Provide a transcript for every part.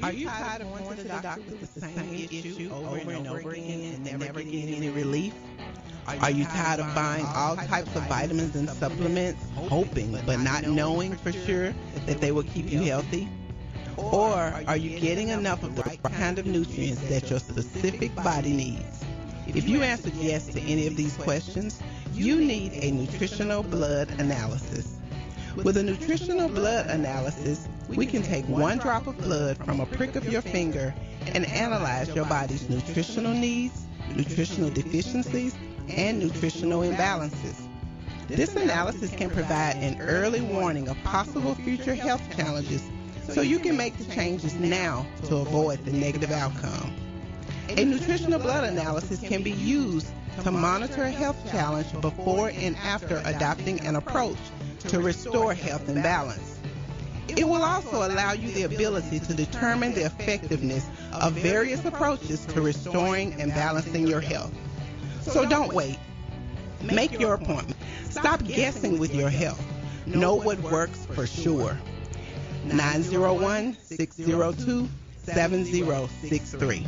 Are you tired of going to the doctor with the same issue over and over again and never getting any relief? Are you tired of buying all types of vitamins and supplements, hoping but not knowing for sure that they will keep you healthy? Or are you getting enough of the right kind of nutrients that your specific body needs? If you answered yes to any of these questions, you need a nutritional blood analysis. With a nutritional blood analysis, we can take one drop of blood from a prick of your finger and analyze your body's nutritional needs, nutritional deficiencies, and nutritional imbalances. This analysis can provide an early warning of possible future health challenges so you can make the changes now to avoid the negative outcome. A nutritional blood analysis can be used to monitor a health challenge before and after adopting an approach to restore health and balance. It will also allow you the ability to determine the effectiveness of various approaches to restoring and balancing your health. So don't wait. Make your appointment. Stop guessing with your health. Know what works for sure. 901-602-7063.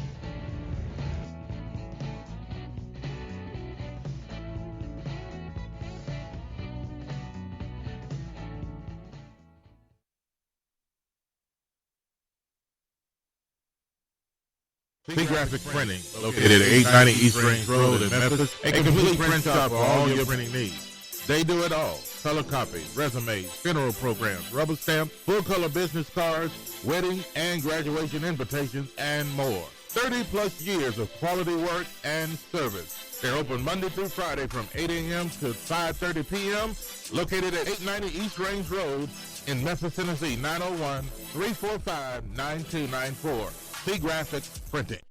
Graphic Printing, located at 890 East Range Road in Memphis, a complete print shop for all your printing needs. They do it all: color copies, resumes, funeral programs, rubber stamps, full-color business cards, wedding and graduation invitations, and more. 30-plus years of quality work and service. They're open Monday through Friday from 8 a.m. to 5:30 p.m., located at 890 East Range Road in Memphis, Tennessee, 901-345-9294. Graphic Printing.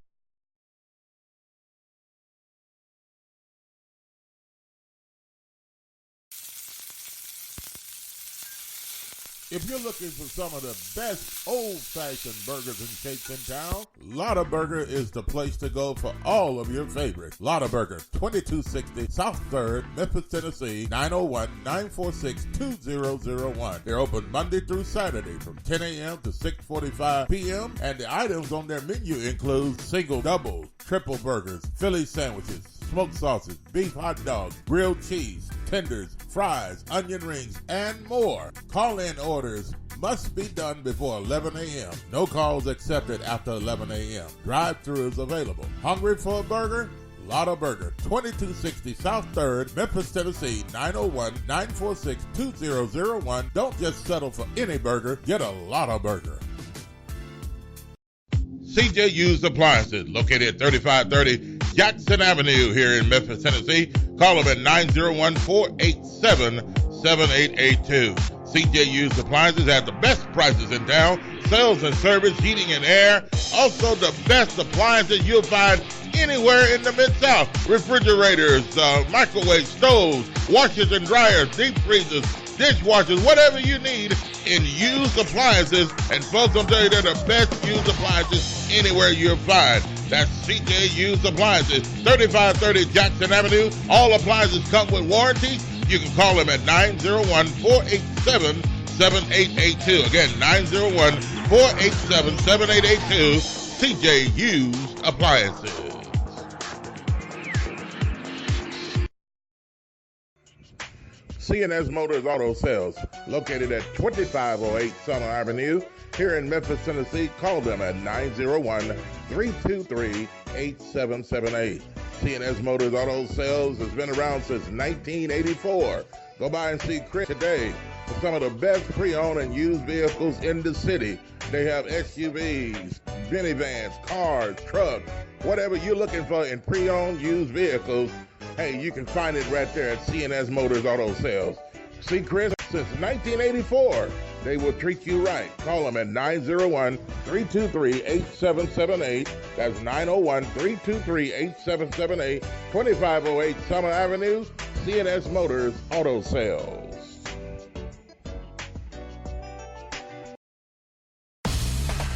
If you're looking for some of the best old-fashioned burgers and cakes in town, Lotta Burger is the place to go for all of your favorites. Lotta Burger, 2260 South 3rd, Memphis, Tennessee, 901-946-2001. They're open Monday through Saturday from 10 a.m. to 6:45 p.m. And the items on their menu include single, doubles, triple burgers, Philly sandwiches, smoked sausage, beef hot dogs, grilled cheese, tenders, fries, onion rings, and more. Call-in orders must be done before 11 a.m. No calls accepted after 11 a.m. Drive-thru is available. Hungry for a burger? Lotta Burger, 2260 South 3rd, Memphis, Tennessee, 901-946-2001. Don't just settle for any burger. Get a Lotta Burger. CJ Used Appliances, located at 3530 Jackson Avenue here in Memphis, Tennessee. Call them at 901-487-7882. CJ Used Appliances has the best prices in town. Sales and service, heating and air. Also the best appliances you'll find anywhere in the Mid-South. Refrigerators, microwave stoves, washers and dryers, deep freezers, dishwashers, whatever you need in used appliances. And folks, I'll tell you, they're the best used appliances anywhere you'll find. That's CJ Used Appliances, 3530 Jackson Avenue. All appliances come with warranty. You can call them at 901-487-7882. Again, 901-487-7882. CJ Used Appliances. C&S Motors Auto Sales, located at 2508 Summer Avenue, here in Memphis, Tennessee. Call them at 901-323-8778. C&S Motors Auto Sales has been around since 1984. Go by and see Chris today for some of the best pre-owned and used vehicles in the city. They have SUVs, minivans, cars, trucks, whatever you're looking for in pre-owned used vehicles. Hey, you can find it right there at C&S Motors Auto Sales. See Chris since 1984. They will treat you right. Call them at 901-323-8778. That's 901-323-8778. 2508 Summer Avenue, C&S Motors Auto Sales.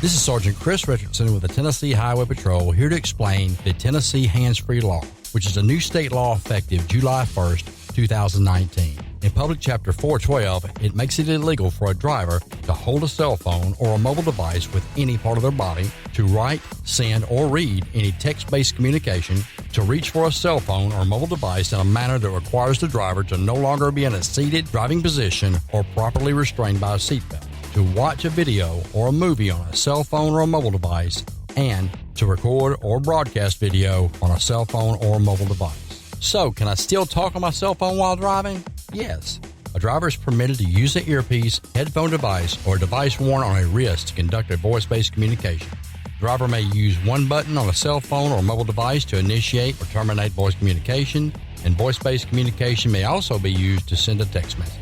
This is Sergeant Chris Richardson with the Tennessee Highway Patrol, here to explain the Tennessee Hands-Free Law, which is a new state law effective July 1st, 2019. In Public Chapter 412, it makes it illegal for a driver to hold a cell phone or a mobile device with any part of their body, to write, send, or read any text-based communication, to reach for a cell phone or mobile device in a manner that requires the driver to no longer be in a seated driving position or properly restrained by a seatbelt, to watch a video or a movie on a cell phone or a mobile device, and to record or broadcast video on a cell phone or mobile device. So, can I still talk on my cell phone while driving? Yes. A driver is permitted to use an earpiece, headphone device, or a device worn on a wrist to conduct a voice-based communication. The driver may use one button on a cell phone or mobile device to initiate or terminate voice communication, and voice-based communication may also be used to send a text message.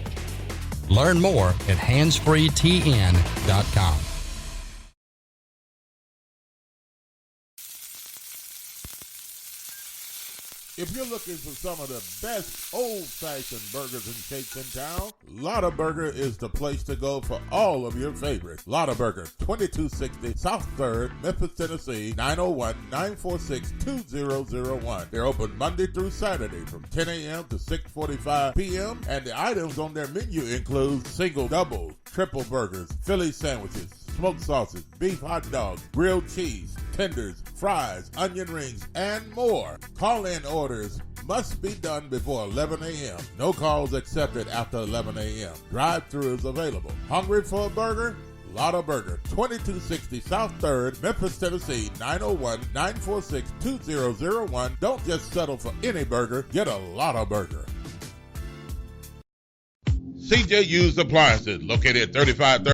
Learn more at handsfreetn.com. If you're looking for some of the best old-fashioned burgers and shakes in town, Lotta Burger is the place to go for all of your favorites. Lotta Burger, 2260 South 3rd, Memphis, Tennessee, 901-946-2001. They're open Monday through Saturday from 10 a.m. to 6:45 p.m. And the items on their menu include single, double, triple burgers, Philly sandwiches, smoked sausage, beef hot dogs, grilled cheese, tenders, fries, onion rings, and more. Call-in orders must be done before 11 a.m. No calls accepted after 11 a.m. Drive-thru is available. Hungry for a burger? Lotta Burger, 2260 South 3rd, Memphis, Tennessee, 901-946-2001. Don't just settle for any burger. Get a Lotta Burger. CJ Used Appliances, located at 3530.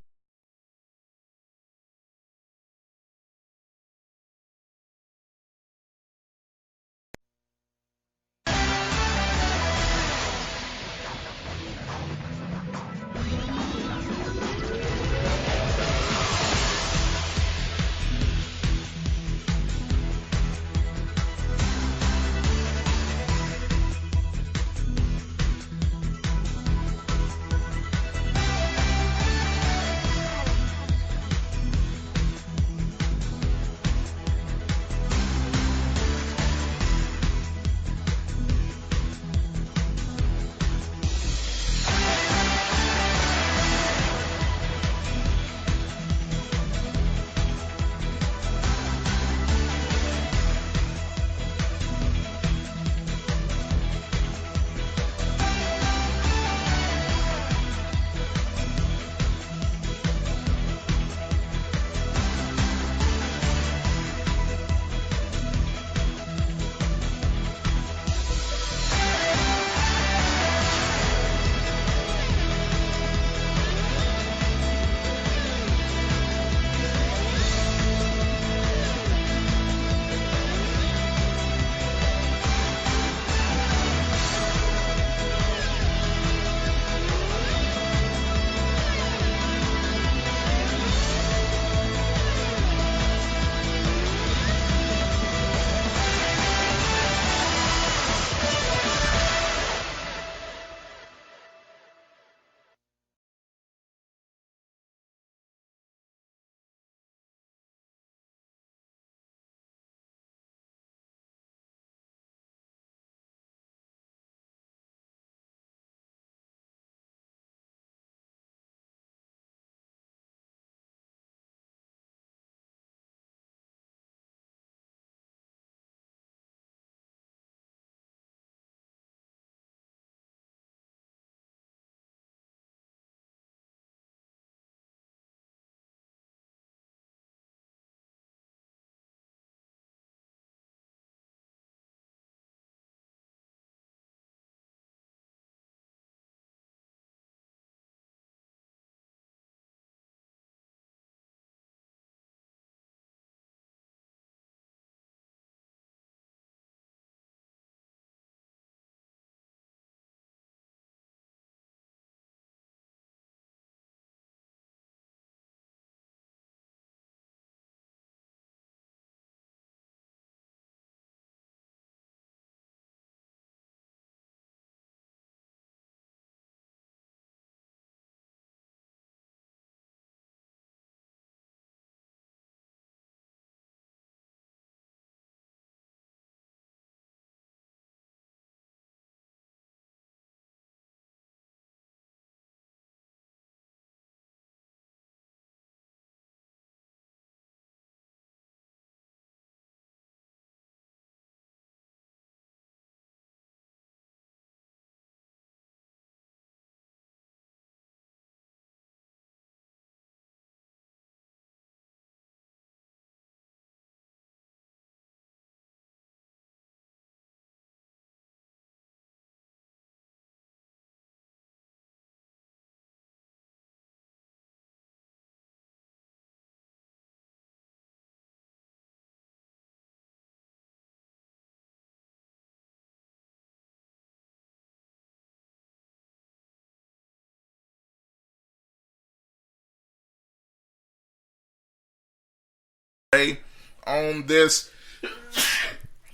on this.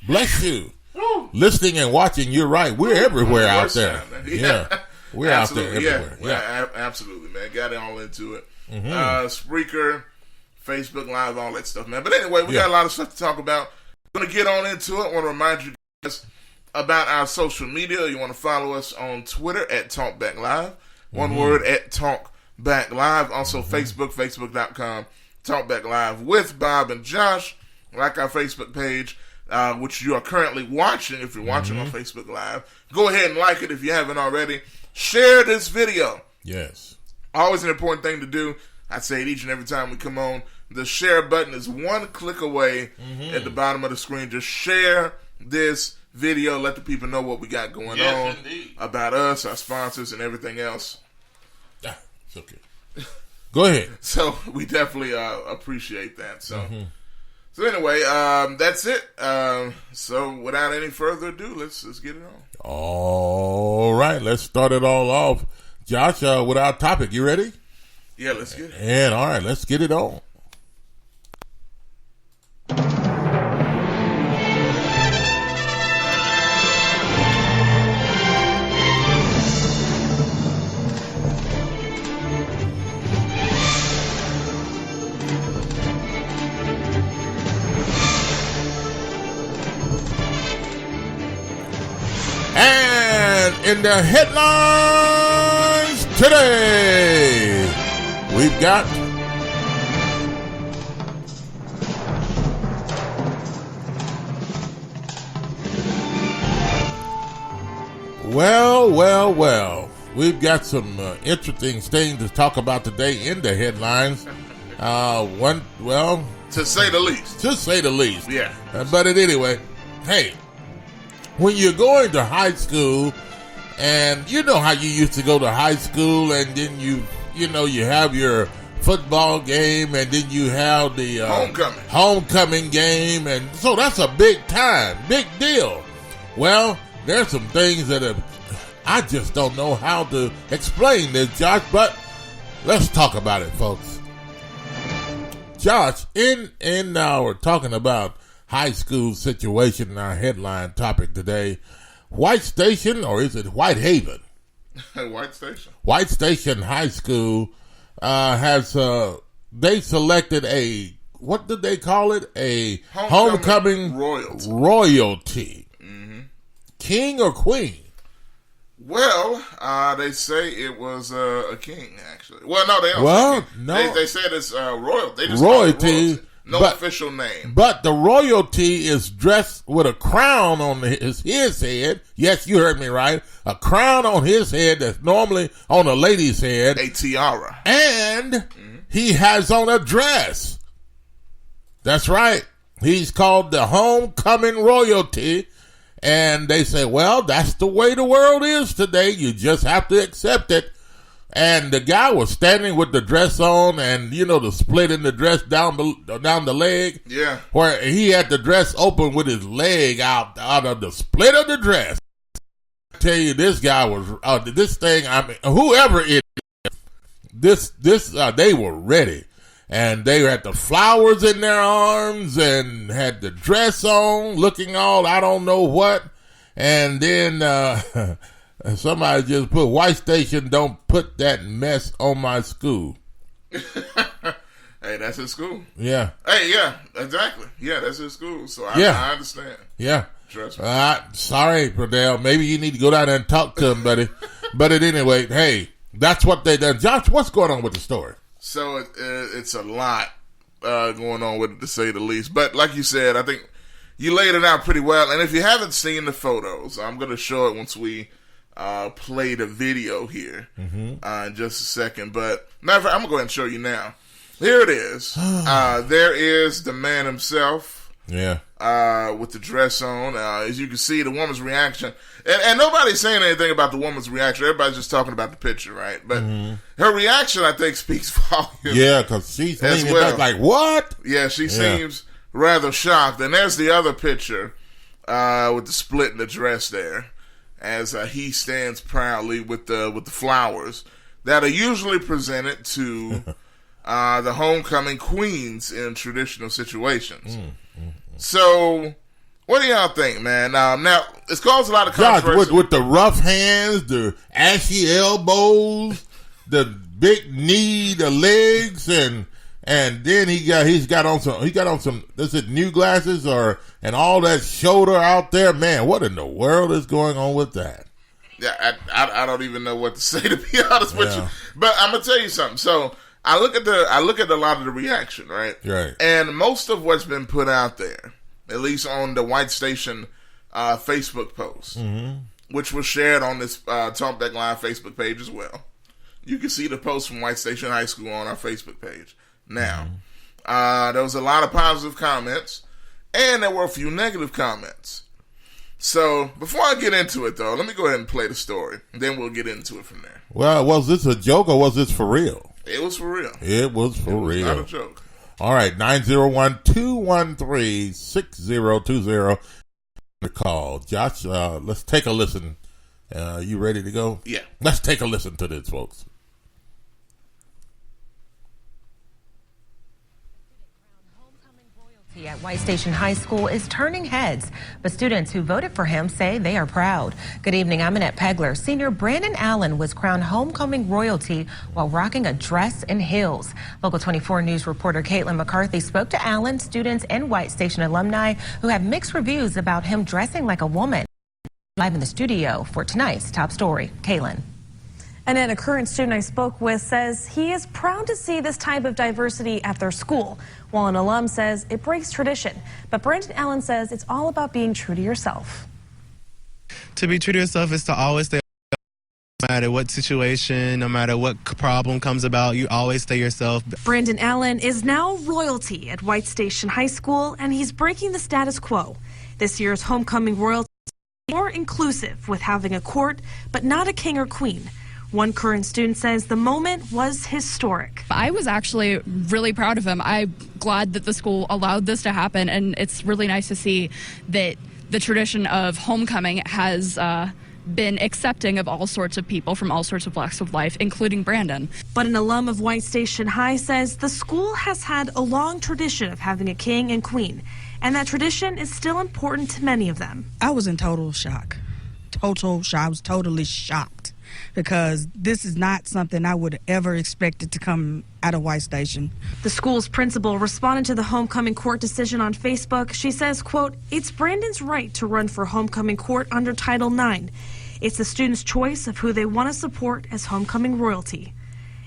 Bless you. Listening and watching, you're right. We're everywhere out there. Yeah. We're out there everywhere. Yeah, absolutely, man. Got it all into it. Spreaker, Facebook Live, all that stuff, man. But anyway, we got a lot of stuff to talk about. We're going to get on into it. I want to remind you guys about our social media. You want to follow us on Twitter at TalkBackLive. One word, at TalkBackLive. Also Facebook, facebook.com, TalkBackLive with Bob and Josh. Like our Facebook page, which you are currently watching. If you're watching on Facebook Live, go ahead and like it if you haven't already. Share this video. Yes. Always an important thing to do. I say it each and every time we come on. The share button is one click away at the bottom of the screen. Just share this video. Let the people know what we got going on about us, our sponsors, and everything else. It's okay. Go ahead. So we definitely appreciate that. So. So anyway, that's it. So without any further ado, let's get it on. All right, let's start it all off. Josh, with our topic, you ready? Yeah, let's get it. And all right, let's get it on. And in the headlines today, we've got well. We've got some interesting things to talk about today in the headlines. To say the least. To say the least. Yeah. But anyway, hey. When you're going to high school, and you know how you used to go to high school, and then you have your football game, and then you have the homecoming game, and so that's a big deal. Well, there's some things that I just don't know how to explain this, Josh, but let's talk about it, folks. Josh, in we're talking about high school situation in our headline topic today. White Station, or is it Whitehaven? White Station High School has they selected a, what did they call it? A homecoming royalty. King or queen? Well, they say it was a king, actually. Well, no, they don't. Well, no, they said it's royal. They just royalty. No official name. But the royalty is dressed with a crown on his head. Yes, you heard me right. A crown on his head that's normally on a lady's head. A tiara. And he has on a dress. That's right. He's called the homecoming royalty. And they say, well, that's the way the world is today. You just have to accept it. And the guy was standing with the dress on, and the split in the dress down the leg. Yeah, where he had the dress open with his leg out of the split of the dress. I tell you, this guy was this thing. I mean, whoever it is, they were ready, and they had the flowers in their arms and had the dress on, looking all I don't know what, and then. Somebody just put, White Station, don't put that mess on my school. Hey, that's his school. Yeah. Hey, yeah, exactly. Yeah, that's his school. So I understand. Yeah. Trust me. Sorry, Pradell. Maybe you need to go down there and talk to him, buddy. But at any rate, hey, that's what they done. Josh, what's going on with the story? So it's a lot going on with it, to say the least. But like you said, I think you laid it out pretty well. And if you haven't seen the photos, I'm going to show it once we play the video here in just a second. But matter of fact, I'm going to go ahead and show you now. Here it is. There is the man himself. Yeah. With the dress on. As you can see, the woman's reaction. And nobody's saying anything about the woman's reaction. Everybody's just talking about the picture, right? But her reaction, I think, speaks volumes. Yeah, because she's leaning back like, what? Yeah, she seems rather shocked. And there's the other picture with the split in the dress there, as he stands proudly with the flowers that are usually presented to the homecoming queens in traditional situations. So, what do y'all think, man? Now, it's caused a lot of controversy. Josh, with the rough hands, the ashy elbows, the big knee, the legs, and then he's got on some is it new glasses and all that shoulder out there, man. What in the world is going on with that? Yeah, I don't even know what to say, to be honest with you. But I'm gonna tell you something. So I look at a lot of the reaction, right? Right. And most of what's been put out there, at least on the White Station Facebook post, which was shared on this TalkBackLive Facebook page as well. You can see the post from White Station High School on our Facebook page. Now, there was a lot of positive comments, and there were a few negative comments. So, before I get into it, though, let me go ahead and play the story, and then we'll get into it from there. Well, was this a joke or was this for real? It was for real. It was real. Not a joke. All right, 901-213-6020. The call. Josh, let's take a listen. You ready to go? Yeah. Let's take a listen to this, folks. At White Station High School is turning heads, but students who voted for him say they are proud. Good evening, I'm Annette Pegler. Senior Brandon Allen was crowned homecoming royalty while rocking a dress and heels. Local 24 News reporter Caitlin McCarthy spoke to Allen, students, and White Station alumni who have mixed reviews about him dressing like a woman. Live in the studio for tonight's top story. Caitlin. And then a current student I spoke with says he is proud to see this type of diversity at their school, while an alum says it breaks tradition. But Brandon Allen says it's all about being true to yourself. To be true to yourself is to always stay, no matter what situation, no matter what problem comes about, you always stay yourself. Brandon Allen is now royalty at White Station High School, and he's breaking the status quo. This year's homecoming royalty is more inclusive, with having a court, but not a king or queen. One current student says the moment was historic. I was actually really proud of him. I'm glad that the school allowed this to happen, and it's really nice to see that the tradition of homecoming has been accepting of all sorts of people from all sorts of walks of life, including Brandon. But an alum of White Station High says the school has had a long tradition of having a king and queen, and that tradition is still important to many of them. I was in total shock. I was totally shocked, because this is not something I would ever expected to come out of White Station. The school's principal responded to the homecoming court decision on Facebook. She says, quote, "It's Brandon's right to run for homecoming court under Title IX. It's the student's choice of who they want to support as homecoming royalty."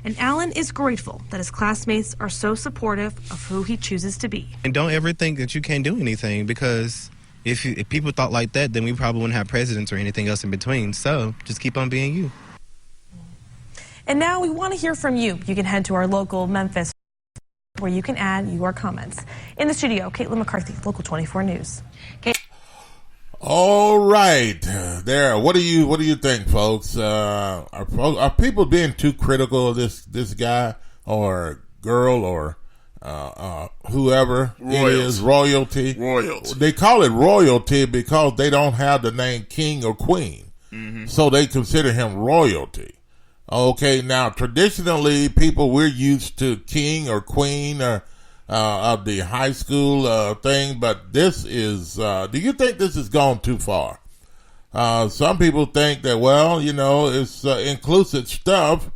And Allen is grateful that his classmates are so supportive of who he chooses to be. And don't ever think that you can't do anything, because if people thought like that, then we probably wouldn't have presidents or anything else in between. So just keep on being you. And now we want to hear from you. You can head to our local Memphis where you can add your comments. In the studio, Caitlin McCarthy, Local 24 News. All right, there. What do you think, folks? Are people being too critical of this guy or girl or whoever it is? Royalty. They call it royalty because they don't have the name king or queen, so they consider him royalty. Okay, now traditionally, we're used to king or queen or of the high school thing, but this is. Do you think this has gone too far? Some people think that, well, it's inclusive stuff.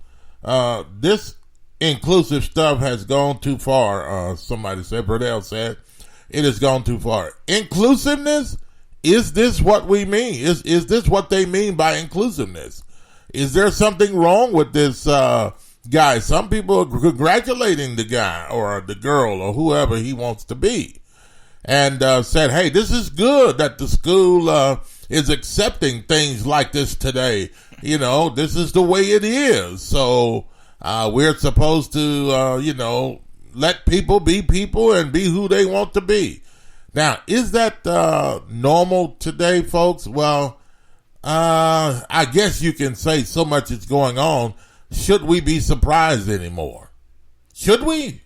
This inclusive stuff has gone too far. Somebody said, Burdell said, it has gone too far. Inclusiveness? Is this what we mean? Is this what they mean by inclusiveness? Is there something wrong with this guy? Some people are congratulating the guy or the girl or whoever he wants to be, and said, hey, this is good that the school is accepting things like this today. This is the way it is. So we're supposed to, let people be people and be who they want to be. Now, is that normal today, folks? Well, I guess you can say so much is going on. Should we be surprised anymore? Should we?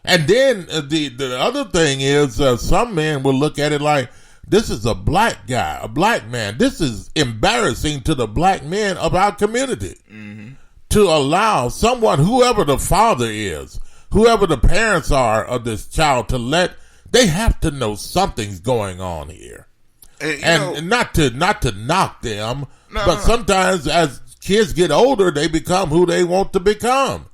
And then the other thing is, some men will look at it like, this is a black guy, a black man. This is embarrassing to the black men of our community. to allow someone, whoever the father is, whoever the parents are of this child, they have to know something's going on here. And not to knock them, but sometimes as kids get older, they become who they want to become.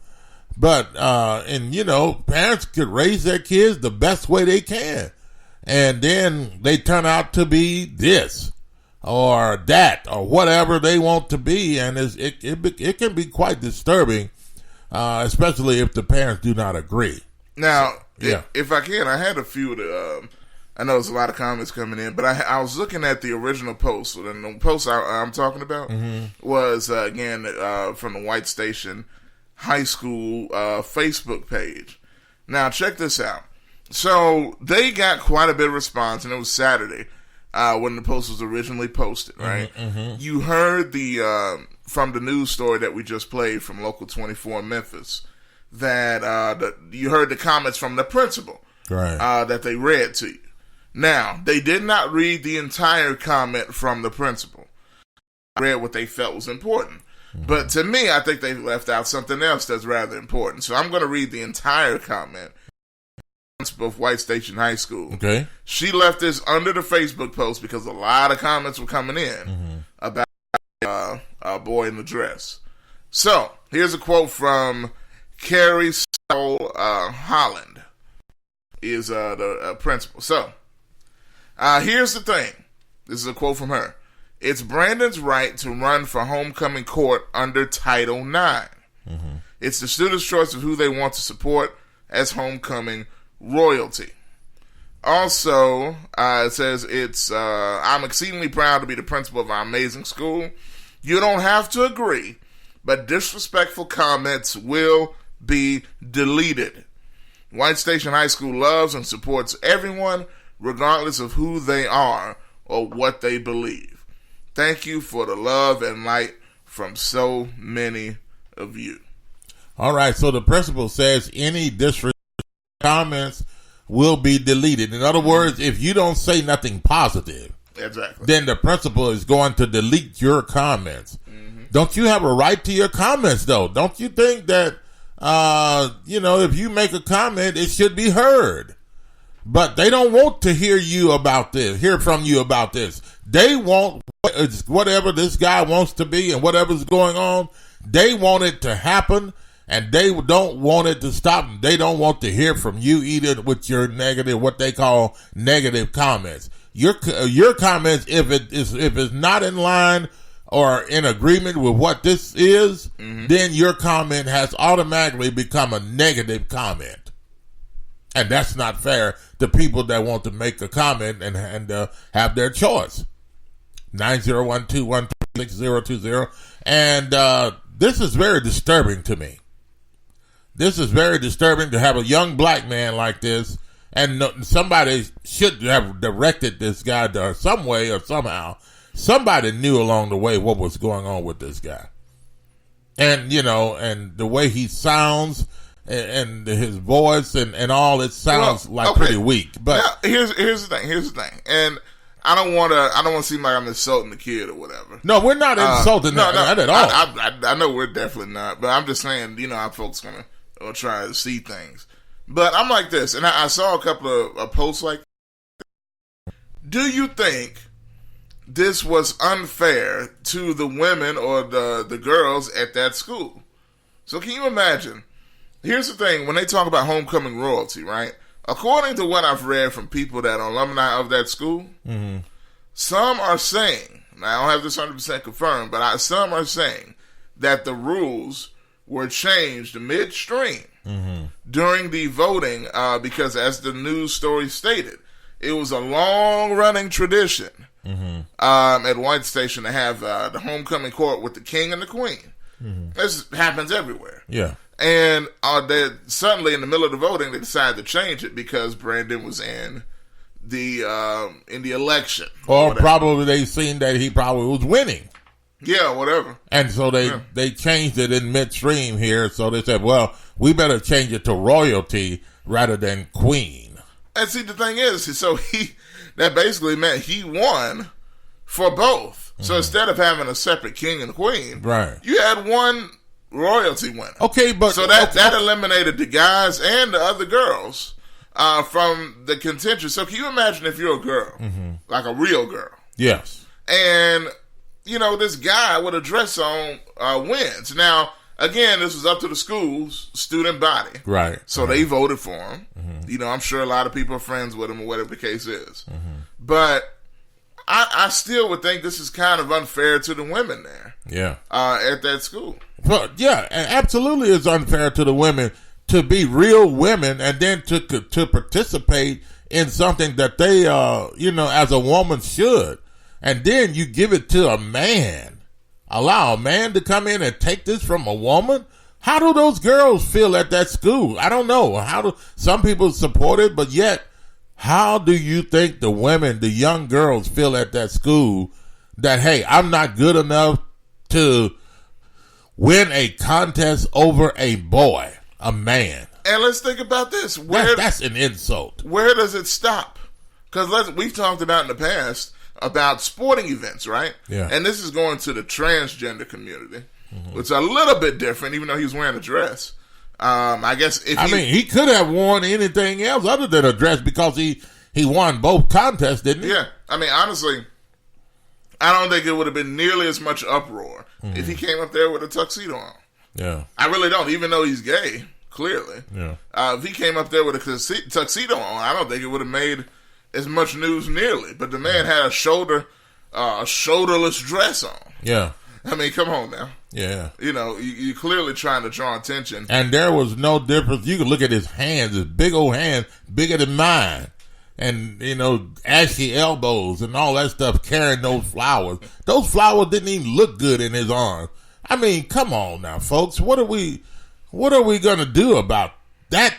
But, parents could raise their kids the best way they can. And then they turn out to be this or that or whatever they want to be. And it can be quite disturbing, especially if the parents do not agree. Now, if I can, I had a few I know there's a lot of comments coming in, but I was looking at the original post, and the post I'm talking about was, again, from the White Station High School Facebook page. Now, check this out. So, they got quite a bit of response, and it was Saturday when the post was originally posted, right? You heard from the news story that we just played from Local 24 in Memphis, that you heard the comments from the principal that they read to you. Now, they did not read the entire comment from the principal. They read what they felt was important. But to me, I think they left out something else that's rather important. So I'm going to read the entire comment. Principal of White Station High School. Okay. She left this under the Facebook post because a lot of comments were coming in about a boy in the dress. So, here's a quote from Carrie Holland, is the principal. So, here's the thing. This is a quote from her. It's Brandon's right to run for homecoming court under Title IX. It's the student's choice of who they want to support as homecoming royalty. Also, it says I'm exceedingly proud to be the principal of our amazing school. You don't have to agree, but disrespectful comments will be deleted. White Station High School loves and supports everyone, regardless of who they are or what they believe. Thank you for the love and light from so many of you. All right, so the principal says any disrespectful comments will be deleted. In other words, if you don't say nothing positive, then the principal is going to delete your comments. Don't you have a right to your comments, though? Don't you think that, if you make a comment, it should be heard? But they don't want to hear from you about this. They want whatever this guy wants to be and whatever's going on. They want it to happen, and they don't want it to stop. They don't want to hear from you either with your negative, what they call negative comments. Your comments, if it's not in line or in agreement with what this is, then your comment has automatically become a negative comment. And that's not fair to people that want to make a comment and have their choice. 901-213-6020. And this is very disturbing to me. This is very disturbing to have a young black man like this, and somebody should have directed this guy to some way or somehow. Somebody knew along the way what was going on with this guy. And, and the way he sounds and his voice and all, it sounds pretty weak. But now, here's the thing. And I don't want to seem like I'm insulting the kid or whatever. No, we're not insulting that at all. I know we're definitely not, but I'm just saying, our folks gonna try to see things. But I'm like this, and I saw a couple of posts like that. Do you think this was unfair to the women or the girls at that school? So can you imagine? Here's the thing, when they talk about homecoming royalty, right? According to what I've read from people that are alumni of that school, some are saying, now I don't have this 100% confirmed, but some are saying that the rules were changed midstream during the voting because, as the news story stated, it was a long-running tradition at White Station to have the homecoming court with the king and the queen. This happens everywhere. Yeah. And suddenly, in the middle of the voting, they decided to change it because Brandon was in the election. Or probably they seen that he probably was winning. Yeah, whatever. And so they changed it in midstream here. So they said, well, we better change it to royalty rather than queen. And see, the thing is, so that basically meant he won for both. So instead of having a separate king and queen, right, you had one royalty winner. Okay, but so that eliminated the guys and the other girls from the contention. So can you imagine if you're a girl, like a real girl? Yes. And this guy with a dress on wins. Now, again, this was up to the school's student body. Right. So they voted for him. I'm sure a lot of people are friends with him or whatever the case is. But I still would think this is kind of unfair to the women there. Yeah. At that school. Well, yeah, absolutely it's unfair to the women to be real women and then to participate in something that they, as a woman should. And then you give it to a man. Allow a man to come in and take this from a woman? How do those girls feel at that school? I don't know. How do some people support it, but yet, how do you think the women, the young girls feel at that school that, hey, I'm not good enough to win a contest over a boy, a man? And let's think about this. That's an insult. Where does it stop? Because we've talked about in the past about sporting events, right? Yeah. And this is going to the transgender community, which is a little bit different, even though he was wearing a dress. I guess he could have worn anything else other than a dress because he won both contests, didn't he? Yeah. I mean, honestly, I don't think it would have been nearly as much uproar if he came up there with a tuxedo on. Yeah. I really don't, even though he's gay, clearly. Yeah. If he came up there with a tuxedo on, I don't think it would have made as much news nearly. But the man had a shoulderless dress on. Yeah. I mean, come on now. Yeah. You're clearly trying to draw attention. And there was no difference. You could look at his hands, his big old hands, bigger than mine. And, ashy elbows and all that stuff carrying those flowers. Those flowers didn't even look good in his arms. I mean, come on now, folks. What are we going to do about that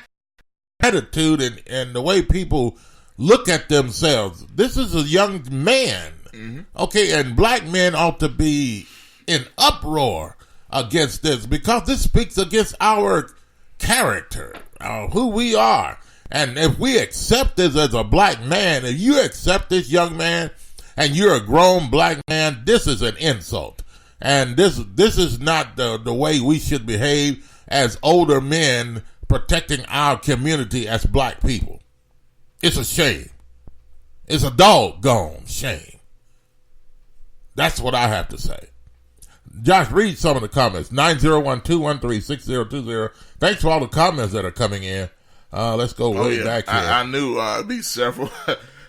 attitude and the way people look at themselves? This is a young man. Okay, and black men ought to be in uproar against this because this speaks against our character, who we are. And if we accept this as a black man, if you accept this young man and you're a grown black man, this is an insult. And this is not the way we should behave as older men protecting our community as black people. It's a shame. It's a doggone shame. That's what I have to say. Josh, read some of the comments. 901-213-6020. Thanks for all the comments that are coming in. Let's go way back here. I knew it'd be several.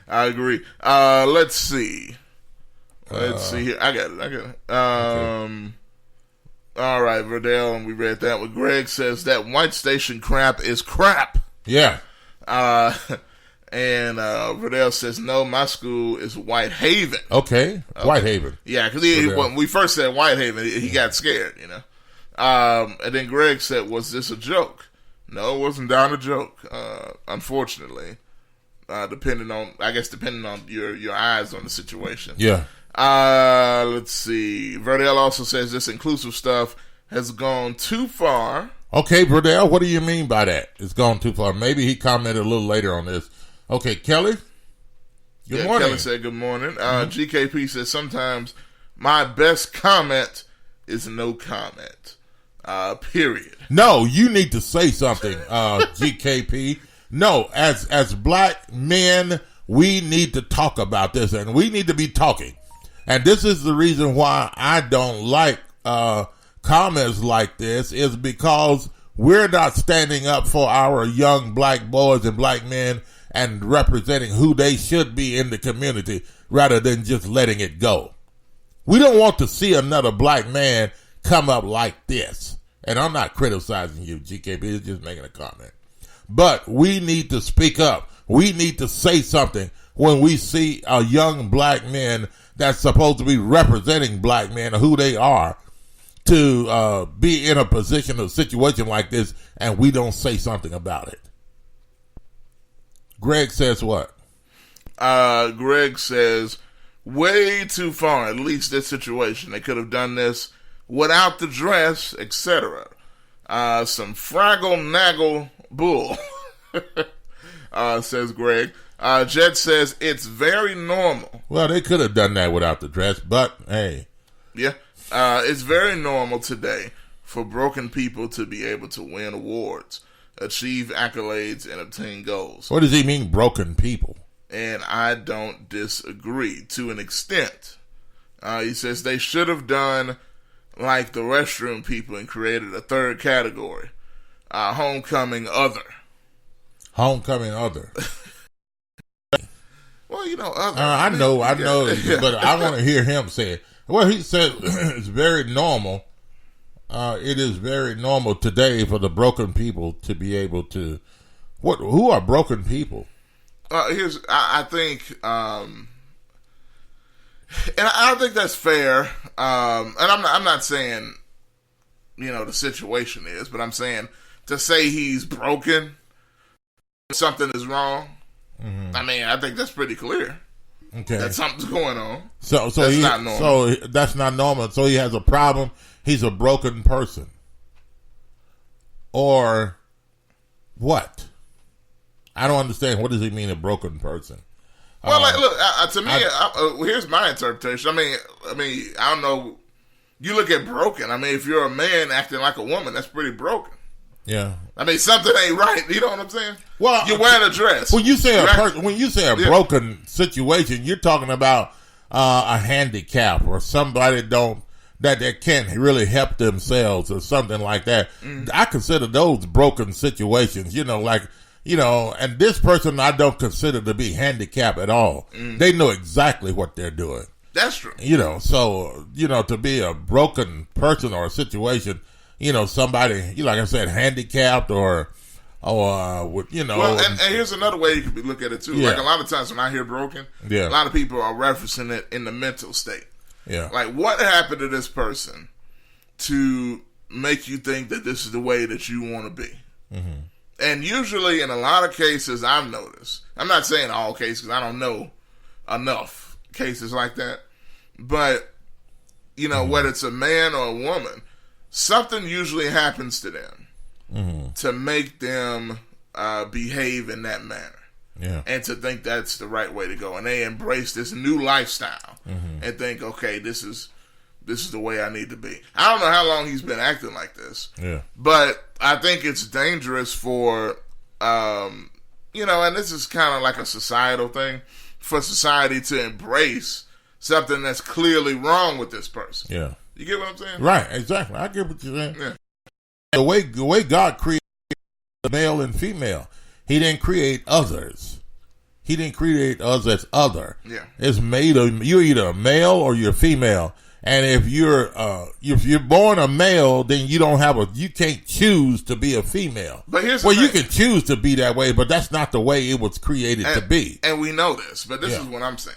I agree. Let's see. Let's see here. I got it. Okay. All right, Verdell, and we read that one. Greg says that White Station crap is crap. Yeah. And Verdell says, no, my school is White Haven. Okay. White Haven. Yeah, because when we first said White Haven, he got scared, And then Greg said, was this a joke? No, it wasn't down a joke, unfortunately. Depending on your eyes on the situation. Yeah. Let's see. Verdell also says this inclusive stuff has gone too far. Okay, Verdell, what do you mean by that? It's gone too far. Maybe he commented a little later on this. Okay, Kelly? Good morning. Kelly said good morning. GKP says sometimes my best comment is no comment. Period. No, you need to say something, GKP. No, as black men, we need to talk about this, and we need to be talking. And this is the reason why I don't like comments like this, is because we're not standing up for our young black boys and black men and representing who they should be in the community rather than just letting it go. We don't want to see another black man come up like this. And I'm not criticizing you, GKP, it's just making a comment. But we need to speak up. We need to say something when we see a young black man that's supposed to be representing black men, who they are, to be in a position or situation like this, and we don't say something about it. Greg says what? Greg says, way too far, at least this situation. They could have done this without the dress, etc. Some fraggle-naggle bull, says Greg. Jet says, it's very normal. Well, they could have done that without the dress, but hey. Yeah. It's very normal today for broken people to be able to win awards, achieve accolades, and obtain goals. What does he mean, broken people? And I don't disagree to an extent. He says they should have done like the restroom people and created a third category. Homecoming other. Homecoming other. Well, you know, other. I know, but I want to hear him say it. Well, he said it's very normal. It is very normal today for the broken people to be able to. Who are broken people? I think, and I don't think that's fair. And I'm not saying, you know, the situation is, but I'm saying to say he's broken, something is wrong. Mm-hmm. I mean, I think that's pretty clear. Okay, that something's going on. So that's not normal. So that's not normal. So he has a problem. He's a broken person, or what? I don't understand. What does he mean, a broken person? Well, like, look, to me, here's my interpretation. I mean, I don't know. You look at broken. I mean, if you're a man acting like a woman, that's pretty broken. Yeah. I mean, something ain't right. You know what I'm saying? Well, you're wearing a dress. When you say a broken situation, you're talking about a handicap or somebody that can't really help themselves or something like that. Mm. I consider those broken situations. You know, like. You know, and this person I don't consider to be handicapped at all. Mm. They know exactly what they're doing. That's true. You know, so, you know, to be a broken person or a situation, you know, somebody, like I said, handicapped or with, you know. Well, and here's another way you could look at it, too. Yeah. Like, a lot of times when I hear broken, a lot of people are referencing it in the mental state. Yeah. Like, what happened to this person to make you think that this is the way that you want to be? Mm-hmm. And usually, in a lot of cases, I've noticed, I'm not saying all cases, because I don't know enough cases like that, but, you know, whether it's a man or a woman, something usually happens to them to make them behave in that manner. Yeah. And to think that's the right way to go. And they embrace this new lifestyle and think, okay, this is the way I need to be. I don't know how long he's been acting like this. Yeah. But I think it's dangerous for, you know, and this is kind of like a societal thing, for society to embrace something that's clearly wrong with this person. Yeah. You get what I'm saying? Right, exactly. I get what you're saying. Yeah. The way God created male and female, he didn't create others. He didn't create us as other. Yeah. It's made of, you're either a male or you're female. And if you're born a male, then you can't choose to be a female. But here's the thing. You can choose to be that way, but that's not the way it was created to be. And we know this, but this is what I'm saying.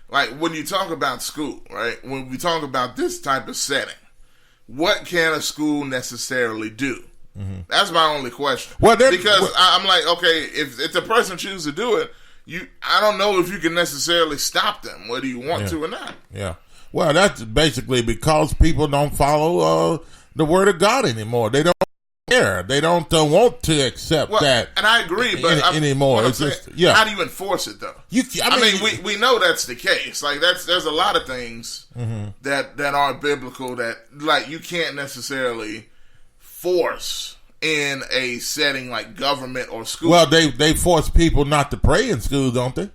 Like, when you talk about school, right? When we talk about this type of setting, what can a school necessarily do? Mm-hmm. That's my only question. Because I'm like, okay, if the person chooses to do it, I don't know if you can necessarily stop them, whether you want to or not. Yeah. Well, that's basically because people don't follow the word of God anymore. They don't care. They don't want to accept that. And I agree, but anymore. It's just, how do you enforce it, though? I mean, we know that's the case. Like, there's a lot of things that aren't biblical that, like, you can't necessarily force in a setting like government or school. Well, they force people not to pray in school, don't they?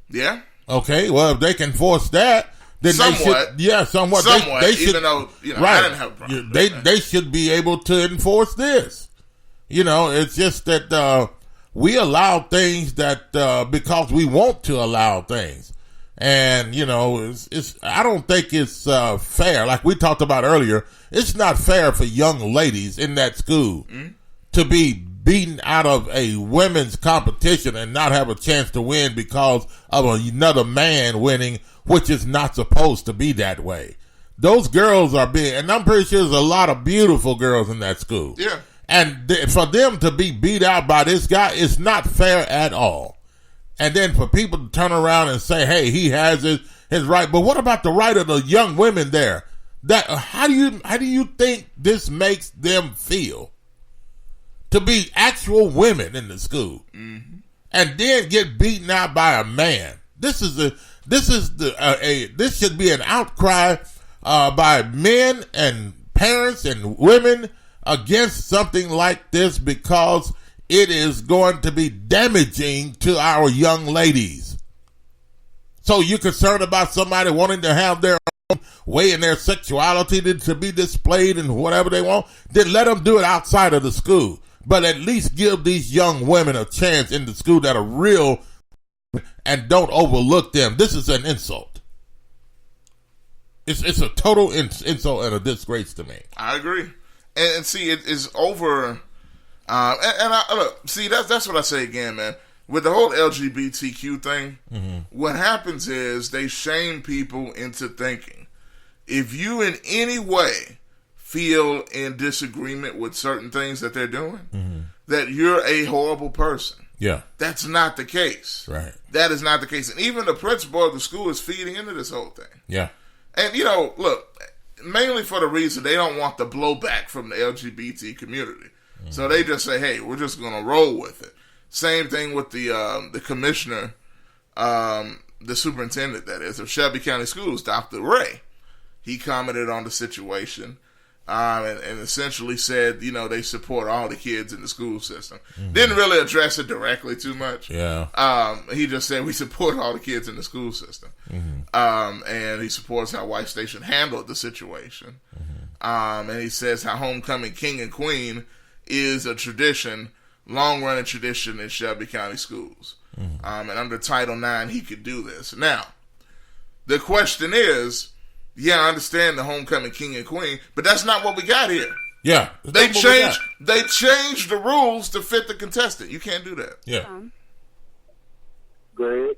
Yeah. Okay. Well, if they can force that. Then somewhat. They should, somewhat. They should, even though, you know, I didn't have a problem. They should be able to enforce this. You know, it's just that we allow things that because we want to allow things. And, you know, I don't think it's fair. Like we talked about earlier, it's not fair for young ladies in that school to be beaten out of a women's competition and not have a chance to win because of another man winning, which is not supposed to be that way. Those girls are being, and I'm pretty sure there's a lot of beautiful girls in that school. Yeah. And for them to be beat out by this guy is not fair at all. And then for people to turn around and say, hey, he has his right. But what about the right of the young women there? How do you think this makes them feel? To be actual women in the school, and then get beaten out by a man. This should be an outcry by men and parents and women against something like this because it is going to be damaging to our young ladies. So you're concerned about somebody wanting to have their own way in their sexuality to be displayed and whatever they want, then let them do it outside of the school. But at least give these young women a chance in the school that are real and don't overlook them. This is an insult. It's a total insult and a disgrace to me. I agree. And see, it is over. Look, see, that's what I say again, man. With the whole LGBTQ thing, what happens is they shame people into thinking if you in any way feel in disagreement with certain things that they're doing, that you're a horrible person. Yeah. That's not the case. Right. That is not the case. And even the principal of the school is feeding into this whole thing. Yeah. And, look, mainly for the reason they don't want the blowback from the LGBT community. So they just say, hey, we're just going to roll with it. Same thing with the commissioner, the superintendent, that is, of Shelby County Schools, Dr. Ray. He commented on the situation and essentially said, they support all the kids in the school system. Didn't really address it directly too much. Yeah. He just said we support all the kids in the school system. And he supports how White Station handled the situation. And he says how homecoming king and queen is a tradition, long-running tradition in Shelby County schools. And under Title IX, he could do this. Now, the question is, I understand the homecoming king and queen, but that's not what we got here. Yeah. They changed the rules to fit the contestant. You can't do that. Yeah. Great.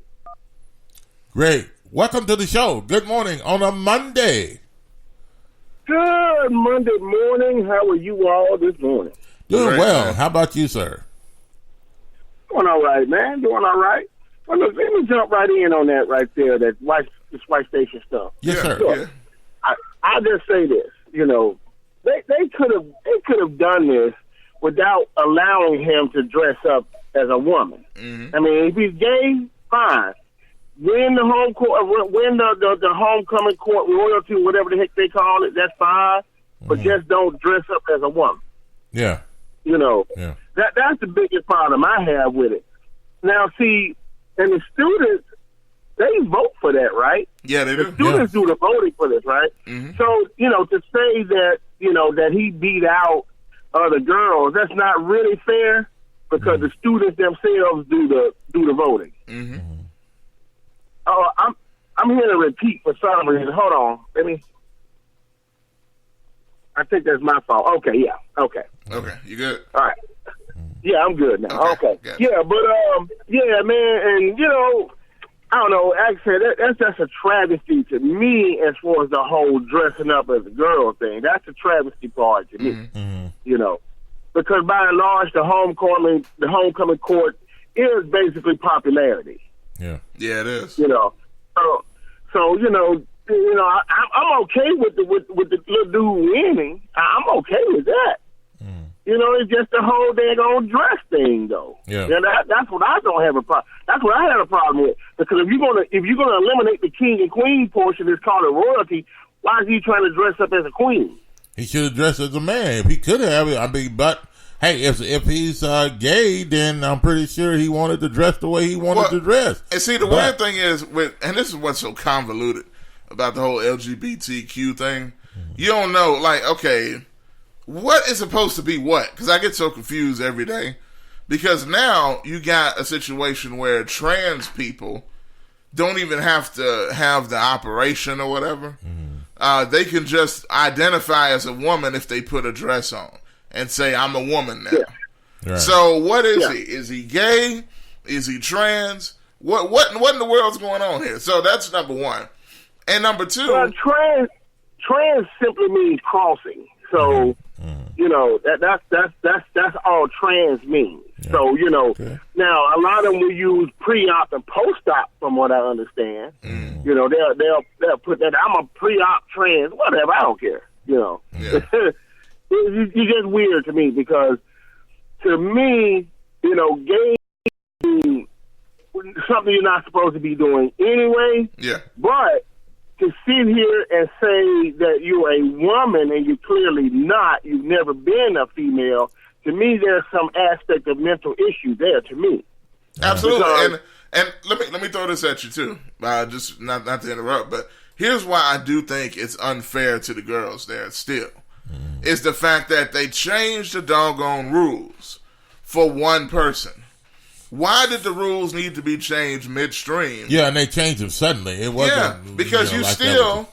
Welcome to the show. Good morning on a Monday. Good Monday morning. How are you all this morning? Doing well. How about you, sir? Doing all right, man. Doing all right. Well, look, let me jump right in on that right there, this White Station stuff. Yes, sir. Sure. Yeah. I just say this, they could have done this without allowing him to dress up as a woman. I mean, if he's gay, fine. Win the home court, win the homecoming court royalty, whatever the heck they call it. That's fine, but just don't dress up as a woman. Yeah. Yeah. That's the biggest problem I have with it. Now, see, and the students, they vote for that, right? Yeah, they do. The students do the voting for this, right? So, to say that, that he beat out other girls, that's not really fair because the students themselves do the voting. Oh, I'm here to repeat for some reason. Hold on. I think that's my fault. Okay, yeah. Okay, you good? All right. Yeah, I'm good now. Okay. Yeah, but yeah, man, and I don't know. Actually, that's just a travesty to me as far as the whole dressing up as a girl thing. That's a travesty part to me. Because by and large, the homecoming court is basically popularity. Yeah, it is. So I'm okay with the little dude winning. I'm okay with that. It's just the whole daggone dress thing, though. Yeah. And that's what I don't have a problem. That's what I had a problem with. Because if you're gonna eliminate the king and queen portion that's called a royalty, why is he trying to dress up as a queen? He should have dressed as a man. If he could have, but hey, if he's gay, then I'm pretty sure he wanted to dress the way he wanted to dress. And see, the weird thing is, and this is what's so convoluted about the whole LGBTQ thing. You don't know, okay, what is supposed to be what? Because I get so confused every day. Because now you got a situation where trans people don't even have to have the operation or whatever. They can just identify as a woman if they put a dress on and say, I'm a woman now. Yeah. Right. So what is he? Is he gay? Is he trans? What in the world's going on here? So that's number one. And number two, well, trans simply means crossing. So that's all trans means. Yeah. So now a lot of them will use pre-op and post-op, from what I understand. They'll put that I'm a pre-op trans, whatever. I don't care. It's just weird to me because to me, gay is something you're not supposed to be doing anyway. Yeah. But to sit here and say that you're a woman and you're clearly not, you've never been a female, to me, there's some aspect of mental issue there to me. Absolutely. Because, and let me throw this at you too. Just not to interrupt, but here's why I do think it's unfair to the girls there still. Is the fact that they changed the doggone rules for one person. Why did the rules need to be changed midstream? Yeah, and they changed them suddenly. It wasn't because you like still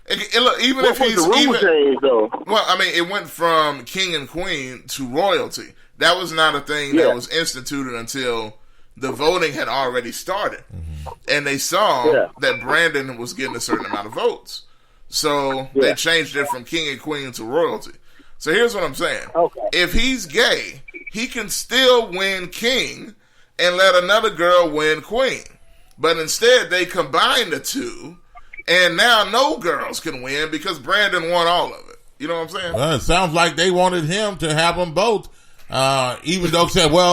even if he's changed, though. Well, I mean, it went from king and queen to royalty. That was not a thing that was instituted until the voting had already started, and they saw that Brandon was getting a certain amount of votes, so they changed it from king and queen to royalty. So here's what I'm saying: if he's gay, he can still win king and let another girl win queen, but instead they combined the two, and now no girls can win because Brandon won all of it. You know what I'm saying? Well, it sounds like they wanted him to have them both, even though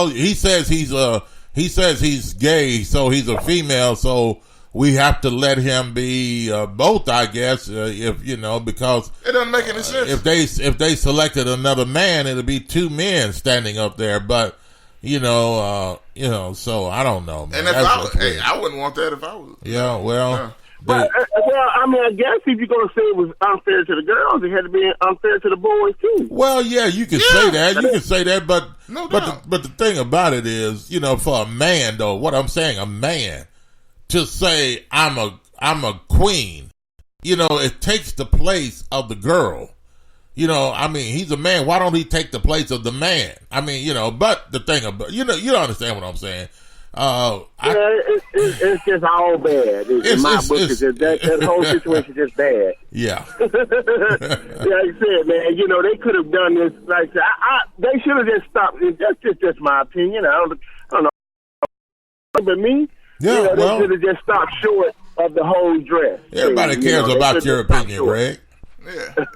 he says he's gay, so he's a female, so we have to let him be both, I guess, because it doesn't make any sense. If they selected another man, it'd be two men standing up there, but so I don't know, man. And if I wouldn't want that if I was. Yeah, well. Yeah. Well, I mean, I guess if you're going to say it was unfair to the girls, it had to be unfair to the boys too. Well, yeah, you can say that. You can say that, but the thing about it is, for a man though, what I'm saying, a man to say I'm a queen, it takes the place of the girl. I mean, he's a man. Why don't he take the place of the man? I mean, but the thing about you understand what I'm saying. It's just all bad. That whole situation is just bad. Yeah. Like I said, man, they could have done this. Like they should have just stopped. That's just my opinion. I don't know. But me, they should have just stopped short of the whole dress. Everybody cares about your opinion, Greg. Yeah. They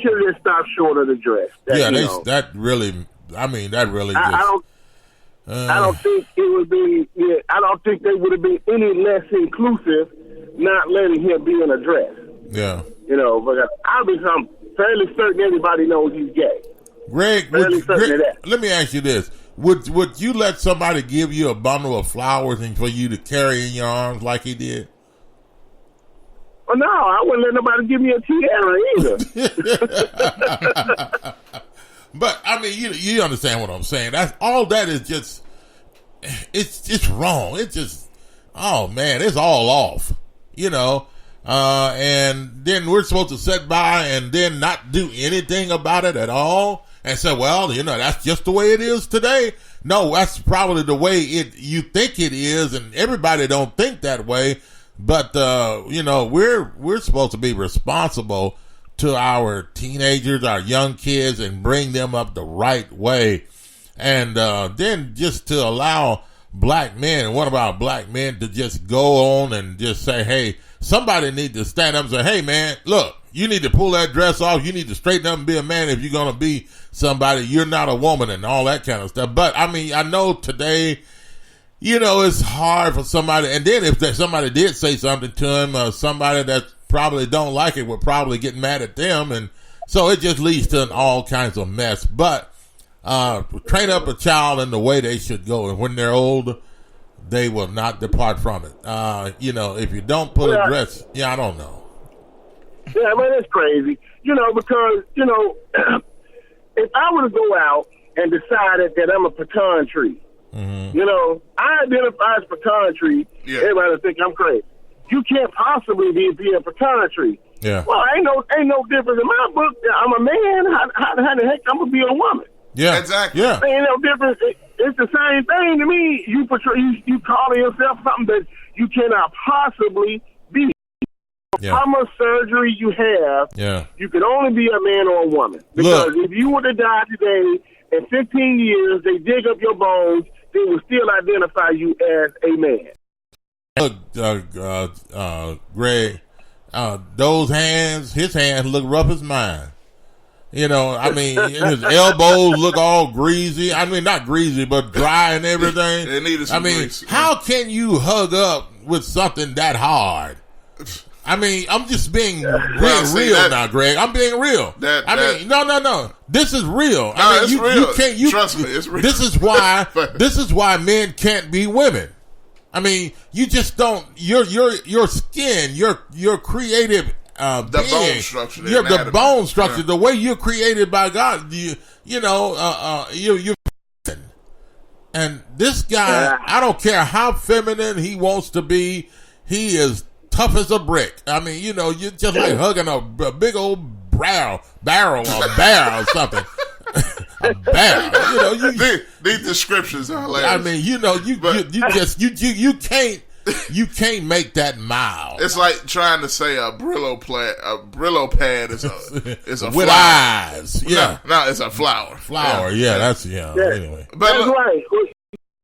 should have just stopped short of the dress. That really just. I don't think it would be. Yeah, I don't think they would have been any less inclusive not letting him be in a dress. Yeah. But I'm fairly certain everybody knows he's gay. Greg, let me ask you this: Would you let somebody give you a bundle of flowers and for you to carry in your arms like he did? Well, no, I wouldn't let nobody give me a tiara either. But I mean, you understand what I'm saying? That is just, it's wrong. It's just, oh man, it's all off, and then we're supposed to sit by and then not do anything about it at all and say, well, that's just the way it is today. No, that's probably the way you think it is, and everybody don't think that way. But we're supposed to be responsible to our teenagers, our young kids, and bring them up the right way. And then just to allow black men, and one of our black men, to just go on and just say, hey, somebody need to stand up and say, hey, man, look, you need to pull that dress off. You need to straighten up and be a man if you're going to be somebody. You're not a woman and all that kind of stuff. But, I mean, I know today, it's hard for somebody. And then if somebody did say something to him, somebody that probably don't like it would probably get mad at them, and so it just leads to all kinds of mess. But train up a child in the way they should go, and when they're old, they will not depart from it. If you don't put a dress, I don't know. Yeah, man, it's crazy. Because if I were to go out and decided that I'm a pecan tree, I identify as pecan tree. Yeah. Everybody would think I'm crazy. You can't possibly be a pecan tree. Yeah. Well, ain't no difference in my book. I'm a man. How the heck I'm gonna be a woman? Yeah, exactly. Yeah, ain't no difference. It's the same thing to me. You calling yourself something that you cannot possibly be. Yeah. How much surgery you have? You can only be a man or a woman. Because if you were to die today, in 15 years, they dig up your bones, they will still identify you as a man. Look, Greg, his hands look rough as mine. I mean, his elbows look all greasy. I mean, not greasy, but dry and everything. They needed some grease. How can you hug up with something that hard. I mean, I'm just being real now, Greg. I'm being real. No. This is real. It's real. You can't. Trust me, it's real. This is why men can't be women. I mean, you just don't. Your skin, your creative bone structure, the bone structure, the way you're created by God. You're. And this guy, I don't care how feminine he wants to be, he is tough as a brick. I mean, you're just like hugging a big old barrel or something. A barrel. These descriptions are hilarious. I mean, you can't make that mild. It's like trying to say a Brillo pad is a with flower. Eyes. Yeah. No, it's a flower. That's anyway. But that's right.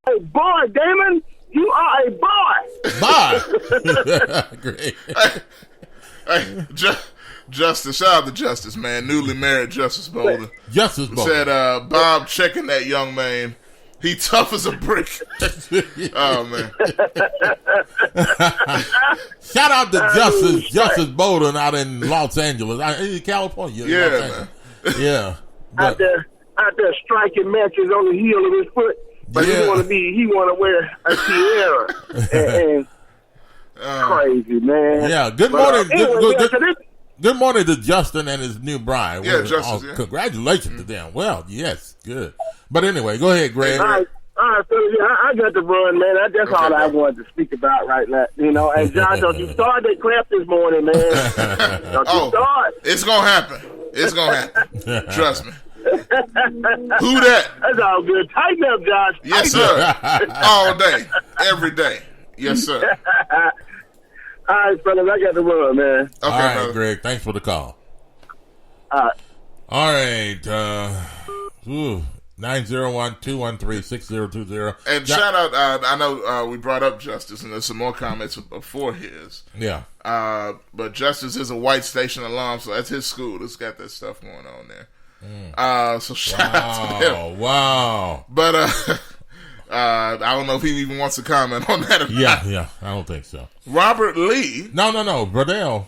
Hey, boy, Damon, you are a boy. Great. Hey, Justice, shout out to Justice, man. Newly married Justice Bolden. Justice Bolden said, Bob checking that young man. He tough as a brick. Oh, man. Shout out to Justice Bolden out in Los Angeles. California. Yeah, man. Yeah. Out there striking matches on the heel of his foot. But he want to wear a tiara. and crazy, man. Yeah. Good morning. Good morning to Justin and his new bride. Yeah, Justin. Congratulations to them. Well, yes, good. But anyway, go ahead, Greg. All right, fellas, I got to run, man. That's all I wanted to speak about right now. And John, don't you start that crap this morning, man. Don't you start. It's going to happen. It's going to happen. Trust me. Who that? That's all good. Tighten up, Josh. Yes, sir. All day. Every day. Yes, sir. All right, fellas, I got to run, man. Okay, all right, brother. Greg. Thanks for the call. All right. 901-213-6020. And shout out, I know we brought up Justice, and there's some more comments before his. Yeah. But Justice is a White Station alum, so that's his school that's got that stuff going on there. So shout out to them. Wow. But I don't know if he even wants to comment on that or not. Yeah, I don't think so. Robert Lee. No. Bradell.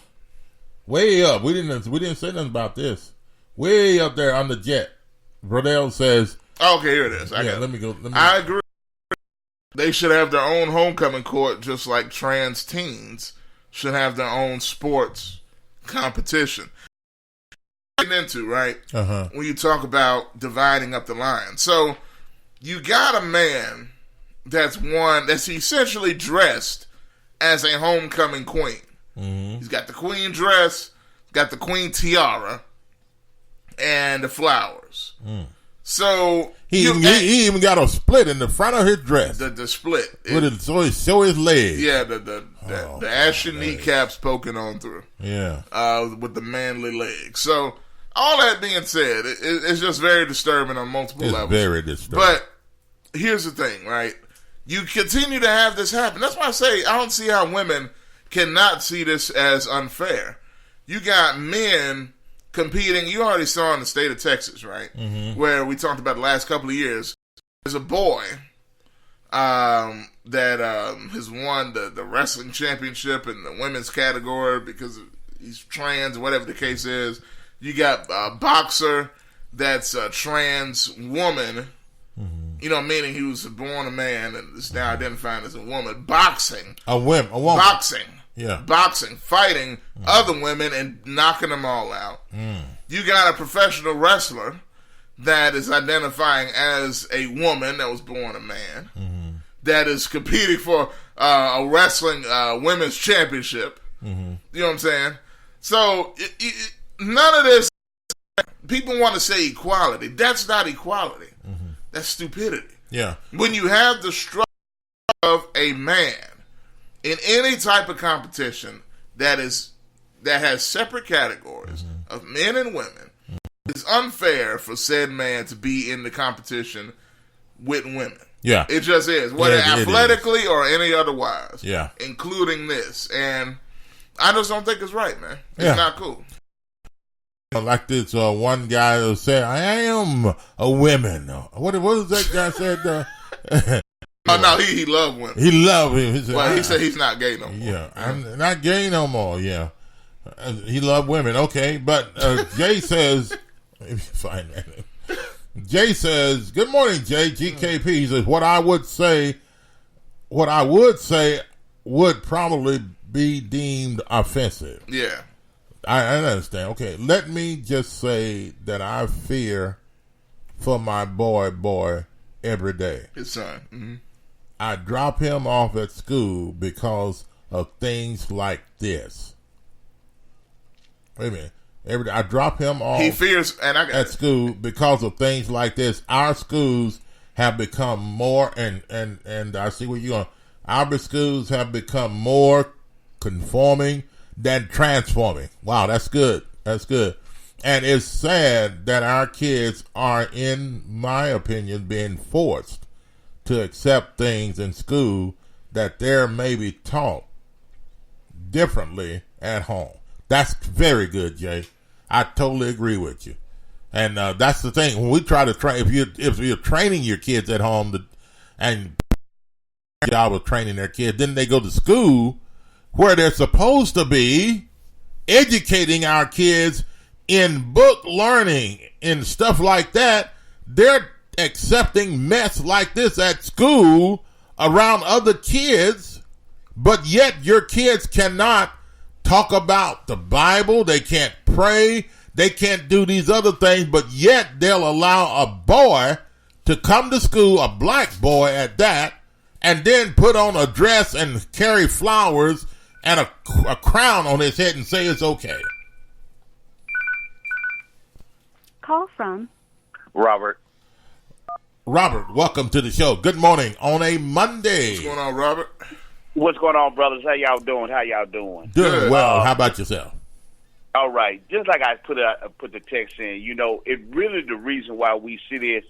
Way up. We didn't say nothing about this. Way up there on the jet. Bradell says. Okay, here it is. Let me go. I agree. They should have their own homecoming court, just like trans teens should have their own sports competition. Into right when you talk about dividing up the line. So you got a man that's essentially dressed as a homecoming queen. Mm-hmm. He's got the queen dress, got the queen tiara, and the flowers. So he even got a split in the front of his dress. The split, so he show his legs. Yeah, the ashen kneecaps poking on through. Yeah, with the manly legs. So. All that being said, it's just very disturbing on multiple levels. Very disturbing. But here's the thing, right? You continue to have this happen. That's why I say I don't see how women cannot see this as unfair. You got men competing. You already saw in the state of Texas, right? Mm-hmm. Where we talked about the last couple of years. There's a boy that has won the wrestling championship in the women's category because he's trans, whatever the case is. You got a boxer that's a trans woman, meaning he was born a man and is now identifying as a woman. Boxing. A woman. Boxing. Yeah. Boxing. Fighting other women and knocking them all out. You got a professional wrestler that is identifying as a woman that was born a man, that is competing for a wrestling women's championship. You know what I'm saying? So, none of this, people want to say equality. That's not equality. That's stupidity. Yeah. When you have the structure of a man in any type of competition that has separate categories of men and women, it's unfair for said man to be in the competition with women. Yeah. It just is. Whether athletically is. Or any otherwise. Yeah. Including this. And I just don't think it's right, man. It's not cool. Like this one guy who said, I am a woman. What was that guy said? Oh no, he loved women. He loved him. He said he's not gay no more. Yeah, I'm not gay no more. Yeah, he loved women. Okay, but Jay says, let me find that. Jay says, "Good morning, Jay. GKP." He says, "What I would say would probably be deemed offensive." Yeah, I understand. Okay, let me just say that I fear for my boy every day. His son. Mm-hmm. I drop him off at school because of things like this. Wait a minute. I drop him off. He fears at school because of things like this. Our schools have become more, and I see where you're going. Our schools have become more conforming than transforming. Wow, that's good. That's good. And it's sad that our kids are, in my opinion, being forced to accept things in school that they're maybe taught differently at home. That's very good, Jay. I totally agree with you. And that's the thing. When we try to train, if you're training your kids at home, and job of training their kids, then they go to school where they're supposed to be educating our kids in book learning and stuff like that. They're accepting mess like this at school around other kids, but yet your kids cannot talk about the Bible. They can't pray. They can't do these other things, but yet they'll allow a boy to come to school, a black boy at that, and then put on a dress and carry flowers and a crown on his head and say it's okay. Call from Robert. Robert, welcome to the show. Good morning on a Monday. What's going on, Robert? What's going on, brothers? How y'all doing? Doing well. How about yourself? All right. Just like I put the text in, it really the reason why we see this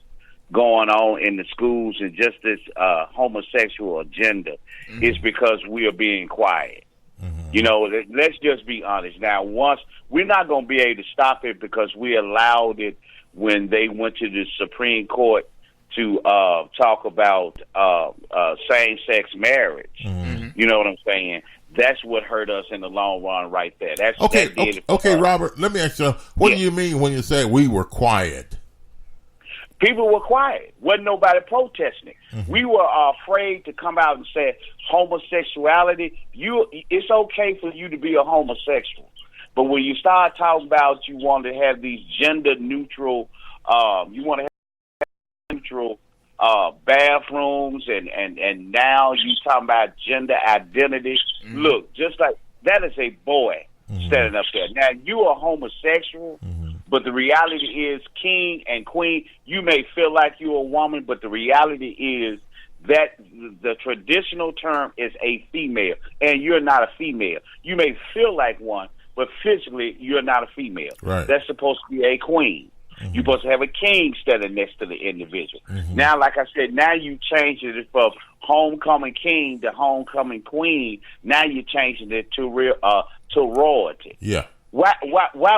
going on in the schools and just this homosexual agenda is because we are being quiet. Mm-hmm. Let's just be honest. Now, once we're not going to be able to stop it because we allowed it when they went to the Supreme Court to talk about same-sex marriage. Mm-hmm. You know what I'm saying? That's what hurt us in the long run right there. Okay, Robert, let me ask you, what do you mean when you say we were quiet? People were quiet. Wasn't nobody protesting. Mm-hmm. We were afraid to come out and say homosexuality. It's okay for you to be a homosexual. But when you start talking about you want to have these gender neutral, bathrooms and now you talking about gender identity. Mm-hmm. Look, just like that is a boy standing up there. Now you are homosexual, but the reality is, king and queen, you may feel like you're a woman, but the reality is that the traditional term is a female, and you're not a female. You may feel like one, but physically you're not a female. Right. That's supposed to be a queen. Mm-hmm. You're supposed to have a king standing next to the individual. Mm-hmm. Now, like I said, now you changed it from homecoming king to homecoming queen. Now you're changing it to royalty. Yeah. Why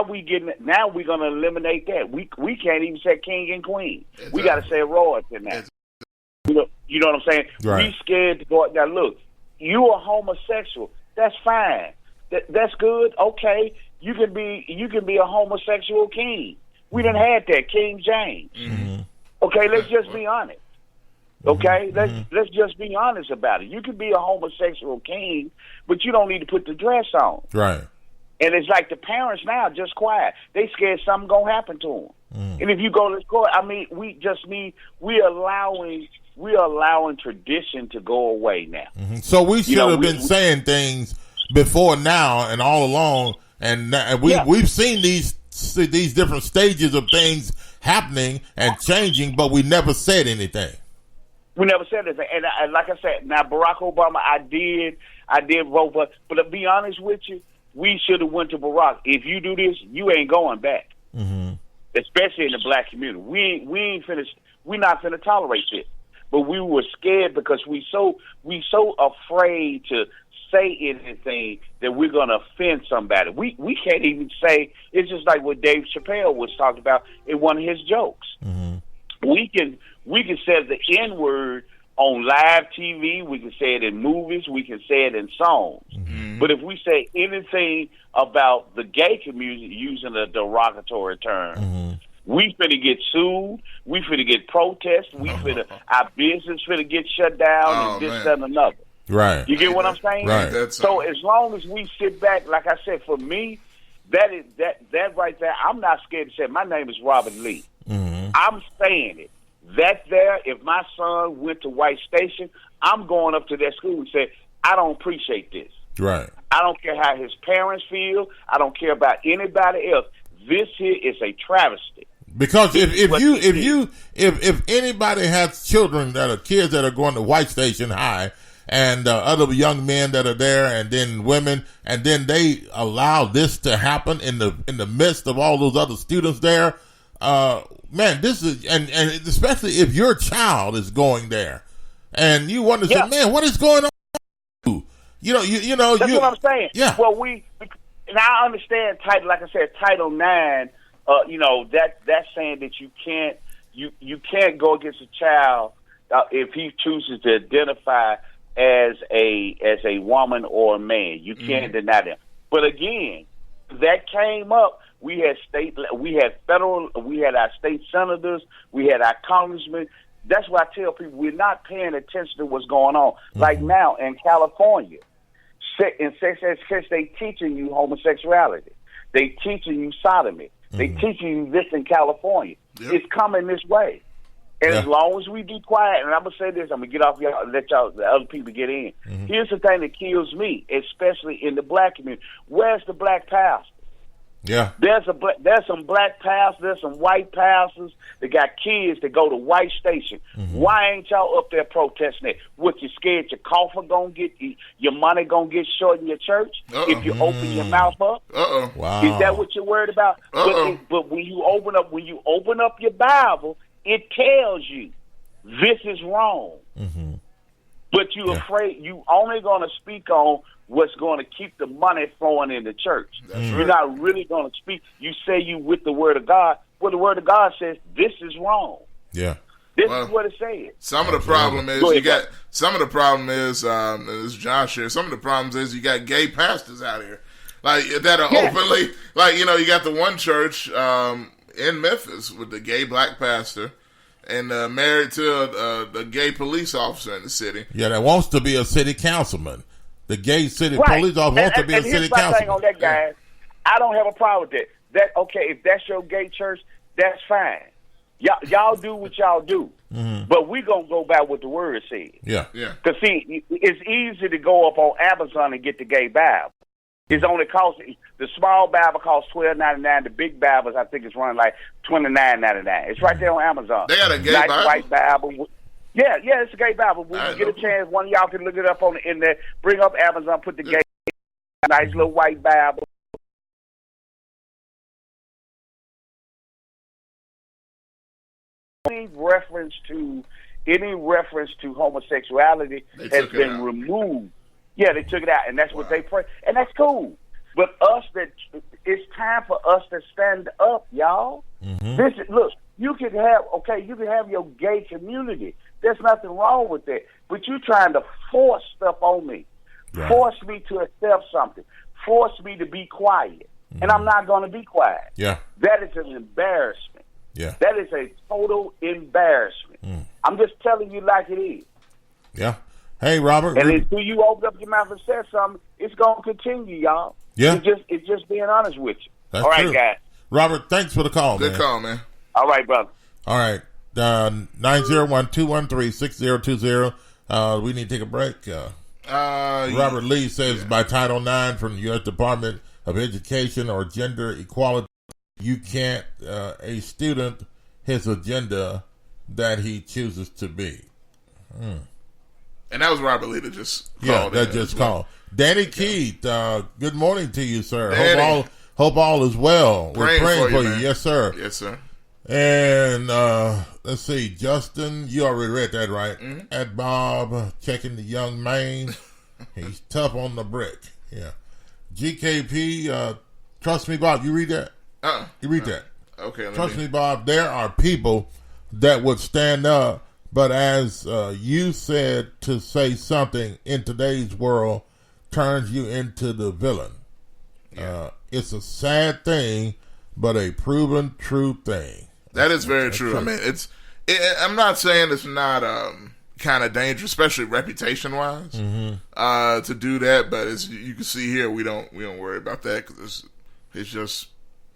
we getting it? Now we're going to eliminate that. We can't even say king and queen. Exactly. We got to say royalty now. Exactly. You know what I'm saying? Right. We scared to go out. Now look, you are homosexual. That's fine. That's good. Okay, you can be a homosexual king. We done had that, King James. Mm-hmm. Okay, let's just be honest. Okay, let's just be honest about it. You can be a homosexual king, but you don't need to put the dress on. Right. And it's like the parents now just quiet. They scared something gonna happen to them. And if you go to court, I mean, we're allowing tradition to go away now. Mm-hmm. So we should have been saying things before now and all along, and we've seen these different stages of things happening and changing, but we never said anything. We never said anything. And like I said, now Barack Obama, I did vote for, but to be honest with you, we should have went to Barack. If you do this, you ain't going back. Mm-hmm. Especially in the black community. We're not finna tolerate this. But we were scared because we so afraid to say anything that we're gonna offend somebody. We can't even say. It's just like what Dave Chappelle was talking about in one of his jokes. Mm-hmm. We can say the N-word on live TV. We can say it in movies. We can say it in songs. Mm-hmm. But if we say anything about the gay community using a derogatory term, we finna get sued. We finna get protests. Our business finna get shut down and this, that, and another. Right. You get what I'm saying? Right. So as long as we sit back, like I said, for me, that right there, I'm not scared to say my name is Robert Lee. I'm saying it. That there, if my son went to White Station, I'm going up to that school and say, I don't appreciate this. Right. I don't care how his parents feel. I don't care about anybody else. This here is a travesty. Because if anybody has children that are kids that are going to White Station High and other young men that are there and then women, and then they allow this to happen in the midst of all those other students there, man, this is and especially if your child is going there and you wonder, say, man, what is going on? You know, that's what I'm saying. Yeah. Well, and I understand like I said, Title IX. That's saying that you can't go against a child if he chooses to identify as a woman or a man. You can't deny them. But again, that came up. We had federal, we had our state senators, we had our congressmen. That's why I tell people we're not paying attention to what's going on. Like now in California, in sex education, they teaching you homosexuality. They teaching you sodomy. They teaching you this in California. Yep. It's coming this way. And as long as we be quiet, and I'm going to say this, I'm going to get off y'all and let the other people get in. Here's the thing that kills me, especially in the black community. Where's the black pastor? Yeah. There's some black pastors, there's some white pastors that got kids that go to White Station. Why ain't y'all up there protesting it? What, you scared your coffin gonna get, your money gonna get short in your church if you open your mouth up? Wow. Is that what you're worried about? But when you open up your Bible, it tells you this is wrong. But you're afraid you only gonna speak on what's going to keep the money flowing in the church. You're not really going to speak. You say you with the Word of God. Well, the Word of God says this is wrong. Yeah. This is what it says. Some of the problem is as John shared, some of the problems is you got gay pastors out here. Like, that are openly, like, you got the one church in Memphis with the gay black pastor and married to the gay police officer in the city. Yeah, that wants to be a city councilman. The gay city police officer wants to be a city councilman. Thing on that, guys, I don't have a problem with that. Okay, if that's your gay church, that's fine. Y'all do what y'all do. But we going to go by what the Word says. Yeah. Because, see, it's easy to go up on Amazon and get the gay Bible. It's only the small Bible costs $12.99. The big Bibles, I think, it's running like $29.99. It's right there on Amazon. They got a gay Bible? White Bible. Yeah, it's a gay Bible. When you get a chance, one of y'all can look it up on the internet. Bring up Amazon, put the gay, nice little white Bible. Any reference to homosexuality has been removed. Yeah, they took it out, and that's what they pray, and that's cool. But it's time for us to stand up, y'all. Look, you can have your gay community. There's nothing wrong with that. But you're trying to force stuff on me. Right. Force me to accept something. Force me to be quiet. And I'm not going to be quiet. Yeah. That is an embarrassment. Yeah. That is a total embarrassment. I'm just telling you like it is. Yeah. Hey, Robert. And until you open up your mouth and say something, it's going to continue, y'all. Yeah. It's just being honest with you. That's all right, true. guys. Robert, thanks for the call, Good call, man. All right, brother. All right. 901-213-6020. We need to take a break. Robert Lee says by Title IX from the U.S. Department of Education or gender equality, you can't a student his agenda that he chooses to be. And that was Robert Lee that just called. Yeah, that just called. Danny Keith, good morning to you, sir. Hope all is well. We're praying for you. Yes, sir. Yes, sir. And let's see, Justin, you already read that, right? At Bob, checking the young man. He's tough on the brick. Yeah. GKP, trust me, Bob, you read that? You read that? Okay. Trust me, Bob, there are people that would stand up But as you said, to say something in today's world turns you into the villain. Yeah. It's a sad thing, but a proven true thing. That is very true. I mean, I'm not saying it's not kind of dangerous, especially reputation wise, to do that. But as you can see here, we don't worry about that because it just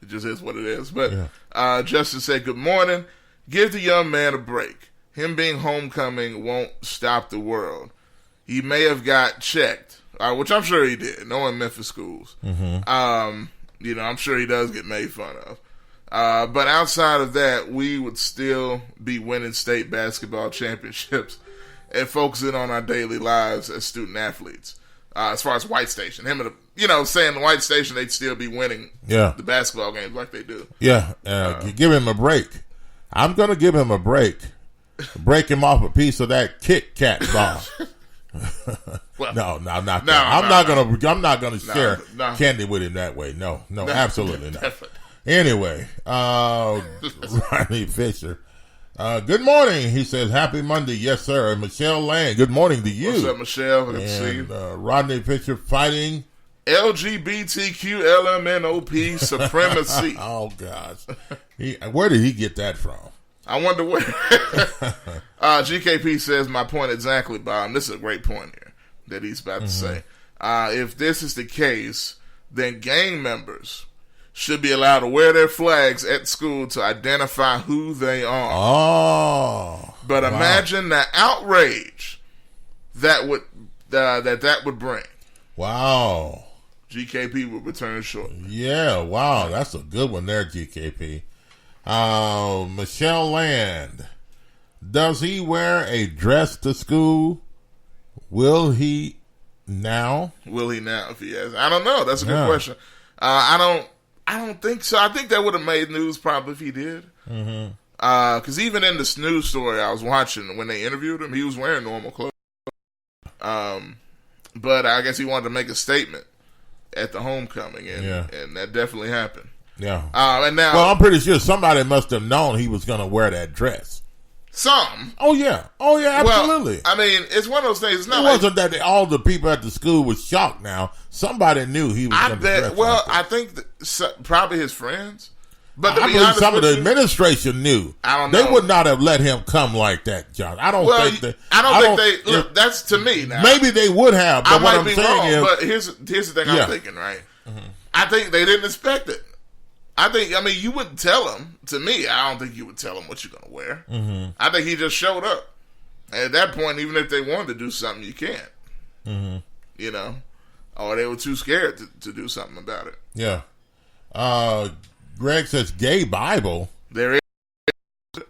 is what it is. But Justin said, "Good morning. Give the young man a break. Him being homecoming won't stop the world. He may have got checked, which I'm sure he did, knowing Memphis schools. I'm sure he does get made fun of. But outside of that, we would still be winning state basketball championships and focusing on our daily lives as student athletes. As far as White Station, saying the White Station, they'd still be winning the basketball games like they do. Yeah, give him a break. I'm going to give him a break. Break him off a piece of that Kit Kat bar. Well, no, not that. I'm not gonna share candy with him that way. No, absolutely not. Definitely. Anyway, Rodney Fisher. Good morning. He says, "Happy Monday." Yes, sir. Michelle Lane. Good morning to you. What's up, Michelle? Good to see you. Rodney Fisher fighting LGBTQ LMNOP supremacy. Oh gosh, where did he get that from? I wonder where. GKP says, "My point exactly, Bob." This is a great point here that he's about to say. If this is the case, then gang members should be allowed to wear their flags at school to identify who they are. Oh, but imagine the outrage that would bring. Wow. GKP will return shortly. Yeah, wow, that's a good one there, GKP. Michelle Land. Does he wear a dress to school? Will he now? If he has, I don't know. That's a good question. I don't think so. I think that would have made news probably if he did. Because even in this news story I was watching when they interviewed him, he was wearing normal clothes. But I guess he wanted to make a statement at the homecoming, and that definitely happened. Yeah. And now, well, I'm pretty sure somebody must have known he was going to wear that dress. Some. Oh yeah, absolutely. Well, I mean, it's one of those things. It's not wasn't that all the people at the school was shocked. Now somebody knew he was going to dress. Well, like that. I think probably his friends. But I believe some of the administration knew. I don't know. They would not have let him come like that, John. I don't think they. Look, that's to me now. Maybe they would have. But what I'm saying wrong, is, but here's the thing I'm thinking. Right. I think they didn't expect it. I mean, you wouldn't tell him. To me, I don't think you would tell him what you're going to wear. I think he just showed up. And at that point, even if they wanted to do something, you can't. Or they were too scared to do something about it. Yeah. Greg says gay Bible. There is.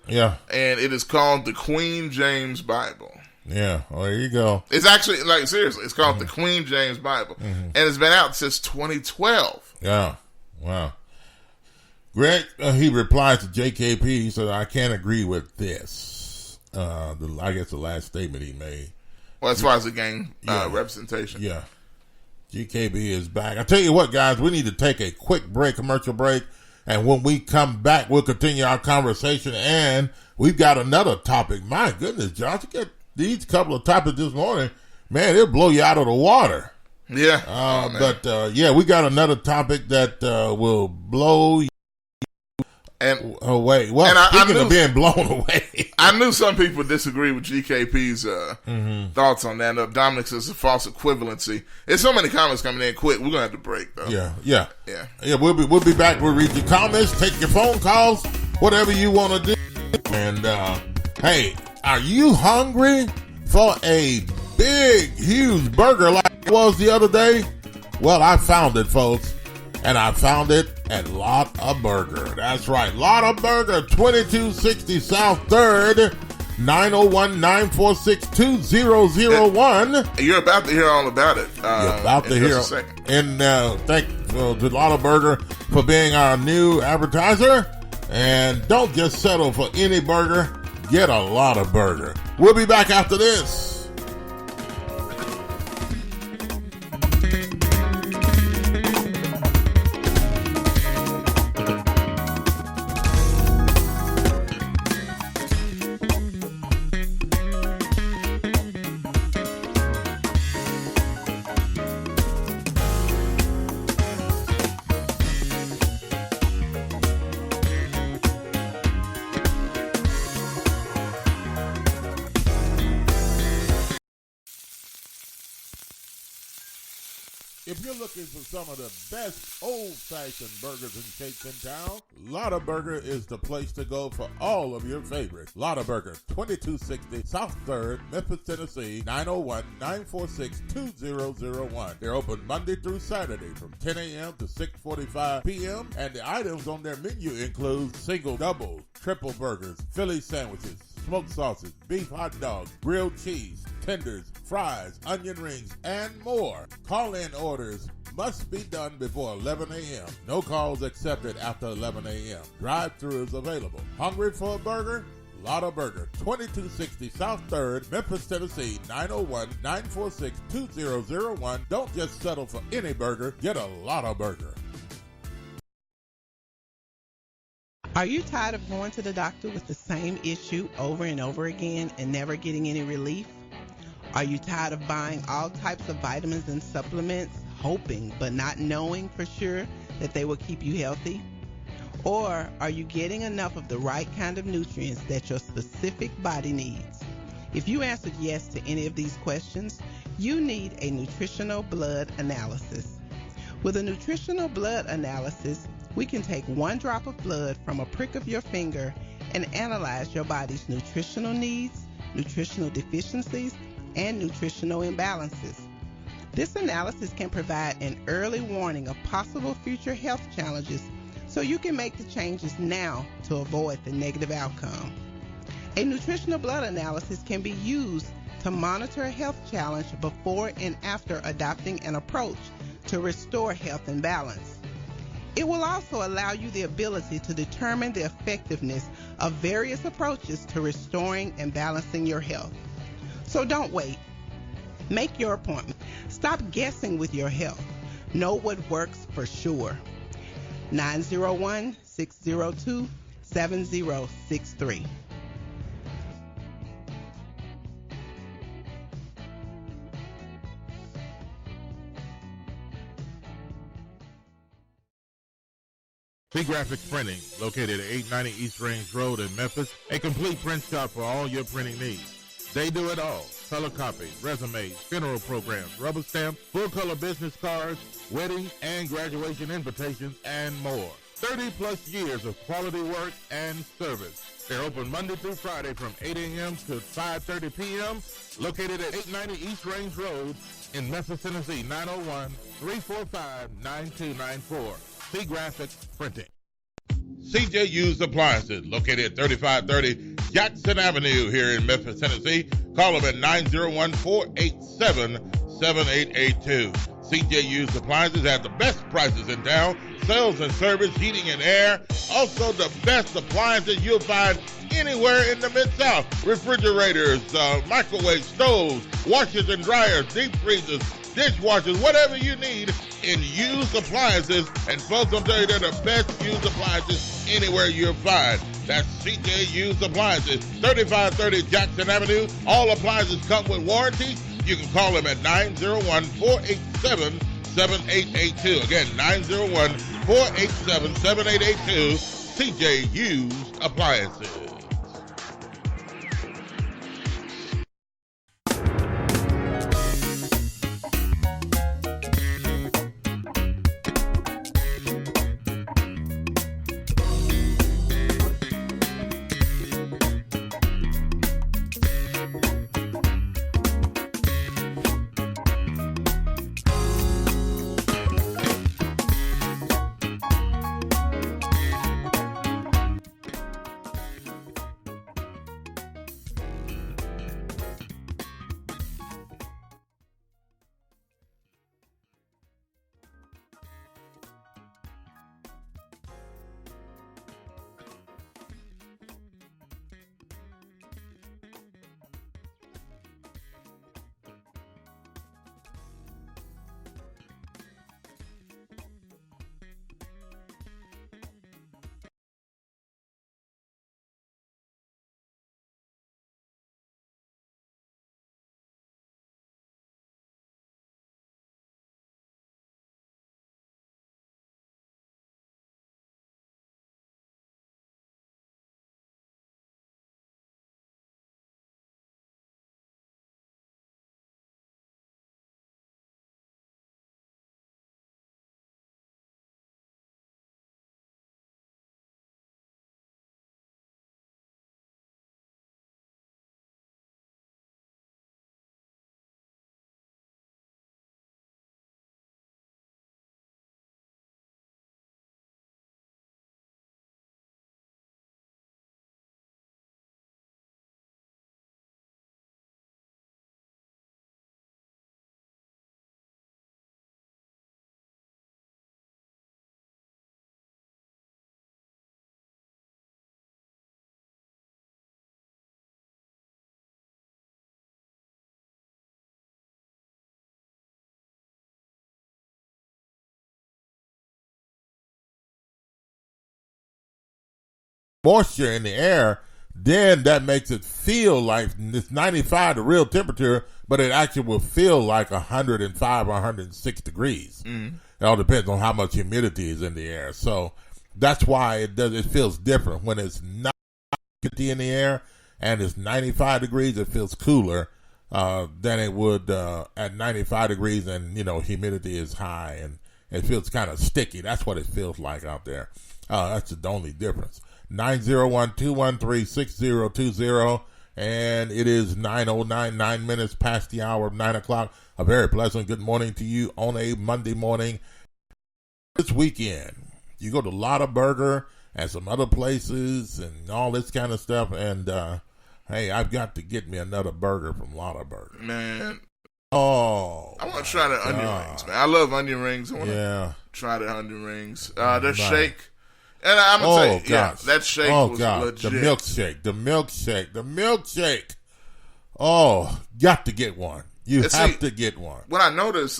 Yeah. And it is called the Queen James Bible. Yeah. Well, there you go. It's actually, seriously, it's called the Queen James Bible. And it's been out since 2012. Yeah. Wow. Greg, he replies to JKP. He said, "I can't agree with this." I guess the last statement he made. Well, as far as the gang representation. Yeah. GKB is back. I tell you what, guys, we need to take a quick break, commercial break. And when we come back, we'll continue our conversation. And we've got another topic. My goodness, Josh, you get these couple of topics this morning. Man, it'll blow you out of the water. Yeah. We got another topic that will blow you away. Well, speaking of being blown away. I knew some people disagree with GKP's thoughts on that. Dominic says it's a false equivalency. There's so many comments coming in quick. We're going to have to break, though. Yeah. We'll be back. We'll read your comments, take your phone calls, whatever you want to do. And, hey, are you hungry for a big, huge burger like it was the other day? Well, I found it, folks. And I found it at Lotta Burger. That's right. Lotta Burger, 2260 South 3rd, 901-946-2001. You're about to hear all about it. You're about to hear. And thank to Lotta Burger for being our new advertiser. And don't just settle for any burger. Get a Lotta Burger. We'll be back after this. If you're looking for some of the best old-fashioned burgers and shakes in town, Lotta Burger is the place to go for all of your favorites. Lotta Burger, 2260 South 3rd, Memphis, Tennessee, 901-946-2001. They're open Monday through Saturday from 10 a.m. to 6:45 p.m. And the items on their menu include single, double, triple burgers, Philly sandwiches, smoked sausage, beef hot dogs, grilled cheese, tenders, fries, onion rings, and more. Call-in orders must be done before 11 a.m. No calls accepted after 11 a.m. Drive-thru is available. Hungry for a burger? Lotta Burger, 2260 South 3rd, Memphis, Tennessee, 901-946-2001. Don't just settle for any burger. Get a Lotta Burger. Are you tired of going to the doctor with the same issue over and over again and never getting any relief? Are you tired of buying all types of vitamins and supplements, hoping but not knowing for sure that they will keep you healthy? Or are you getting enough of the right kind of nutrients that your specific body needs? If you answered yes to any of these questions, you need a nutritional blood analysis. With a nutritional blood analysis, we can take one drop of blood from a prick of your finger and analyze your body's nutritional needs, nutritional deficiencies, and nutritional imbalances. This analysis can provide an early warning of possible future health challenges so you can make the changes now to avoid the negative outcome. A nutritional blood analysis can be used to monitor a health challenge before and after adopting an approach to restore health and balance. It will also allow you the ability to determine the effectiveness of various approaches to restoring and balancing your health. So don't wait. Make your appointment. Stop guessing with your health. Know what works for sure. 901-602-7063. Graphics Printing, located at 890 East Range Road in Memphis, a complete print shop for all your printing needs. They do it all. Color copies, resumes, funeral programs, rubber stamps, full-color business cards, wedding and graduation invitations, and more. 30-plus years of quality work and service. They're open Monday through Friday from 8 a.m. to 5:30 p.m., located at 890 East Range Road in Memphis, Tennessee, 901-345-9294. Graphics Printing. CJ Used Appliances, located at 3530 Jackson Avenue here in Memphis, Tennessee. Call them at 901-487-7882. CJ Used Appliances have the best prices in town, sales and service, heating and air. Also the best appliances you'll find anywhere in the Mid-South. Refrigerators, microwave stoves, washers and dryers, deep freezers, dishwashers, whatever you need in used appliances. And folks, I'll tell you, they're the best used appliances anywhere you'll find. That's CJ Used Appliances, 3530 Jackson Avenue. All appliances come with warranty. You can call them at 901-487-7882. Again, 901-487-7882. CJ Used Appliances. moisture in the air, then that makes it feel like it's 95, the real temperature, but it actually will feel like 105 or 106 degrees. Mm-hmm. It all depends on how much humidity is in the air. So that's why it feels different. When it's not humidity in the air and it's 95 degrees, it feels cooler than it would at 95 degrees and, humidity is high and it feels kind of sticky. That's what it feels like out there. That's the only difference. 901-213-6020, and it is 9:09, 9 minutes past the hour of 9 o'clock. A very pleasant good morning to you on a Monday morning. This weekend, you go to Lotta Burger and some other places and all this kind of stuff, and hey, I've got to get me another burger from Lotta Burger. Man. Oh. I want to try the onion rings, man. I love onion rings. I want to try the onion rings. Their shake. And I'm going to tell you, that shake was legit. The milkshake. Oh, got to get one. You have to get one. What I noticed,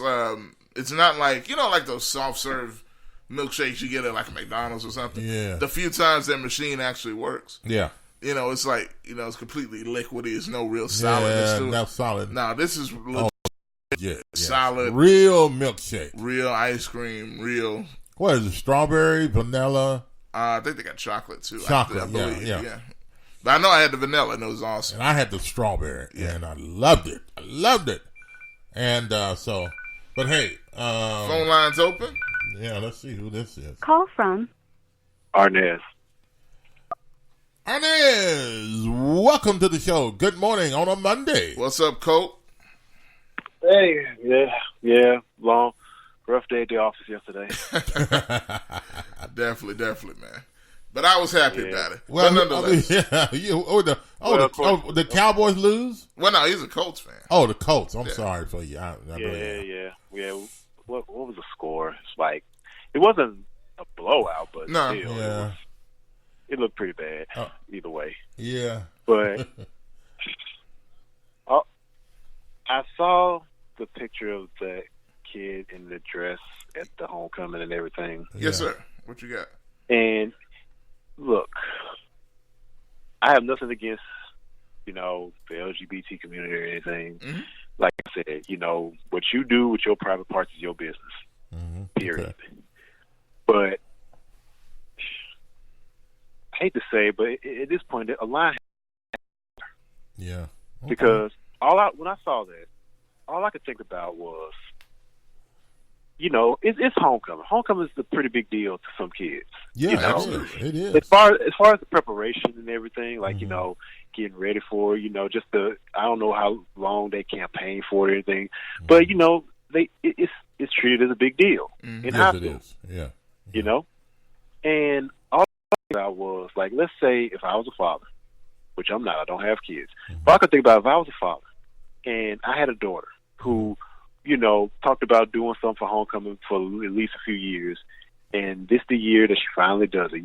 it's not like, like those soft serve milkshakes you get at like a McDonald's or something. Yeah. The few times that machine actually works. Yeah. It's like, it's completely liquidy. There's no real solidness to it. No solid. No, this is solid. Real milkshake. Real ice cream. Real. What is it? Strawberry, vanilla? I think they got chocolate too. Chocolate, yeah. But I know I had the vanilla and it was awesome. And I had the strawberry and I loved it. And but hey. Phone lines open? Yeah, let's see who this is. Call from Arnez, welcome to the show. Good morning on a Monday. What's up, Colt? Hey, yeah, long. Rough day at the office yesterday. Definitely, man. But I was happy about it. Well, but nonetheless. The Cowboys lose? Well, no, he's a Colts fan. Oh, the Colts. I'm sorry for you. Yeah. What was the score? It's like, it wasn't a blowout, but still, it looked pretty bad either way. Yeah. But I saw the picture of the kid in the dress at the homecoming and everything. Yes, sir. What you got? And look, I have nothing against, the LGBT community or anything. Mm-hmm. Like I said, what you do with your private parts is your business. Mm-hmm. Period. Okay. But I hate to say it, but at this point, a line. Yeah. Okay. Because when I saw that, all I could think about was, it's homecoming. Homecoming is a pretty big deal to some kids. Yeah, it is. As far as the preparation and everything, like, getting ready for, just I don't know how long they campaign for it or anything, but, it's treated as a big deal. Mm-hmm. In yes, high it school, is. Yeah. And all I could think about was, like, let's say if I was a father, which I'm not, I don't have kids, but I could think about if I was a father and I had a daughter who, talked about doing something for homecoming for at least a few years. And this the year that she finally does it,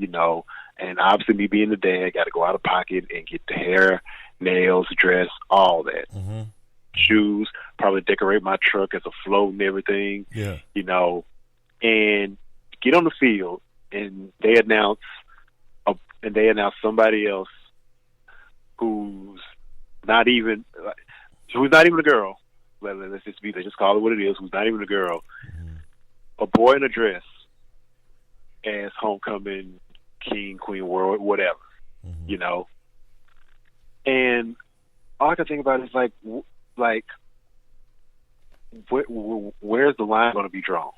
And obviously me being the dad, got to go out of pocket and get the hair, nails, dress, all that. Mm-hmm. Shoes, probably decorate my truck as a float and everything. Yeah. And get on the field and they announce somebody else who's not even a girl. Let's just call it what it is. Who's not even a girl, a boy in a dress as homecoming king, queen, world, whatever, And all I can think about is where's the line going to be drawn?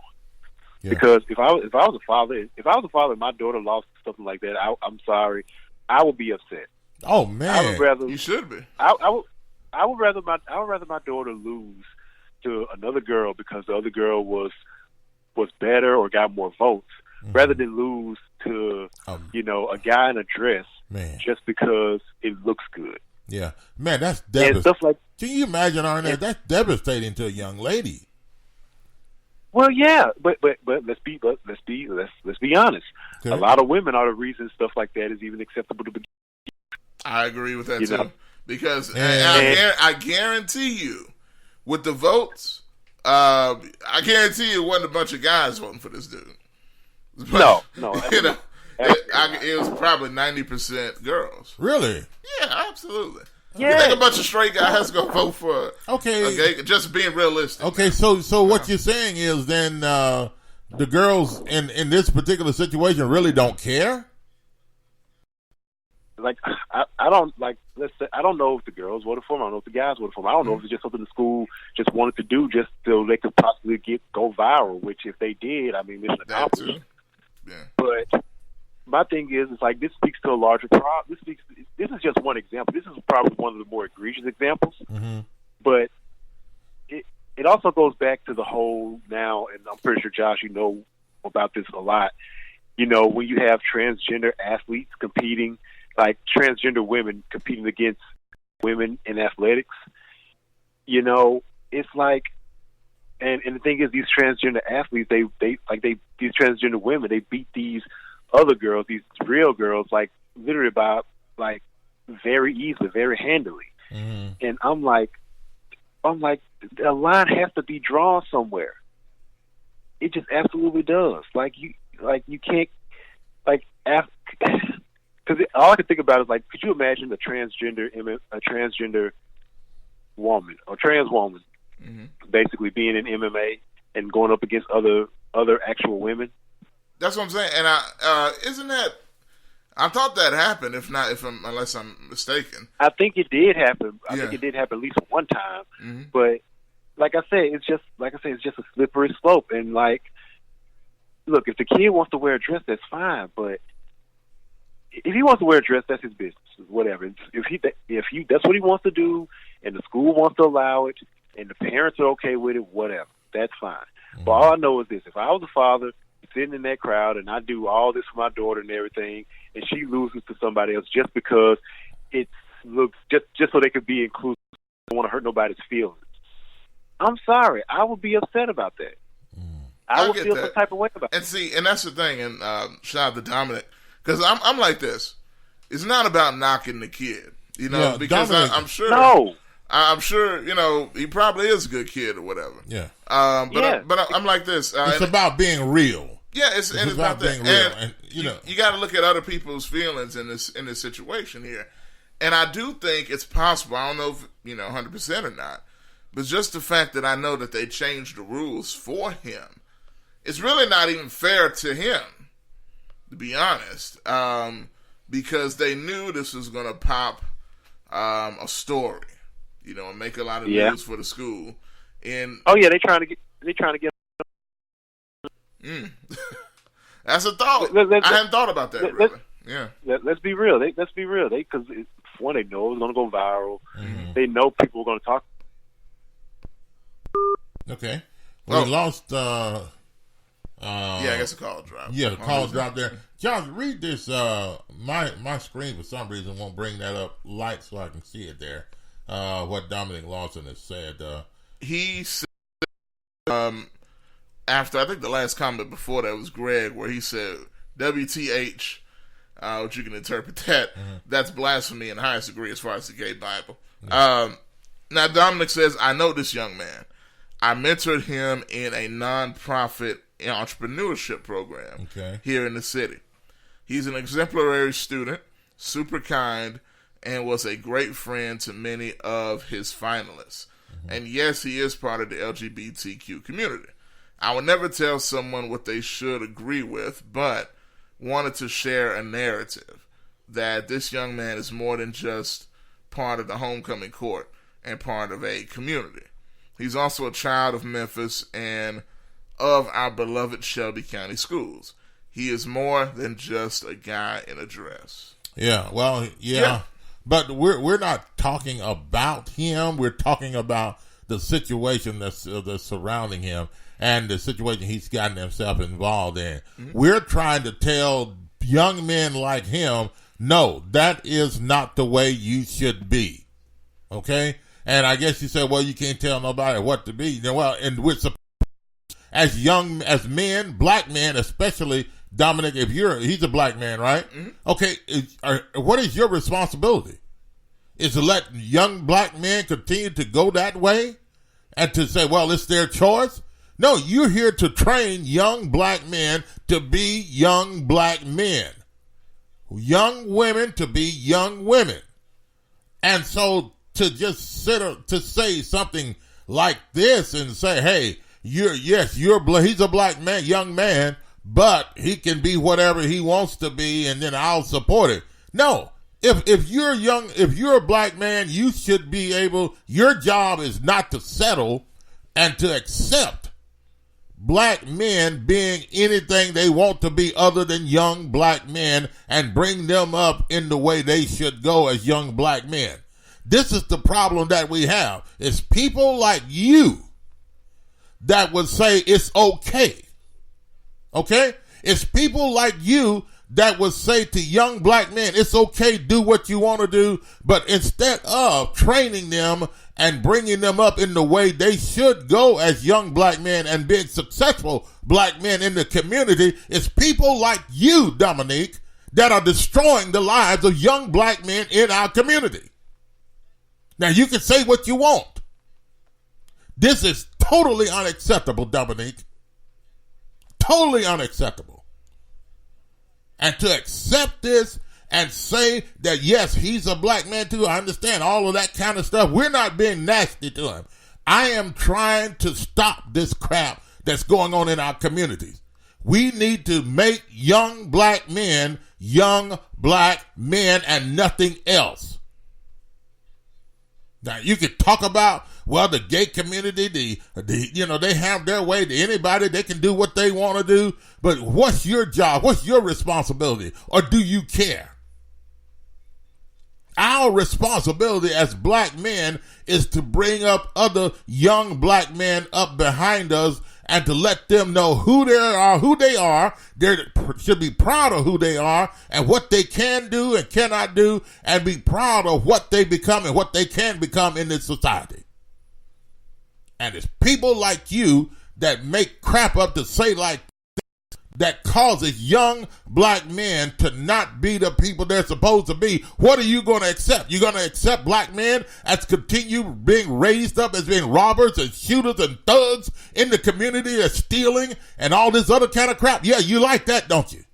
Yeah. Because if I was a father, and my daughter lost something like that, I'm sorry, I would be upset. Oh man, you should be. I would rather my daughter lose to another girl because the other girl was better or got more votes, rather than lose to a guy in a dress just because it looks good. Yeah, man, that's devastating. Stuff like, can you imagine, Arnett? That's devastating to a young lady. Well, yeah, but let's be honest. Okay. A lot of women are the reason stuff like that is even acceptable to begin. I agree with that too. Because I guarantee you, with the votes, I guarantee you it wasn't a bunch of guys voting for this dude. No. it was probably 90% girls. Really? Yeah, absolutely. Yeah. You think a bunch of straight guys gonna vote for? Okay, just being realistic. Okay, so what you're saying is then the girls in this particular situation really don't care? Like I don't like. Let's say I don't know if the girls voted for him. I don't know if the guys voted for him. I don't know if it's just something the school just wanted to do, just so they could possibly go viral. Which if they did, I mean, mission accomplished. Yeah. But my thing is, it's like this speaks to a larger problem. This is just one example. This is probably one of the more egregious examples. Mm-hmm. But it also goes back to the whole now, and I'm pretty sure Josh, you know about this a lot. You know, when you have transgender athletes competing. Like transgender women competing against women in athletics, you know, it's like, and the thing is, these transgender athletes, these transgender women, they beat these other girls, these real girls, like literally by like very easily, very handily. Mm-hmm. And I'm like, a line has to be drawn somewhere. It just absolutely does. You can't, because all I can think about is like, could you imagine a transgender woman or trans woman basically being in MMA and going up against other actual women? That's what I'm saying. And isn't that? I thought that happened. Unless I'm mistaken. I think it did happen. I think it did happen at least one time. Mm-hmm. But like I say, it's just a slippery slope. And like, look, if the kid wants to wear a dress, that's fine. But if he wants to wear a dress, that's his business. Whatever. If that's what he wants to do, and the school wants to allow it, and the parents are okay with it, whatever. That's fine. Mm-hmm. But all I know is this: if I was a father sitting in that crowd, and I do all this for my daughter and everything, and she loses to somebody else just because it looks just so they could be inclusive, I don't want to hurt nobody's feelings. I'm sorry, I would be upset about that. I would feel some type of way about it. And that's the thing. And shout out to Dominic. Because I'm like this. It's not about knocking the kid, you know, because I'm sure. No. I'm sure, you know, he probably is a good kid or whatever. Yeah. But I'm like this. It's about being real. Yeah, it's about being that. real. And you got to look at other people's feelings in this situation here. And I do think it's possible. I don't know if 100% or not, but just the fact that I know that they changed the rules for him, it's really not even fair to him. To be honest, because they knew this was going to pop a story, and make a lot of news for the school. And they trying to get. That's a thought. I hadn't thought about that. Really. Yeah. Let's be real. Let's be real. Because one, they know it's going to go viral. Mm-hmm. They know people are going to talk. Okay. Well, we lost. I guess the call dropped. Yeah, the call dropped there. Josh, read this. My screen for some reason won't bring that up light so I can see it there. What Dominic Lawson has said. He said, after I think the last comment before that was Greg, where he said, WTH, which you can interpret that, that's blasphemy in the highest degree as far as the gay Bible. Yeah. Now, Dominic says, I know this young man. I mentored him in a non-profit entrepreneurship program here in the city. He's an exemplary student, super kind, and was a great friend to many of his finalists. And yes, he is part of the LGBTQ community. I would never tell someone what they should agree with, but wanted to share a narrative that this young man is more than just part of the homecoming court and part of a community. He's also a child of Memphis and of our beloved Shelby County schools. He is more than just a guy in a dress. Yeah, well, yeah. But we're not talking about him. We're talking about the situation that's surrounding him and the situation he's gotten himself involved in. Mm-hmm. We're trying to tell young men like him, no, that is not the way you should be. Okay? And I guess you said, well, you can't tell nobody what to be. Well, and we're as men, black men especially, Dominic, he's a black man, right? Mm-hmm. Okay, what is your responsibility? Is to let young black men continue to go that way and to say, well, it's their choice? No, you're here to train young black men to be young black men. young women to be young women. And so to just to say something like this and say, hey, he's a black man, young man, but he can be whatever he wants to be, and then I'll support it. No. If you're a black man, you should be able, your job is not to settle and to accept black men being anything they want to be other than young black men and bring them up in the way they should go as young black men. This is the problem that we have. It's people like you that would say it's okay. Okay? It's people like you that would say to young black men, it's okay, do what you want to do, but instead of training them and bringing them up in the way they should go as young black men and being successful black men in the community, it's people like you, Dominique, that are destroying the lives of young black men in our community. Now, you can say what you want. This is totally unacceptable, Dominique. Totally unacceptable. And to accept this and say that, yes, he's a black man too, I understand all of that kind of stuff. We're not being nasty to him. I am trying to stop this crap that's going on in our communities. We need to make young black men and nothing else. Now, you could talk about, well, the gay community, they have their way to anybody. They can do what they want to do. But what's your job? What's your responsibility? Or do you care? Our responsibility as black men is to bring up other young black men up behind us and to let them know who they are. They should be proud of who they are and what they can do and cannot do, and be proud of what they become and what they can become in this society. And it's people like you that make crap up to say like that causes young black men to not be the people they're supposed to be. What are you going to accept? You're going to accept black men as continue being raised up as being robbers and shooters and thugs in the community, as stealing and all this other kind of crap? Yeah, you like that, don't you?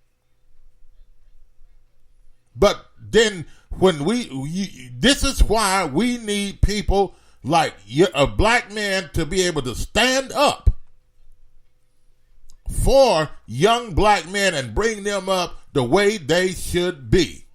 But then when this is why we need people like a black man to be able to stand up for young black men and bring them up the way they should be.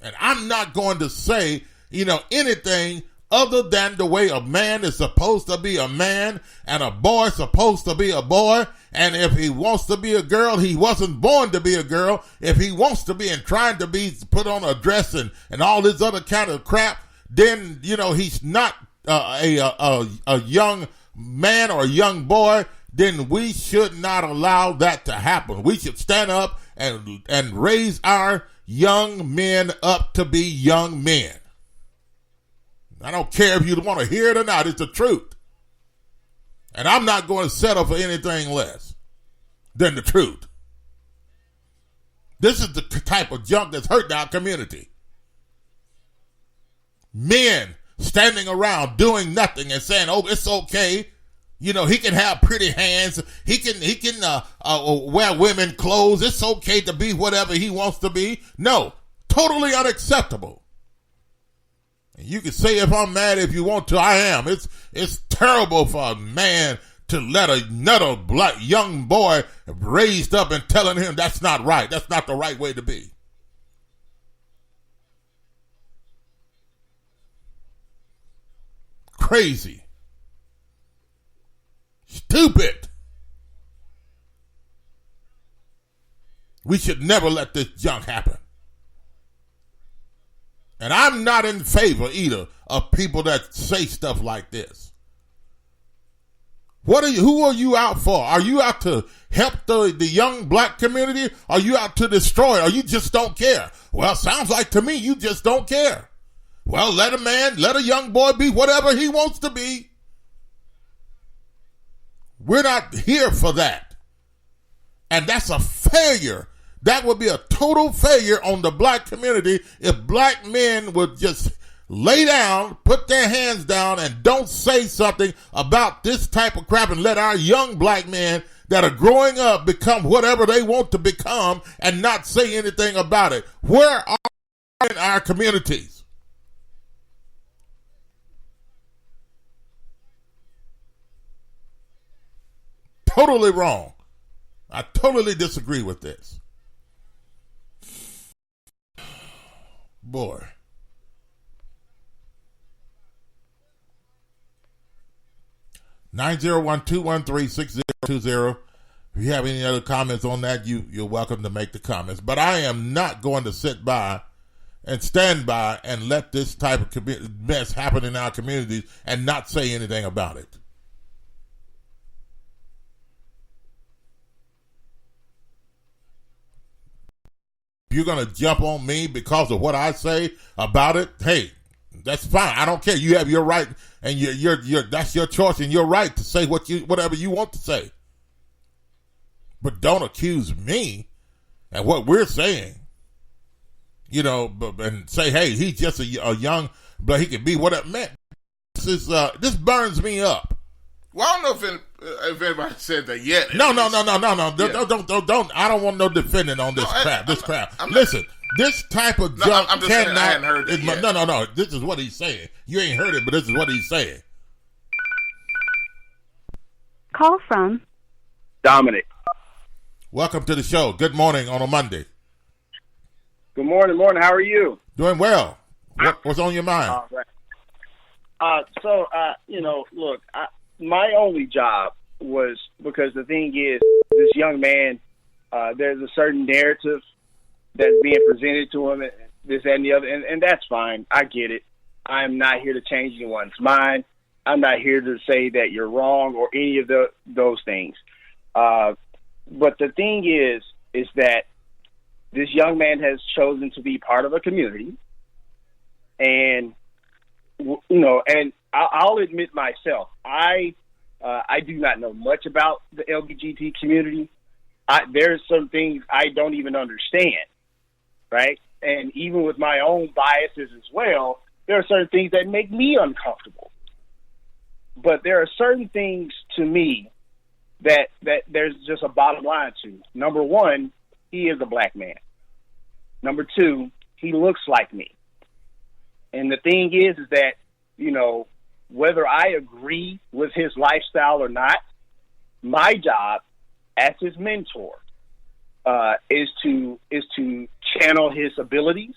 And I'm not going to say, anything other than the way a man is supposed to be a man and a boy is supposed to be a boy. And if he wants to be a girl, he wasn't born to be a girl. If he wants to be and trying to be, put on a dress and all this other kind of crap, then, he's not a young man or a young boy. Then we should not allow that to happen. We should stand up and raise our young men up to be young men. I don't care if you want to hear it or not. It's the truth. And I'm not going to settle for anything less than the truth. This is the type of junk that's hurting our community. Men standing around doing nothing and saying, oh, it's okay. He can have pretty hands. He can wear women clothes. It's okay to be whatever he wants to be. No, totally unacceptable. And you can say if I'm mad if you want to. I am. It's terrible for a man to let another black young boy raised up and telling him that's not right. That's not the right way to be. Crazy. Stupid. We should never let this junk happen. And I'm not in favor either of people that say stuff like this. Who are you out for? Are you out to help the young black community? Are you out to destroy it? Or you just don't care? Well, sounds like to me you just don't care. Well, let a young boy be whatever he wants to be. We're not here for that. And that's a failure. That would be a total failure on the black community if black men would just lay down, put their hands down, and don't say something about this type of crap and let our young black men that are growing up become whatever they want to become and not say anything about it. Where are in our communities? Totally wrong. I totally disagree with this. Boy. (901-213-6020). If you have any other comments on that, you're welcome to make the comments. But I am not going to sit by and stand by and let this type of mess happen in our communities and not say anything about it. If you're going to jump on me because of what I say about it, hey, that's fine. I don't care. You have your right, and you're that's your choice and your right to say whatever you want to say. But don't accuse me and what we're saying, and say, hey, he's just a young, but he can be whatever. Man, this burns me up. Well, I don't know if anybody said that yet. No. Yeah. Don't. I don't want no defending on this crap. Listen, this type of junk I'm just saying I hadn't heard it yet. No. This is what he's saying. You ain't heard it, but this is what he's saying. Call from Dominic. Welcome to the show. Good morning on a Monday. Good morning. How are you? Doing well. What's on your mind? All right. Look, my only job was, because the thing is, this young man, there's a certain narrative that's being presented to him, and this, that, and the other, and that's fine. I get it. I'm not here to change anyone's mind. I'm not here to say that you're wrong or any of those things. But the thing is that this young man has chosen to be part of a community, and and I'll admit myself, I do not know much about the LGBT community. There's some things I don't even understand, right? And even with my own biases as well, there are certain things that make me uncomfortable. But there are certain things to me that there's just a bottom line to. Number one, he is a black man. Number two, he looks like me. And the thing is that, whether I agree with his lifestyle or not, my job as his mentor is to channel his abilities,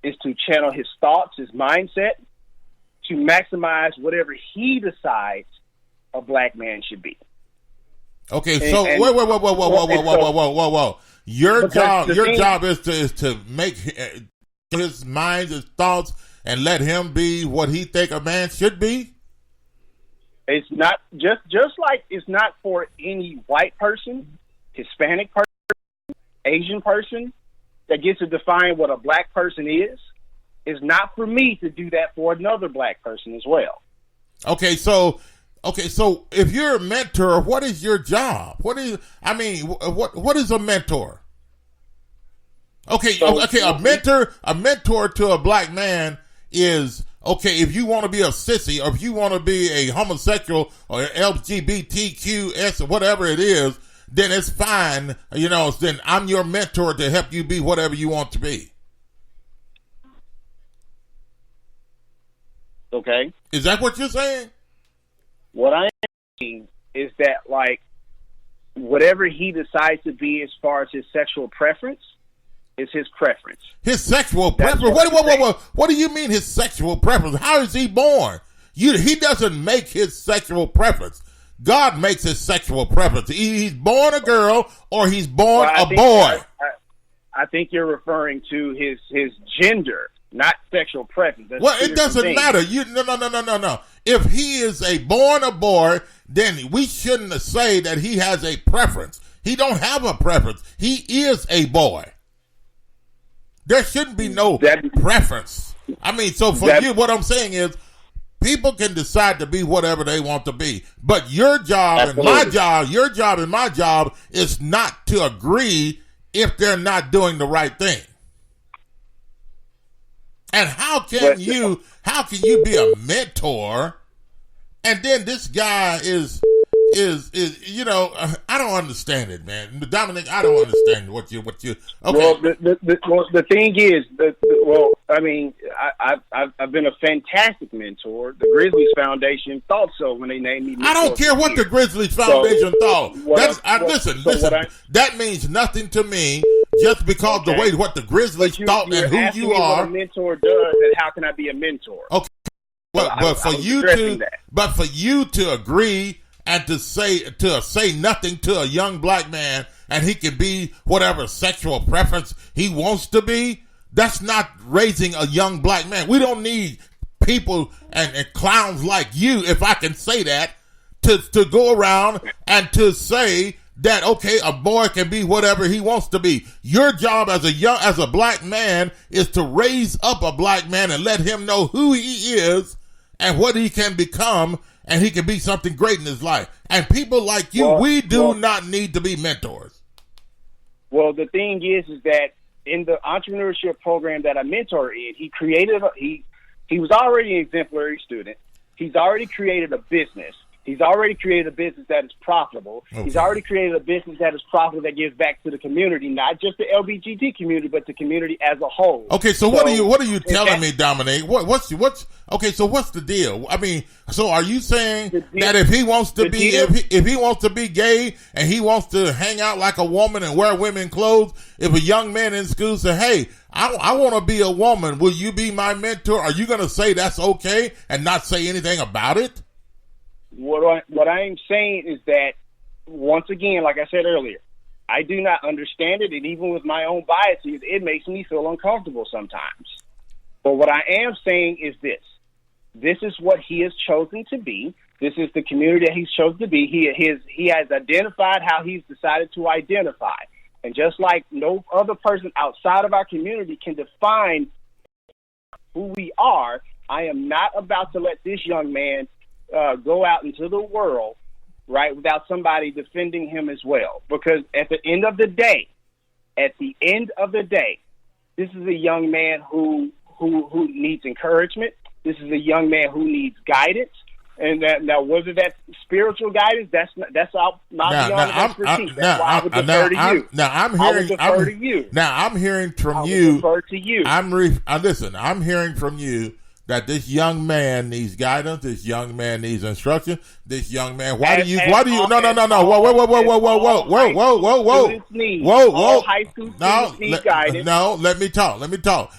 is to channel his thoughts, his mindset, to maximize whatever he decides a black man should be. Okay, so whoa. Your job is to make his mind, his thoughts, and let him be what he think a man should be. It's not just like it's not for any white person, Hispanic person, Asian person that gets to define what a black person is. It's not for me to do that for another black person as well. Okay, so if you're a mentor, what is your job? What is a mentor? Okay, a mentor to a black man is, okay, if you want to be a sissy, or if you want to be a homosexual or LGBTQS or whatever it is, then it's fine. Then I'm your mentor to help you be whatever you want to be. Okay. Is that what you're saying? What I'm saying is that, like, whatever he decides to be as far as his sexual preference is his preference. His sexual preference? What do you mean his sexual preference? How is he born? He doesn't make his sexual preference. God makes his sexual preference. He's born a girl or he's born a boy. I think you're referring to his gender, not sexual preference. Well, it doesn't matter. No. If he is born a boy, then we shouldn't say that he has a preference. He don't have a preference. He is a boy. There shouldn't be no preference. So for you, what I'm saying is, people can decide to be whatever they want to be. But your job and my job is not to agree if they're not doing the right thing. And how can you be a mentor, and then this guy is is I don't understand it, man. Dominic, I don't understand what you. Okay. Well, the thing is, I mean, I've been a fantastic mentor. The Grizzlies Foundation thought so when they named me. I don't care what the Grizzlies Foundation thought. Listen. That means nothing to me. Just because the way what the Grizzlies thought and who you are. What a mentor does, and how can I be a mentor? Okay. But for you to agree and to say nothing to a young black man and he can be whatever sexual preference he wants to be, that's not raising a young black man. We don't need people and clowns like you, if I can say that, to go around and to say that, okay, a boy can be whatever he wants to be. Your job as a black man is to raise up a black man and let him know who he is and what he can become, and he can be something great in his life. And people like you, we do not need to be mentors. Well, the thing is that in the entrepreneurship program that I mentor in, he was already an exemplary student. He's already created a business. He's already created a business that is profitable. Okay. He's already created a business that is profitable that gives back to the community, not just the LGBT community, but the community as a whole. Okay, so what are you telling me, Dominic? What's okay? So what's the deal? I mean, so are you saying that if he wants to be if he wants to be gay and he wants to hang out like a woman and wear women clothes, if a young man in school say, "Hey, I want to be a woman. Will you be my mentor?" Are you going to say that's okay and not say anything about it? What I am saying is that, once again, like I said earlier, I do not understand it, and even with my own biases, it makes me feel uncomfortable sometimes. But what I am saying is this. This is what he has chosen to be. This is the community that he's chosen to be. He has identified how he's decided to identify. And just like no other person outside of our community can define who we are, I am not about to let this young man go out into the world, right, without somebody defending him as well. Because at the end of the day, this is a young man who needs encouragement. This is a young man who needs guidance. And now, was it that spiritual guidance? That's not beyond expertise. That's why I would defer to you. I'm hearing from you. I'm hearing from you that this young man needs guidance. This young man needs instruction. This young man. Whoa. High school students need guidance. No, let me talk.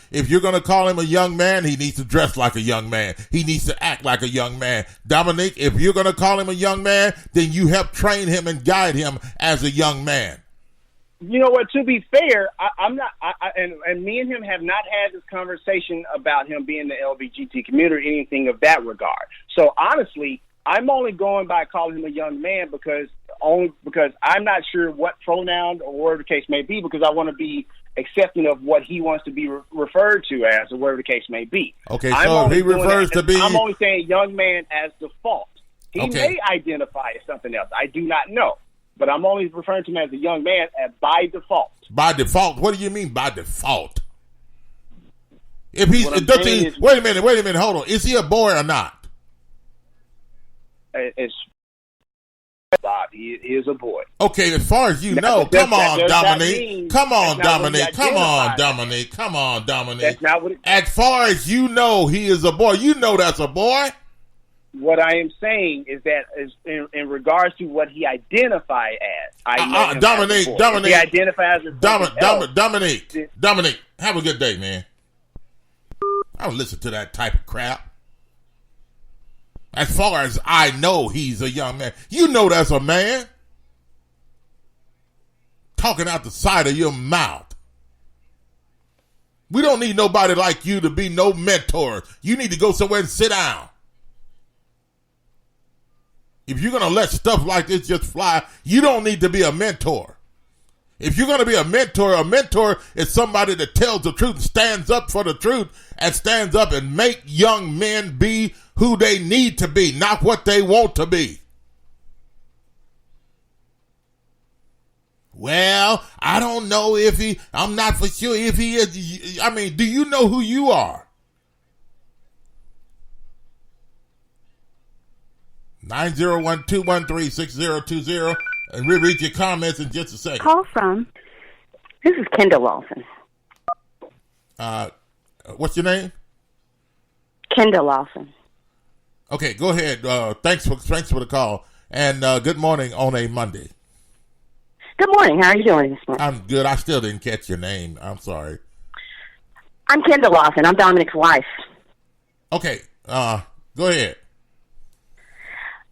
If you're going to call him a young man, he needs to dress like a young man. He needs to act like a young man. Dominic, if you're going to call him a young man, then you help train him and guide him as a young man. You know what? To be fair, I'm not. And me and him have not had this conversation about him being the LGBT community or anything of that regard. So honestly, I'm only going by calling him a young man because I'm not sure what pronoun or whatever the case may be, because I want to be accepting of what he wants to be referred to as, or whatever the case may be. Okay, so if he refers to be, I'm only saying young man as default. He may identify as something else. I do not know. But I'm only referring to him as a young man by default. By default? What do you mean by default? If he's wait a minute, hold on. Is he a boy or not? It's Bob. He is a boy. Okay, as far as you know, come on, Dominic. Come on, Dominic. That's not what as far as you know, he is a boy. You know that's a boy. What I am saying is that in regards to what he identified as, Dominic, he identifies as Dominic, have a good day, man. I don't listen to that type of crap. As far as I know, he's a young man. You know that's a man. Talking out the side of your mouth. We don't need nobody like you to be no mentor. You need to go somewhere and sit down. If you're going to let stuff like this just fly, you don't need to be a mentor. If you're going to be a mentor is somebody that tells the truth, stands up for the truth, and stands up and make young men be who they need to be, not what they want to be. Well, I don't know I'm not for sure if he is. I mean, do you know who you are? 901-213-6020. And we'll read your comments in just a second. Call from. This is Kendall Lawson. What's your name? Kendall Lawson. Okay, go ahead. Thanks for the call. And good morning on a Monday. Good morning. How are you doing this morning? I'm good. I still didn't catch your name. I'm sorry. I'm Kendall Lawson. I'm Dominic's wife. Okay. Go ahead.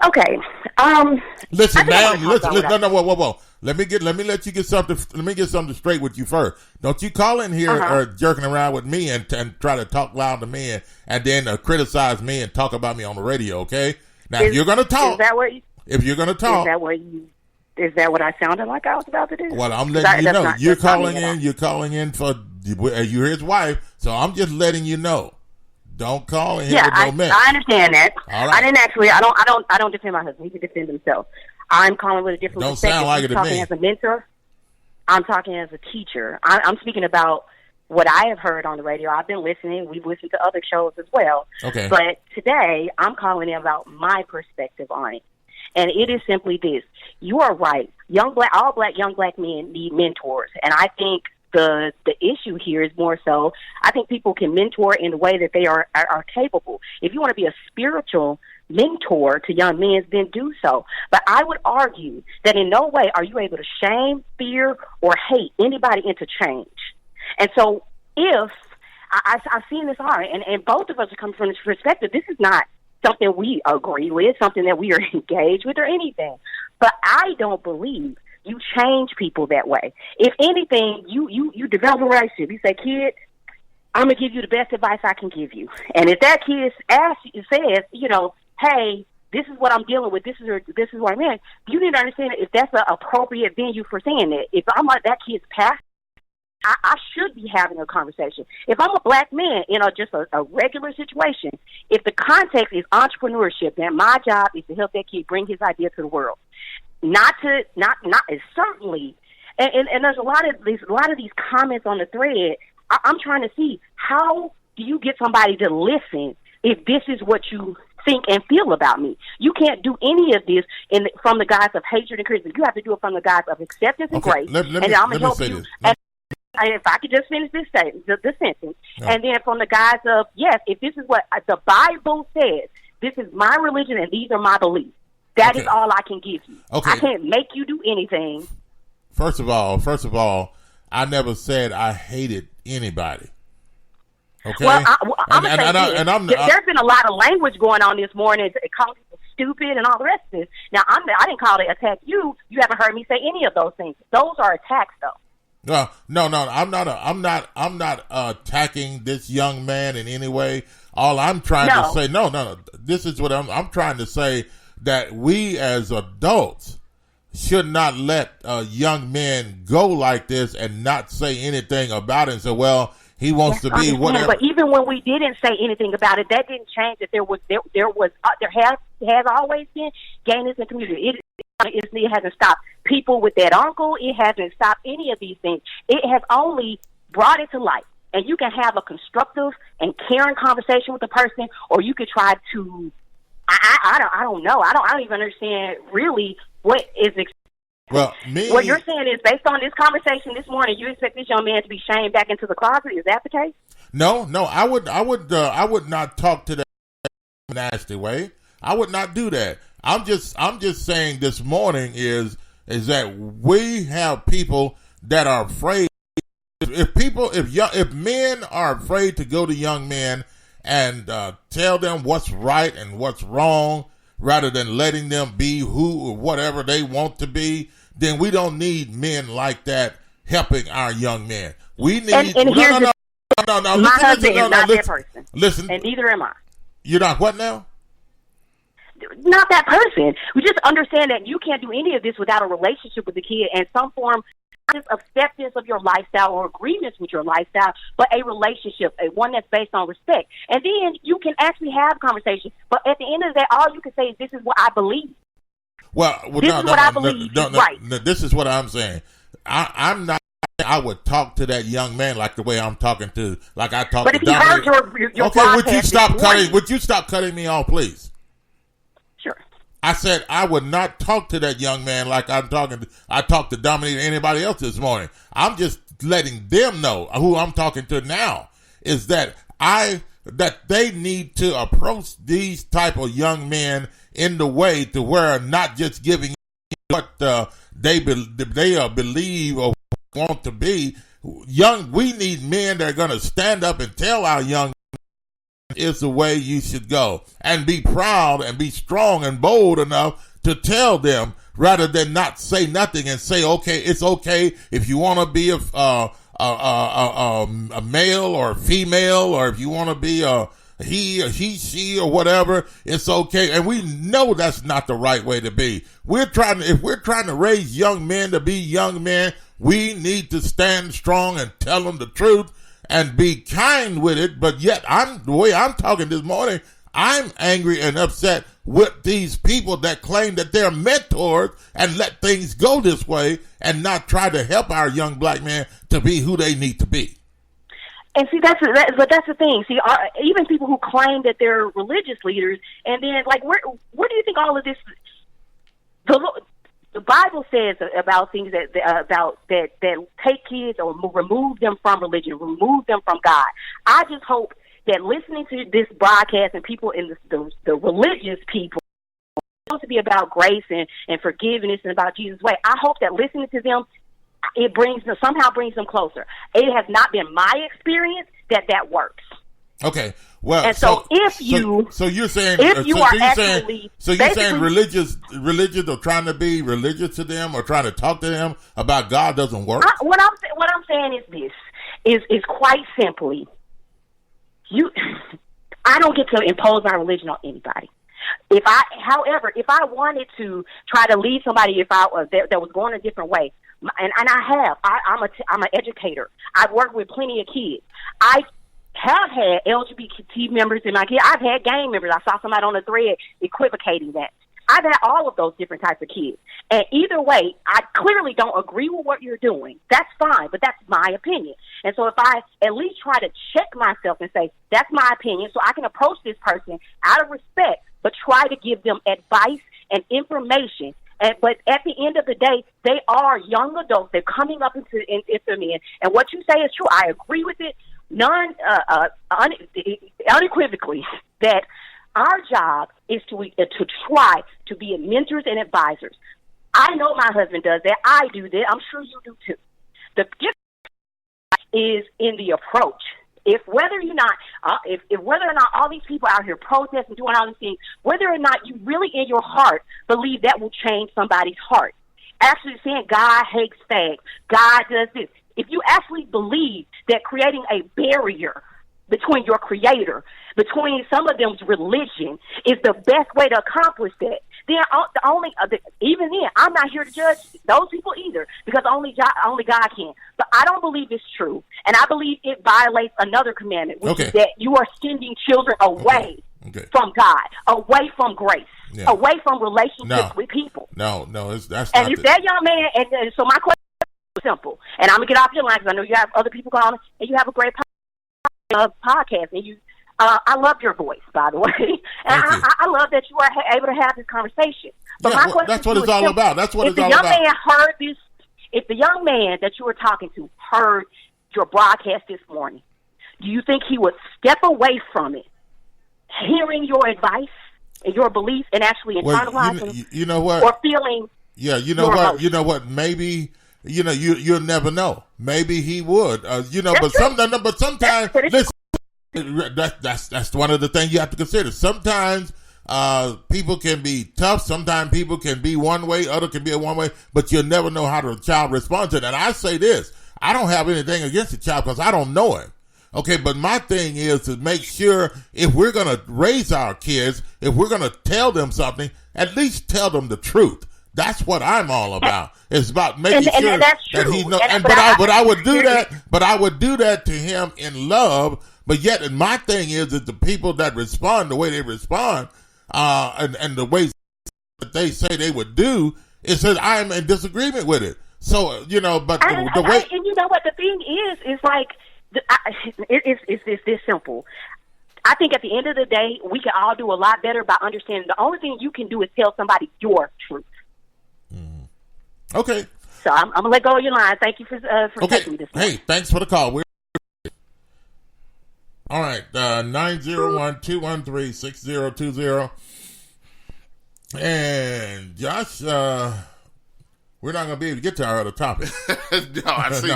Okay. Listen, ma'am. Listen. No. Whoa. Let me let you get something. Let me get something straight with you first. Don't you call in here or jerking around with me and try to talk loud to me and then criticize me and talk about me on the radio. Okay. Now, if you're gonna talk, if you're gonna talk, is that what I sounded like I was about to do? Well, I'm letting you know. You're calling in for you're his wife, so I'm just letting you know. Don't call in here with no mess. I understand that. All right. I didn't actually. I don't defend my husband. He can defend himself. I'm calling with a different perspective. Don't sound like it to me. I'm talking as a mentor. I'm talking as a teacher. I'm speaking about what I have heard on the radio. I've been listening. We've listened to other shows as well. Okay. But today, I'm calling in about my perspective on it. And it is simply this. You are right. Young black men need mentors. And I think the issue here is more so, I think people can mentor in the way that they are capable. If you want to be a spiritual mentor to young men, then do so. But I would argue that in no way are you able to shame, fear, or hate anybody into change. And so if I've seen this already, and both of us are coming from this perspective, this is not something we agree with, something that we are engaged with or anything. But I don't believe you change people that way. If anything, you develop a relationship. You say, kid, I'm going to give you the best advice I can give you. And if that kid says, hey, this is what I'm dealing with, this is what I'm in, you need to understand if that's an appropriate venue for saying that. If I'm like that kid's past, I should be having a conversation. If I'm a black man in just a regular situation, if the context is entrepreneurship, then my job is to help that kid bring his idea to the world. Not certainly, and there's a lot of these comments on the thread. I'm trying to see, how do you get somebody to listen if this is what you think and feel about me? You can't do any of this from the guise of hatred and criticism. You have to do it from the guise of acceptance and grace. Let me help you. And if I could just finish this sentence, and then from the guise of, yes, if this is what the Bible says, this is my religion and these are my beliefs. That is all I can give you. Okay. I can't make you do anything. First of all, I never said I hated anybody. Okay. Well, there's been a lot of language going on this morning, calling people stupid and all the rest of this. Now, I didn't call it attack you. You haven't heard me say any of those things. Those are attacks, though. No. I'm not attacking this young man in any way. All I'm trying to say, no. This is what I'm trying to say, that we as adults should not let young men go like this and not say anything about it and say, well, he wants to be whatever. But even when we didn't say anything about it, that didn't change that there has always been gayness in the community. It hasn't stopped people with that uncle. It hasn't stopped any of these things. It has only brought it to light. And you can have a constructive and caring conversation with the person, or you could try to. I don't know. I don't even understand really what is. What you're saying is, based on this conversation this morning, you expect this young man to be shamed back into the closet. Is that the case? No. I would not talk to that nasty way. I would not do that. I'm just saying this morning is that we have people that are afraid. If men are afraid to go to young men and tell them what's right and what's wrong, rather than letting them be who or whatever they want to be, then we don't need men like that helping our young men. We need my husband is not that person. Listen, and neither am I. You're not what now? Not that person. We just understand that you can't do any of this without a relationship with the kid and some form of acceptance of your lifestyle or agreements with your lifestyle, but a relationship, one that's based on respect. And then you can actually have conversations. But at the end of the day, all you can say is, this is what I believe. This is what I'm saying. I'm not. I would talk to that young man like the way I'm talking to, like I talk to Dominic. But if you heard your okay, would you stop cutting me off, please? Sure. I said I would not talk to that young man like I talked to Dominique or anybody else this morning. I'm just letting them know who I'm talking to now is that they need to approach these type of young men in the way to where not just giving what they believe or want to be. We need men that are going to stand up and tell our young is the way you should go, and be proud and be strong and bold enough to tell them, rather than not say nothing and say, okay, it's okay if you want to be a male or a female, or if you want to be a he or she or whatever, it's okay. And we know that's not the right way to be. If we're trying to raise young men to be young men, we need to stand strong and tell them the truth and be kind with it. But yet, the way I'm talking this morning, I'm angry and upset with these people that claim that they're mentors and let things go this way and not try to help our young black men to be who they need to be. And see, that's the thing. See, even people who claim that they're religious leaders, and then like, where do you think all of this? The Bible says about things that take kids or remove them from religion, remove them from God. I just hope that listening to this broadcast and people in the religious people, it's supposed to be about grace and forgiveness and about Jesus' way. I hope that listening to them, somehow brings them closer. It has not been my experience that works. Okay. Well, and so you're saying religious or trying to be religious to them or trying to talk to them about God doesn't work? What I'm saying is this is quite simply, I don't get to impose my religion on anybody. However, if I wanted to try to lead somebody, that was going a different way, and I'm an educator. I've worked with plenty of kids. I have had LGBT members in my kids. I've had gang members. I saw somebody on the thread equivocating that. I've had all of those different types of kids. And either way, I clearly don't agree with what you're doing. That's fine, but that's my opinion. And so if I at least try to check myself and say, that's my opinion, so I can approach this person out of respect, but try to give them advice and information. But at the end of the day, they are young adults. They're coming up into men. And what you say is true. I agree with it unequivocally that our job is to try to be mentors and advisors. I know my husband does that. I do that. I'm sure you do too. The difference is in the approach. If whether or not all these people out here protesting, doing all these things, whether or not you really in your heart believe that will change somebody's heart, actually saying God hates fags, God does this. If you actually believe that creating a barrier between your creator, between some of them's religion, is the best way to accomplish that, then even then, I'm not here to judge those people either, because only God can. But I don't believe it's true, and I believe it violates another commandment, which is that you are sending children away from God, away from grace, away from relationships with people. That's that young man, and so my question is simple, and I'm gonna get off your line because I know you have other people calling, and you have a great podcast, and you. I love your voice, by the way, and I love that you are able to have this conversation. But my question that's what it's all about. That's what it's all about. If the young man that you were talking to heard your broadcast this morning, do you think he would step away from it, hearing your advice and your beliefs, and actually internalizing? You know what? Or feeling? Yeah, you know what? Emotions. You know what? Maybe. You'll never know. Maybe he would. But sometimes listen. That's one of the things you have to consider. Sometimes people can be tough. Sometimes people can be one way, other can be a one way, but you'll never know how the child responds to it. And I say this, I don't have anything against the child because I don't know him. Okay, but my thing is to make sure if we're going to raise our kids, if we're going to tell them something, at least tell them the truth. That's what I'm all about. It's about making sure that he knows. But I would do that. But I would do that to him in love. But yet, and my thing is that the people that respond the way they respond, and the ways that they say they would do, it says I am in disagreement with it. So but the way, and you know what the thing is like, it's this simple. I think at the end of the day, we can all do a lot better by understanding the only thing you can do is tell somebody your truth. Okay. So I'm going to let go of your line. Thank you for taking me this morning. Hey, thanks for the call. All right, 901-213-6020. And Josh, we're not going to be able to get to our other topic. I see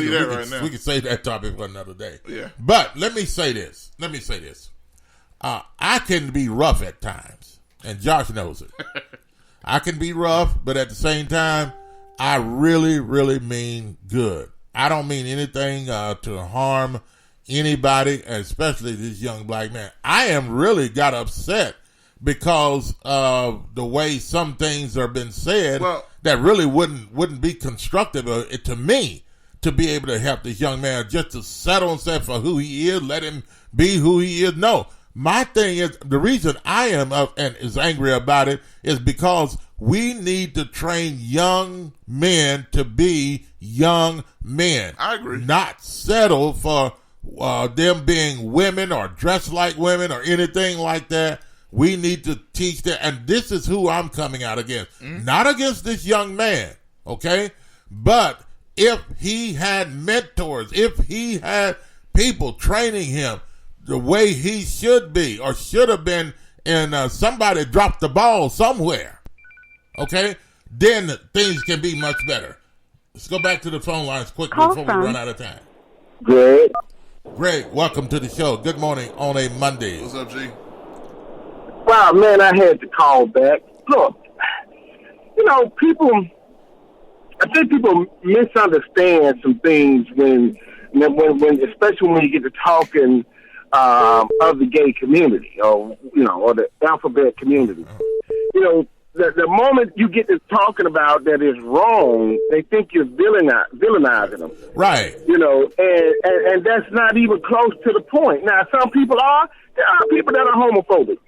that right now. We can save that topic for another day. Yeah. But let me say this. I can be rough at times, and Josh knows it. I can be rough, but at the same time, I really, really mean good. I don't mean anything to harm anybody, especially this young black man. I am really got upset because of the way some things are been said that really wouldn't be constructive to me to be able to help this young man just to settle himself for who he is, let him be who he is. No, my thing is, the reason I am up and is angry about it is because we need to train young men to be young men. I agree. Not settle for them being women or dressed like women or anything like that. We need to teach that. And this is who I'm coming out against. Not against this young man, okay? But if he had mentors, if he had people training him the way he should be or should have been, and somebody dropped the ball somewhere, okay, then things can be much better. Let's go back to the phone lines quickly before we run out of time. Greg, welcome to the show. Good morning on a Monday. What's up, G? Wow, man, I had to call back. Look, I think people misunderstand some things when especially when you get to talking of the gay community or the alphabet community. The moment you get to talking about that is wrong, they think you're villainizing them. Right. And that's not even close to the point. Now, some people there are people that are homophobic,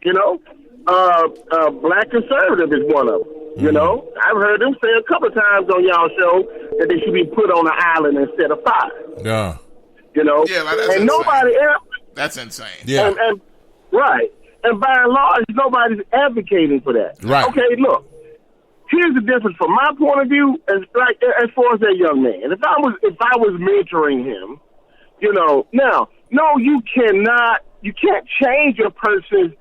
Black conservative is one of them, I've heard them say a couple of times on y'all show that they should be put on an island instead of fire. Yeah. Yeah, like that's and insane. Nobody else. That's insane. Yeah. And right. And by and large, nobody's advocating for that. Right. Okay, look. Here's the difference from my point of view as far as that young man. If I was mentoring him, now, no, you can't change a person's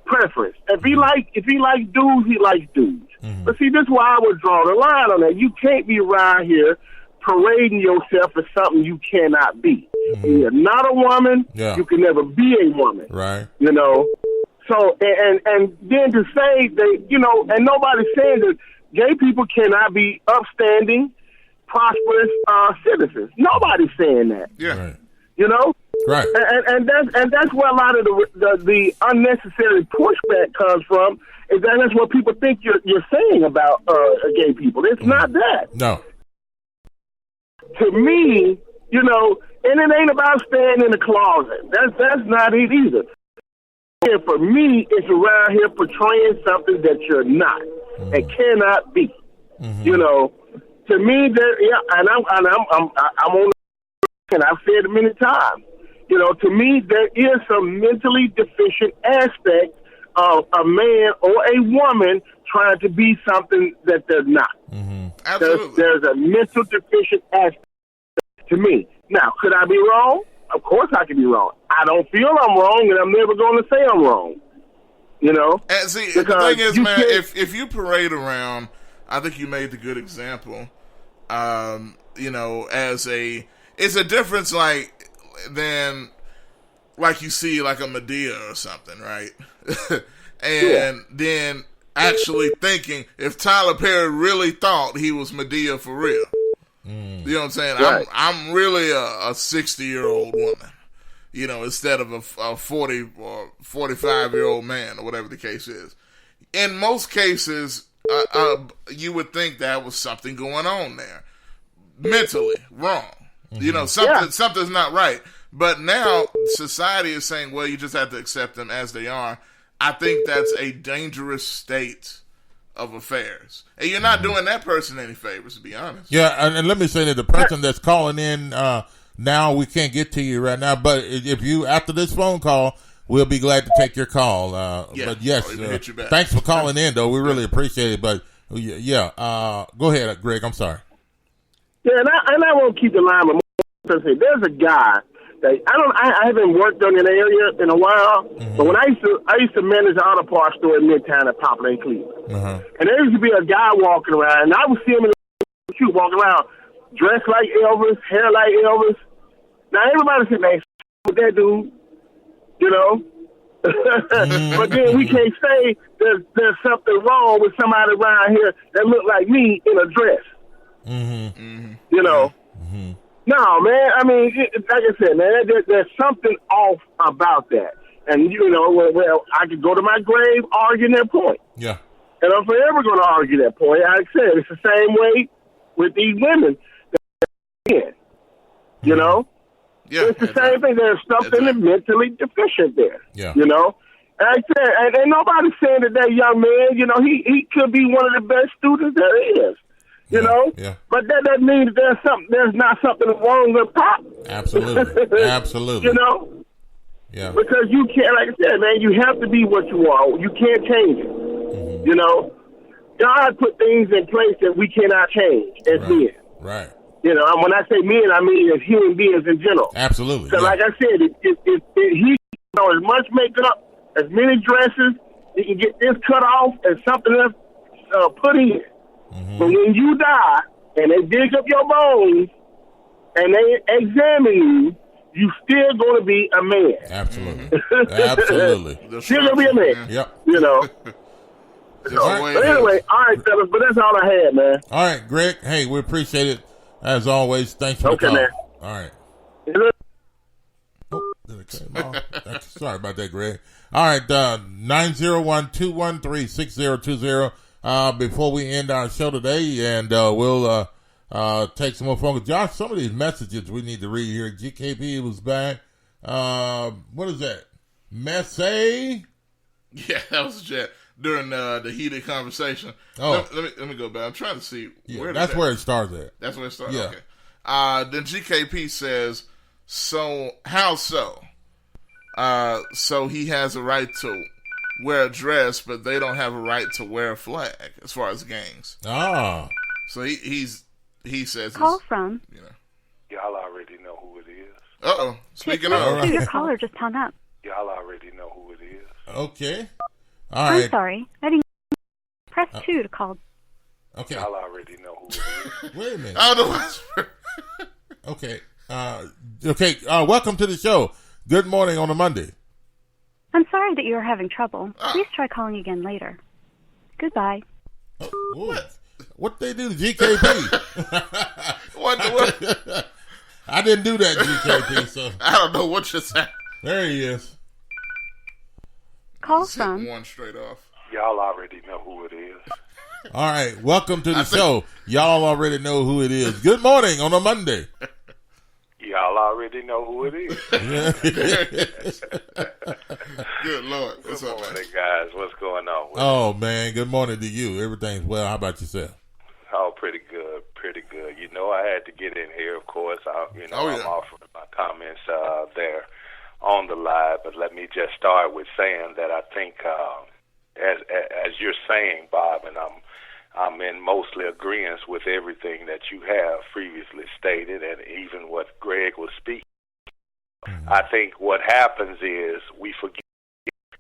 preference. If he likes dudes, he likes dudes. Mm-hmm. But see, this is why I would draw the line on that. You can't be around here parading yourself as something you cannot be. Mm-hmm. You're not a woman. Yeah. You can never be a woman. Right. So, and then to say that, and nobody's saying that gay people cannot be upstanding, prosperous citizens. Nobody's saying that. Yeah. Right. Right. And that's where a lot of the unnecessary pushback comes from. Is that's what people think you're saying about gay people. It's not that. No. To me, and it ain't about staying in the closet. That's not it either. And for me, it's around here portraying something that you're not and cannot be. Mm-hmm. To me, and I'm on, and I've said it many times. To me, there is some mentally deficient aspect of a man or a woman trying to be something that they're not. Mm-hmm. Absolutely. There's a mental deficient aspect to me. Now, could I be wrong? Of course I could be wrong. I don't feel I'm wrong, and I'm never going to say I'm wrong. And see, the thing is, man, if you parade around, I think you made the good example. It's a difference than you see like a Medea or something, right? And then actually thinking if Tyler Perry really thought he was Medea for real. You know what I'm saying? Right. I'm really a 60-year-old woman, instead of a 40 or 45-year-old man or whatever the case is. In most cases, you would think that was something going on there. Mentally wrong. Mm-hmm. Something's not right. But now society is saying, well, you just have to accept them as they are. I think that's a dangerous state of affairs. And you're not doing that person any favors, to be honest. Yeah, and let me say that the person that's calling in now we can't get to you right now, but if you, after this phone call, we'll be glad to take your call. But yes, hit you back. thanks for calling in, though. We really appreciate it. But go ahead, Greg. I'm sorry. Yeah, and I won't keep the line. But there's a guy that I haven't worked on an area in a while. Mm-hmm. But when I used to manage an auto parts store in Midtown at Poplar in Cleveland, and there used to be a guy walking around, and I would see him in the queue walking around, dressed like Elvis, hair like Elvis. Now everybody said, "Man, with that dude," you know. But then we can't say there's something wrong with somebody around here that look like me in a dress. You know. No, man. I mean, like I said, man, there's something off about that. And, you know, well, I could go to my grave arguing that point. Yeah. And I'm forever going to argue that point. Like I said, it's the same way with these women. You know? Yeah, it's the same thing. There's something mentally deficient there. Yeah. You know? And like I said, and nobody's saying that young man, you know, he could be one of the best students there is. You know, but that means there's not something wrong with Pop. Absolutely, absolutely. You know, because you can't, like I said, man, you have to be what you are. You can't change it. You know, God put things in place that we cannot change as men. Right. You know, and when I say men, I mean as human beings in general. Absolutely. So, like I said, he as much makeup, as many dresses, he can get this cut off and something else put in. But when you die and they dig up your bones and they examine you, you still going to be a man. Absolutely. Absolutely. Still going to be a man. Yep. You know. But anyway, all right, fellas, but that's all I had, man. All right, Greg. Hey, we appreciate it. As always, thanks for the call. Man. All right. Did it cut him off? Sorry about that, Greg. All right, 901-213-6020. Before we end our show today, and we'll take some more phone calls. Josh, some of these messages we need to read here. GKP was back. What is that? Messay? Yeah, that was during the heated conversation. Oh. Let me go back. I'm trying to see where that's where it starts at. That's where it starts? Yeah. Okay. Then GKP says, so how so? So he has a right to wear a dress, but they don't have a right to wear a flag as far as gangs. Ah. So he says call from. You know. Y'all already know who it is. Uh-oh. Speaking of. Your caller just hung up. Y'all already know who it is. Okay. All right. I'm sorry. I didn't press 2 to call. Okay. Y'all already know who it is. Wait a minute. I don't know. Okay. Okay. Welcome to the show. Good morning on a Monday. I'm sorry that you are having trouble. Please try calling again later. Goodbye. What they do to GKP? What? I didn't do that, GKP. So I don't know what you're saying. There he is. Call from. One straight off. Y'all already know who it is. All right. Welcome to the show. Y'all already know who it is. Good morning on a Monday. Y'all already know who it is. Good Lord. What's Good up, morning, man? guys. What's going on? Oh, man. Good morning to you. Everything's well. How about yourself? Oh, pretty good. Pretty good. You know, I had to get in here, of course. I'm offering my comments there on the live, but let me just start with saying that I think, as you're saying, Bob, and I'm in mostly agreement with everything that you have previously stated, and even what Greg was speaking. I think what happens is we forget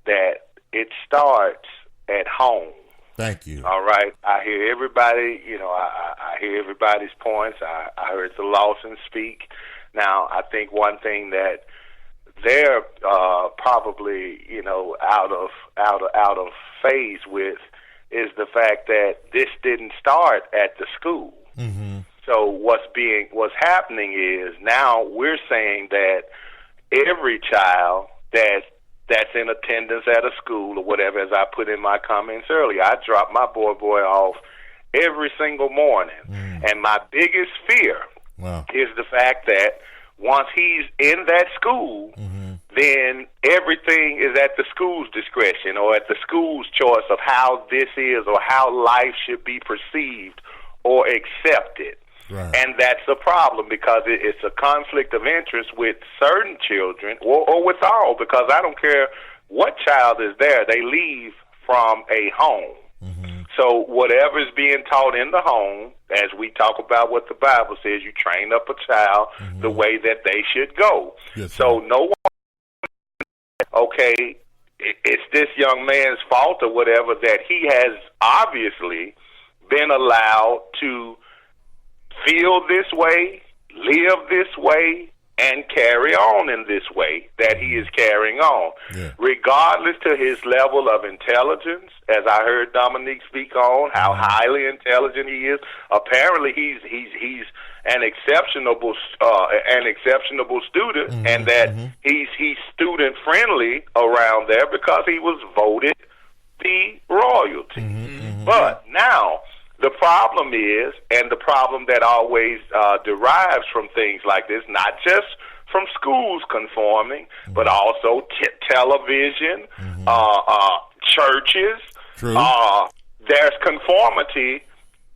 that it starts at home. Thank you. All right. I hear everybody, I hear everybody's points. I heard the Lawson speak. Now, I think one thing that they're probably, out of phase with is the fact that this didn't start at the school. Mm-hmm. So what's happening is now we're saying that every child that's in attendance at a school or whatever, as I put in my comments earlier, I drop my boy off every single morning. And my biggest fear is the fact that once he's in that school, then everything is at the school's discretion or at the school's choice of how this is or how life should be perceived or accepted. Right. And that's a problem because it's a conflict of interest with certain children or with all, because I don't care what child is there, they leave from a home. So whatever is being taught in the home, as we talk about what the Bible says, you train up a child the way that they should go. Yes, so no one, okay, it's this young man's fault or whatever that he has obviously been allowed to feel this way, live this way, and carry on in this way that he is carrying on. Regardless to his level of intelligence, as I heard Dominique speak on, how highly intelligent he is. Apparently he's an exceptional student, and that he's student friendly around there because he was voted the royalty. But now the problem is, and the problem that always derives from things like this, not just from schools conforming, but also television, churches. There's conformity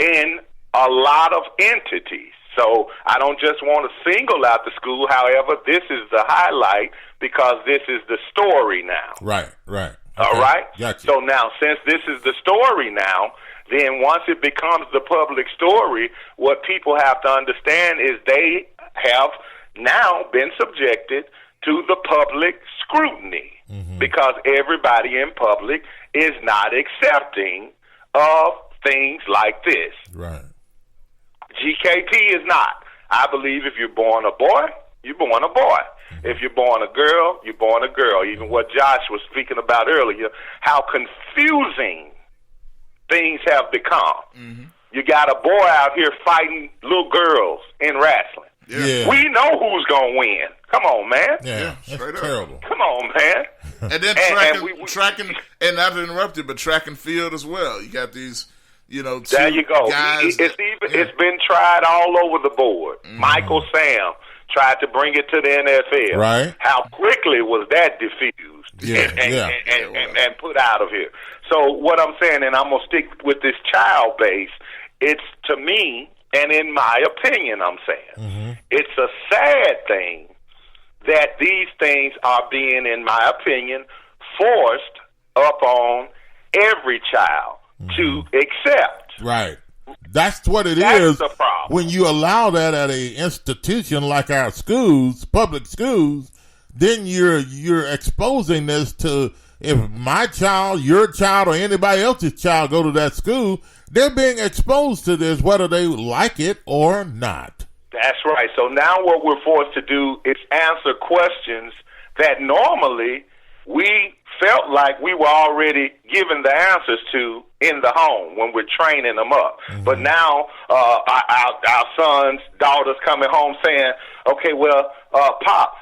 in a lot of entities. So I don't just want to single out the school. However, this is the highlight because this is the story now. Right. Okay. All right? Gotcha. So now, since this is the story now, then once it becomes the public story, what people have to understand is they have now been subjected to the public scrutiny because everybody in public is not accepting of things like this. Right. GKT is not. I believe if you're born a boy, you're born a boy. If you're born a girl, you're born a girl. Even what Josh was speaking about earlier, how confusing things have become. You got a boy out here fighting little girls in wrestling. Yeah. We know who's going to win. Come on, man. Yeah, straight up. Terrible. Come on, man. And then tracking, and not to interrupt you, but track and field as well. You got these, two there you go. guys. It's been tried all over the board. Michael Sam tried to bring it to the NFL. Right. How quickly was that diffused and put out of here? So what I'm saying, and I'm going to stick with this child base, it's to me, and in my opinion, I'm saying, it's a sad thing that these things are being, in my opinion, forced upon every child to accept. Right. That's what it That's is. the problem. When you allow that at an institution like our schools, public schools, then you're exposing this to, if my child, your child, or anybody else's child go to that school, they're being exposed to this whether they like it or not. That's right. So now what we're forced to do is answer questions that normally we felt like we were already given the answers to in the home when we're training them up. But now our sons, daughters coming home saying, okay, well, Pop,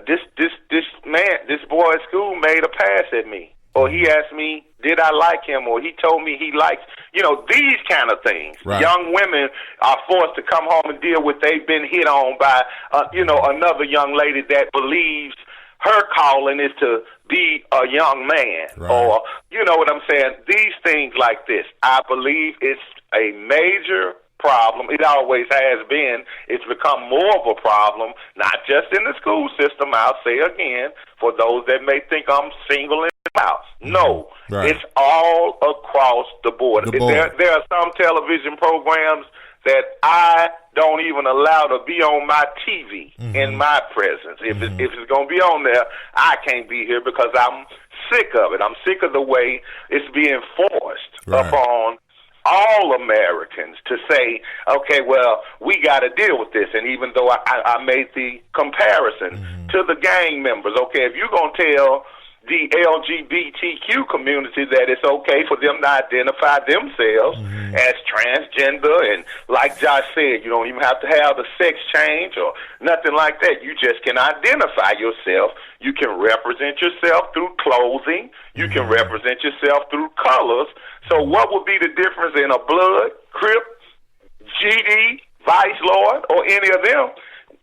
this boy at school made a pass at me. Or he asked me, did I like him? Or he told me he likes, these kind of things. Right. Young women are forced to come home and deal with they've been hit on by, another young lady that believes her calling is to be a young man. Right. Or, you know what I'm saying? These things like this, I believe it's a major problem. It always has been. It's become more of a problem, not just in the school system, I'll say again, for those that may think I'm singling it out. No, it's all across the board. There are some television programs that I don't even allow to be on my TV in my presence. If it's going to be on there, I can't be here because I'm sick of it. I'm sick of the way it's being forced upon all Americans to say, okay, well, we got to deal with this. And even though I made the comparison to the gang members, okay, if you're going to tell the LGBTQ community that it's okay for them to identify themselves as transgender, and like Josh said, you don't even have to have the sex change or nothing like that. You just can identify yourself. You can represent yourself through clothing. You can represent yourself through colors. So what would be the difference in a Blood, Crip, GD, Vice Lord, or any of them?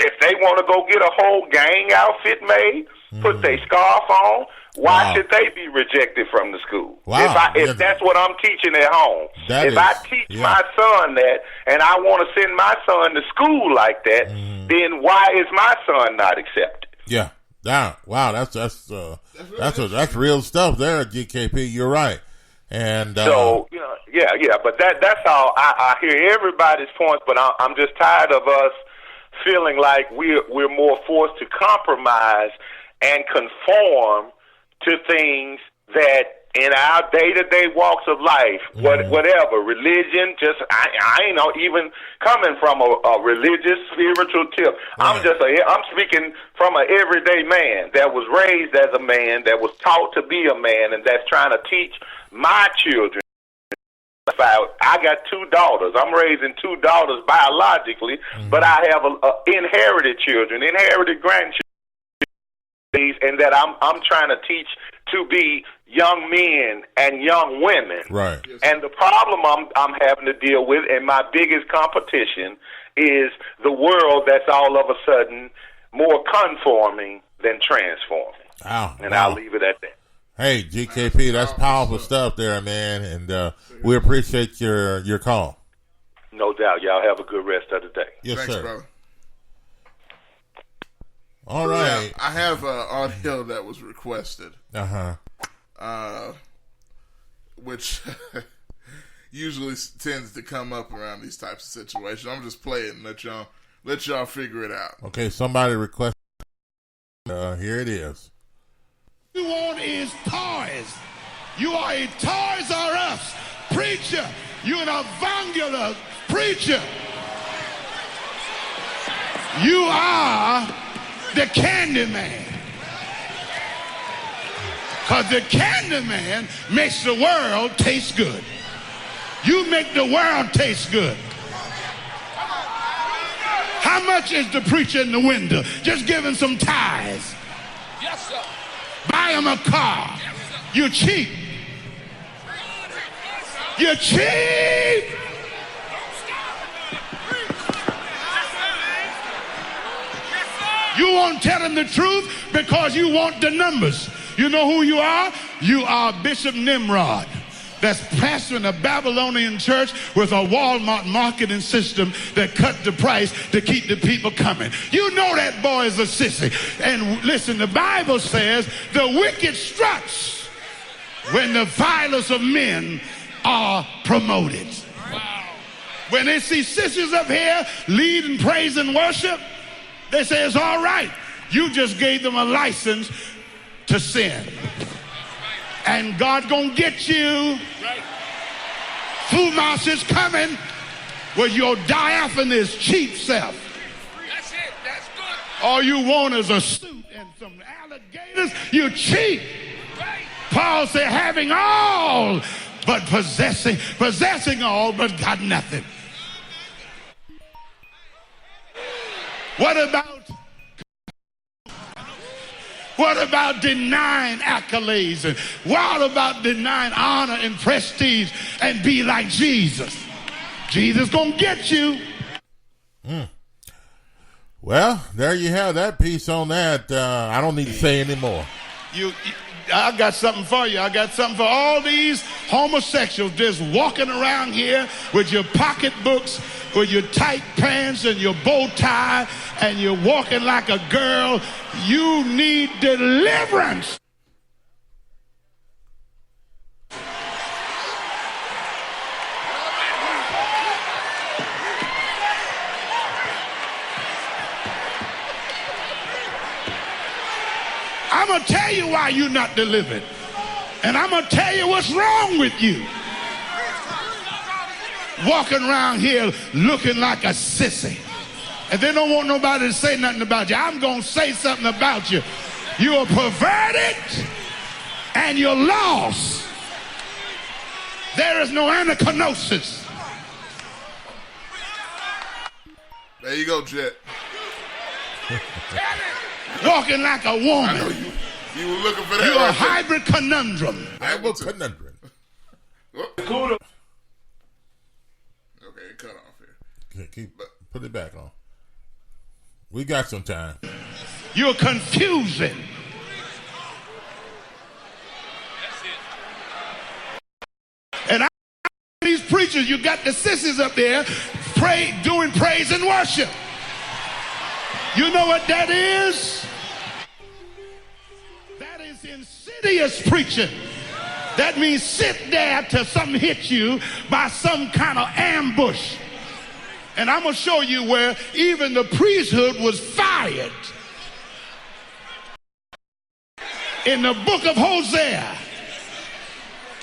If they want to go get a whole gang outfit made, put their scarf on, Why should they be rejected from the school? Wow. If that's what I'm teaching at home. If I teach my son that and I want to send my son to school like that, then why is my son not accepted? Yeah. Wow. That's real stuff there, GKP. You're right. And so but that's all. I hear everybody's points, but I'm just tired of us feeling like we're more forced to compromise and conform to things that in our day-to-day walks of life, whatever, religion, I ain't know, even coming from a religious, spiritual tip. I'm speaking from an everyday man that was raised as a man, that was taught to be a man, and that's trying to teach my children. I got 2 daughters. I'm raising 2 daughters biologically, but I have inherited children, inherited grandchildren, and that I'm trying to teach to be young men and young women. Right. And the problem I'm having to deal with, and my biggest competition, is the world that's all of a sudden more conforming than transforming. Wow. And I'll leave it at that. Hey, GKP, that's powerful stuff there, man, and we appreciate your call. No doubt. Y'all have a good rest of the day. Yes, Thanks, sir. brother. All right. Yeah, I have audio that was requested. Which usually tends to come up around these types of situations. I'm just playing and let y'all figure it out. Okay, somebody requested. Here it is. You want is toys. You are a Toys R Us preacher. You're an avuncular preacher. You are the candy man. Because the candy man makes the world taste good. You make the world taste good. How much is the preacher in the window? Just give him some tithes. Yes, sir. Buy him a car. Yes, you're cheap. You're cheap. You won't tell him the truth because you want the numbers. You know who you are? You are Bishop Nimrod. That's pastoring a Babylonian church with a Walmart marketing system that cut the price to keep the people coming. You know that boy is a sissy. And listen, the Bible says the wicked struts when the vilest of men are promoted. Wow. When they see sisters up here leading praise and worship, they say it's all right. You just gave them a license to sin. And God gonna get you. Right. Fumas is coming with your diaphanous cheap self. That's it. That's good. All you want is a suit and some alligators. You cheap. Right. Paul said, having all but possessing all but got nothing. What about denying accolades? And what about denying honor and prestige and be like Jesus? Jesus gonna get you. Well, there you have that piece on that. I don't need to say any more. I got something for you. I got something for all these homosexuals just walking around here with your pocketbooks, with your tight pants and your bow tie, and you're walking like a girl. You need deliverance. I'm going to tell you why you're not delivered. And I'm going to tell you what's wrong with you. Walking around here looking like a sissy. And they don't want nobody to say nothing about you. I'm going to say something about you. You're perverted and you're lost. There is no anachronosis. There you go, Jet. Walking like a woman. I know you were looking for that. You're a hybrid conundrum. Hybrid conundrum. Okay, it cut off here. Put it back on. We got some time. You're confusing. preachers, you got the sissies up there doing praise and worship. You know what that is? That is insidious preaching. That means sit there till something hits you by some kind of ambush. And I'm going to show you where even the priesthood was fired. In the book of Hosea,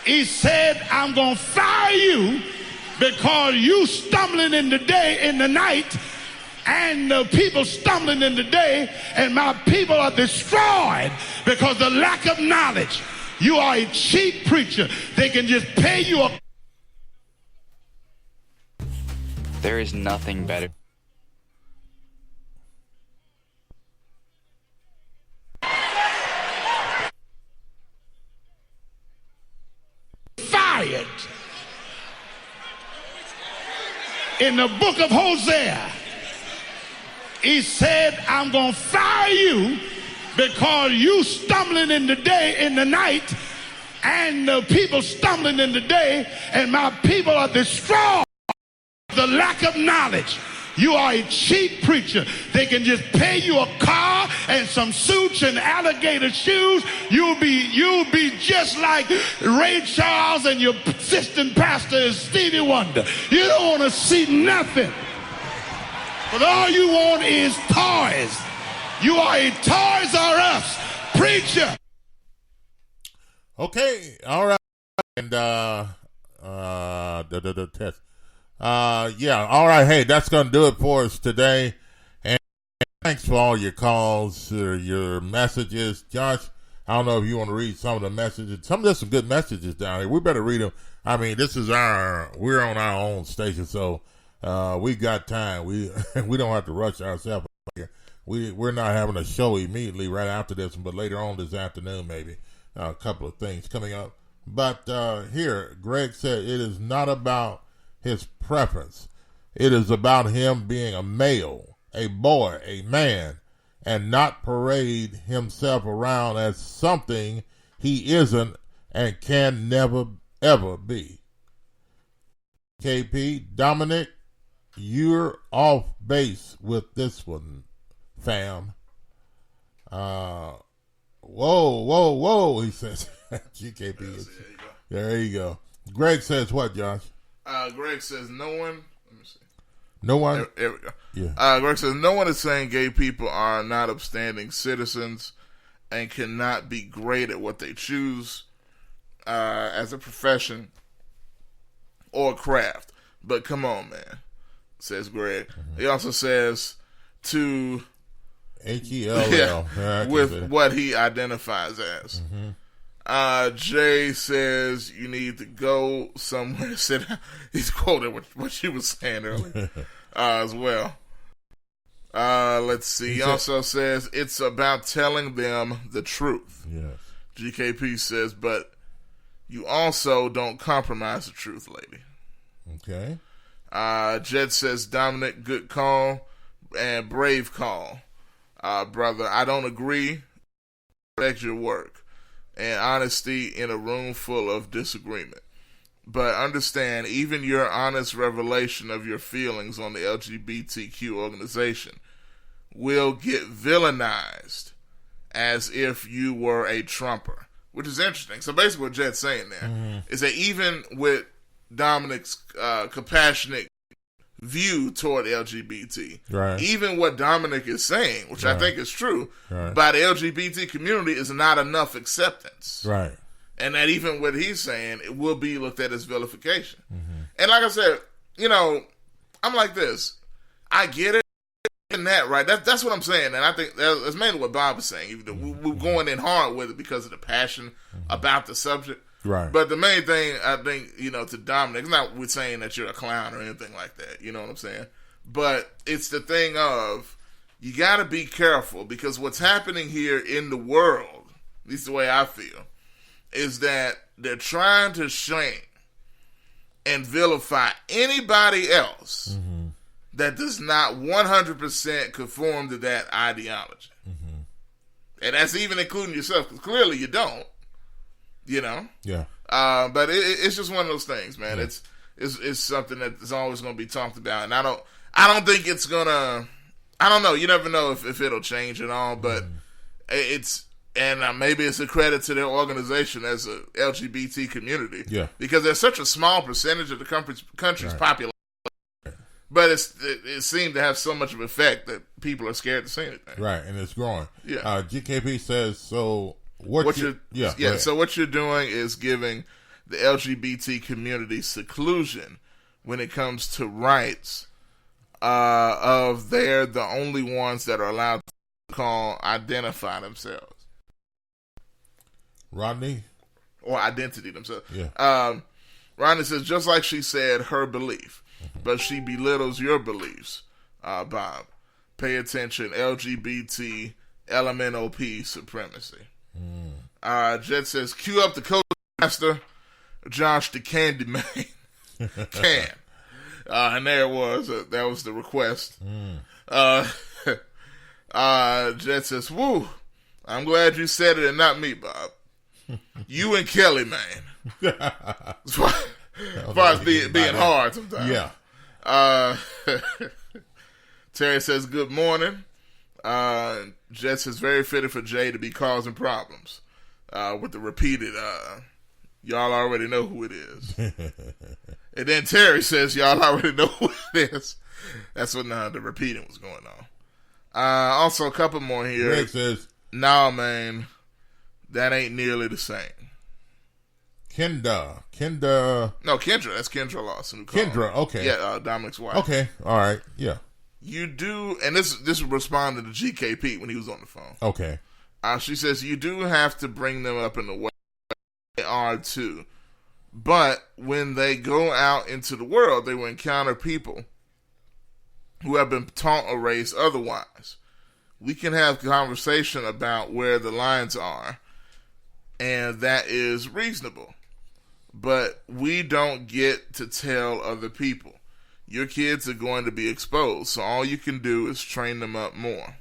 he said, I'm going to fire you because you stumbling in the night, and the people stumbling in the day, and my people are destroyed because of lack of knowledge. You are a cheap preacher. They can just pay you a... There is nothing better. Fired. In the book of Hosea, he said, I'm going to fire you because you stumbling in the night, and the people stumbling in the day, and my people are destroyed. The lack of knowledge. You are a cheap preacher. They can just pay you a car and some suits and alligator shoes. You'll be just like Ray Charles, and your assistant pastor is Stevie Wonder. You don't want to see nothing. But all you want is toys. You are a Toys R Us preacher. Okay, all right. And test. Yeah, all right. Hey, that's going to do it for us today. And thanks for all your calls, your messages. Josh, I don't know if you want to read some of the messages. There's some good messages down here. We better read them. I mean, we're on our own station, so we got time. We don't have to rush ourselves here. We're not having a show immediately right after this, but later on this afternoon, maybe a couple of things coming up. But here, Greg said it is not about his preference. It is about him being a male, a boy, a man, and not parade himself around as something he isn't and can never, ever be. KP, Dominic, you're off base with this one, fam. Whoa, he says. GKP. There you go. Greg says what, Josh? Greg says no one. Let me see. No one. There we go. Yeah. Greg says no one is saying gay people are not upstanding citizens and cannot be great at what they choose as a profession or craft. But come on, man, says Greg. Mm-hmm. He also says to HELL with what he identifies as. Mm-hmm. Jay says you need to go somewhere. Sit. He's quoted what she was saying earlier as well. Let's see. He also says it's about telling them the truth. Yes. GKP says, but you also don't compromise the truth, lady. Okay. Jed says, Dominic, good call and brave call. Brother, I don't agree. Respect your work and honesty in a room full of disagreement. But understand, even your honest revelation of your feelings on the LGBTQ organization will get villainized as if you were a Trumper, which is interesting. So basically what Jed's saying there is that even with Dominic's compassionate view toward LGBT, right, even what Dominic is saying, which right, I think is true, right, by the LGBT community is not enough acceptance. Right. And that even what he's saying, it will be looked at as vilification. Mm-hmm. And like I said, you know, I'm like this. I get it in that, right? That's what I'm saying. And I think that's mainly what Bob is saying. We're going in hard with it because of the passion about the subject. Right. But the main thing, I think, you know, to Dominic, it's not we're saying that you're a clown or anything like that. You know what I'm saying? But it's the thing of, you got to be careful, because what's happening here in the world, at least the way I feel, is that they're trying to shame and vilify anybody else that does not 100% conform to that ideology. And that's even including yourself, because clearly you don't. You know? Yeah. But it's just one of those things, man. Yeah. is something that is always going to be talked about, and I don't think it's gonna. I don't know. You never know if it'll change at all, but it's. And maybe it's a credit to their organization as a LGBT community. Yeah. Because they're such a small percentage of the country's population. But it seemed to have so much of an effect that people are scared to say anything. Right, and it's growing. Yeah. GKP says, so so what you're doing is giving the LGBT community seclusion when it comes to rights of they're the only ones that are allowed to identify themselves. Rodney? Or identity themselves. Yeah. Rodney says, just like she said her belief, but she belittles your beliefs, Bob. Pay attention, LGBT, LMNOP supremacy. Jet says, cue up the Coach Master, Josh the Candy Man. Can. And there it was. That was the request. Jet says, woo, I'm glad you said it and not me, Bob. You and Kelly, man. As far as being hard sometimes. Yeah. Terry says, good morning. Jet says, very fitted for Jay to be causing problems. With the repeated, y'all already know who it is. And then Terry says, y'all already know who it is. That's when the repeating was going on. Also, a couple more here. Greg says, nah, man. That ain't nearly the same. Kendra. No, Kendra. That's Kendra Lawson. Kendra, okay. Yeah, Dominic's wife. Okay, all right, yeah. You do, and this responded to GKP when he was on the phone. Okay. She says, you do have to bring them up in the way they are too. But when they go out into the world, they will encounter people who have been taught or raised otherwise. We can have conversation about where the lines are, and that is reasonable. But we don't get to tell other people. Your kids are going to be exposed, so all you can do is train them up more.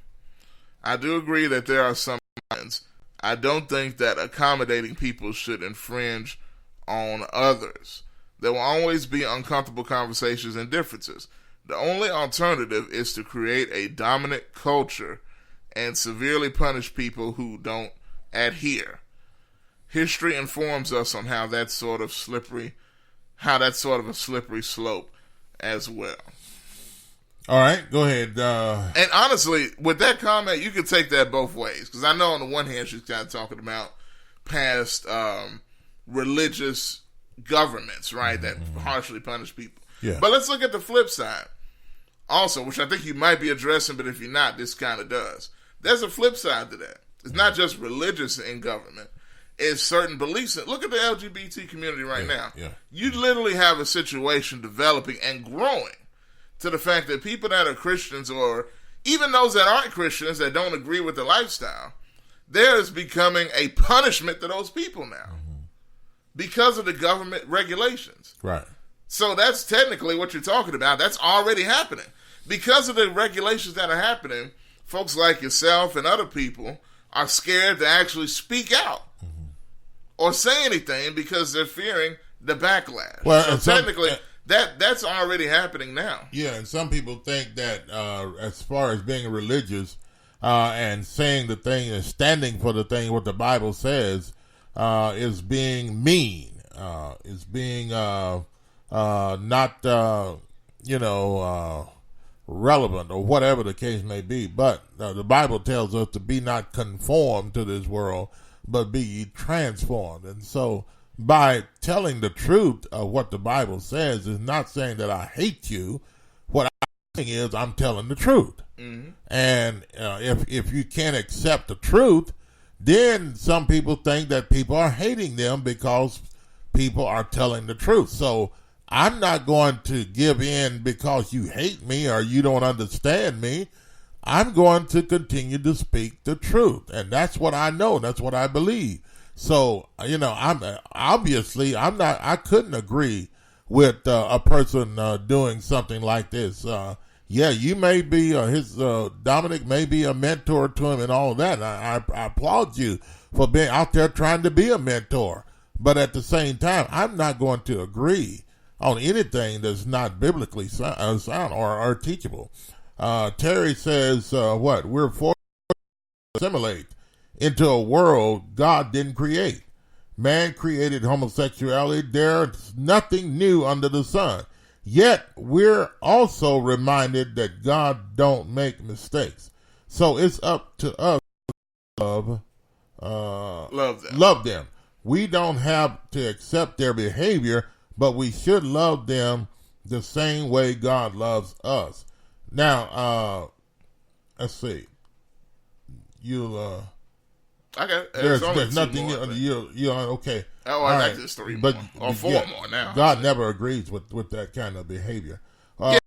I do agree that there are some lines. I don't think that accommodating people should infringe on others. There will always be uncomfortable conversations and differences. The only alternative is to create a dominant culture and severely punish people who don't adhere. History informs us on how that's sort of a slippery slope as well. All right, go ahead. And honestly, with that comment, you could take that both ways. Because I know on the one hand, she's kind of talking about past religious governments, right, that harshly punish people. Yeah. But let's look at the flip side also, which I think you might be addressing, but if you're not, this kind of does. There's a flip side to that. It's not just religious in government. It's certain beliefs. Look at the LGBT community right now. Yeah. You literally have a situation developing and growing to the fact that people that are Christians, or even those that aren't Christians that don't agree with the lifestyle, there is becoming a punishment to those people now because of the government regulations. Right. So that's technically what you're talking about. That's already happening. Because of the regulations that are happening, folks like yourself and other people are scared to actually speak out or say anything because they're fearing the backlash. Well, so technically, that's already happening now. Yeah, and some people think that as far as being religious and saying the thing and standing for the thing, what the Bible says, is being mean, is being not, relevant or whatever the case may be. But the Bible tells us to be not conformed to this world, but be ye transformed. And so by telling the truth of what the Bible says is not saying that I hate you. What I'm saying is I'm telling the truth. Mm-hmm. And if you can't accept the truth, then some people think that people are hating them because people are telling the truth. So I'm not going to give in because you hate me or you don't understand me. I'm going to continue to speak the truth. And that's what I know. That's what I believe. So, I couldn't agree with a person doing something like this. You may be, Dominic may be a mentor to him and all of that. And I applaud you for being out there trying to be a mentor. But at the same time, I'm not going to agree on anything that's not biblically sound or teachable. Terry says, we're forced to assimilate into a world God didn't create. Man created homosexuality. There's nothing new under the sun. Yet we're also reminded that God don't make mistakes. So it's up to us to love them. We don't have to accept their behavior, but we should love them the same way God loves us. Now, let's see. There's nothing. You're okay. Oh, I got this 3 more. Or 4 more now. God never agrees with that kind of behavior. I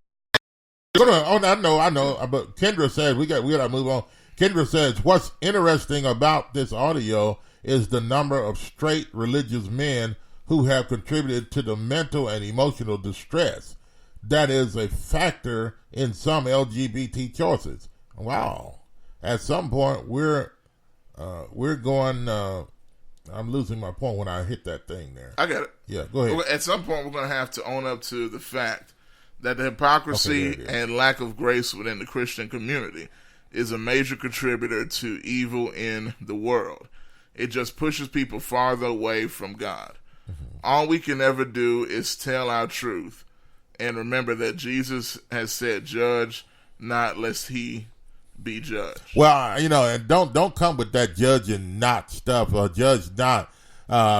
know. But Kendra says we got to move on. Kendra says what's interesting about this audio is the number of straight religious men who have contributed to the mental and emotional distress that is a factor in some LGBT choices. Wow. At some point, we're going. I'm losing my point when I hit that thing there. I got it. Yeah, go ahead. At some point, we're going to have to own up to the fact that the hypocrisy and lack of grace within the Christian community is a major contributor to evil in the world. It just pushes people farther away from God. Mm-hmm. All we can ever do is tell our truth and remember that Jesus has said, "Judge not, lest he be judged." Well, and don't come with that judging not stuff or judge not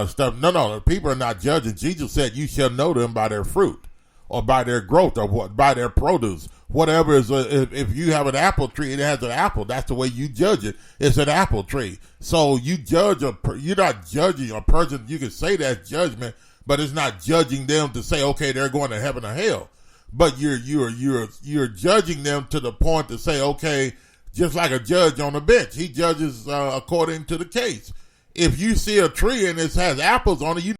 stuff. No, people are not judging. Jesus said, "You shall know them by their fruit, or by their growth, or by their produce." Whatever is, if you have an apple tree, it has an apple. That's the way you judge it. It's an apple tree. So you judge you're not judging a person. You can say that's judgment, but it's not judging them to say, okay, they're going to heaven or hell. But you're judging them to the point to say, okay, just like a judge on a bench, he judges according to the case. If you see a tree and it has apples on it, you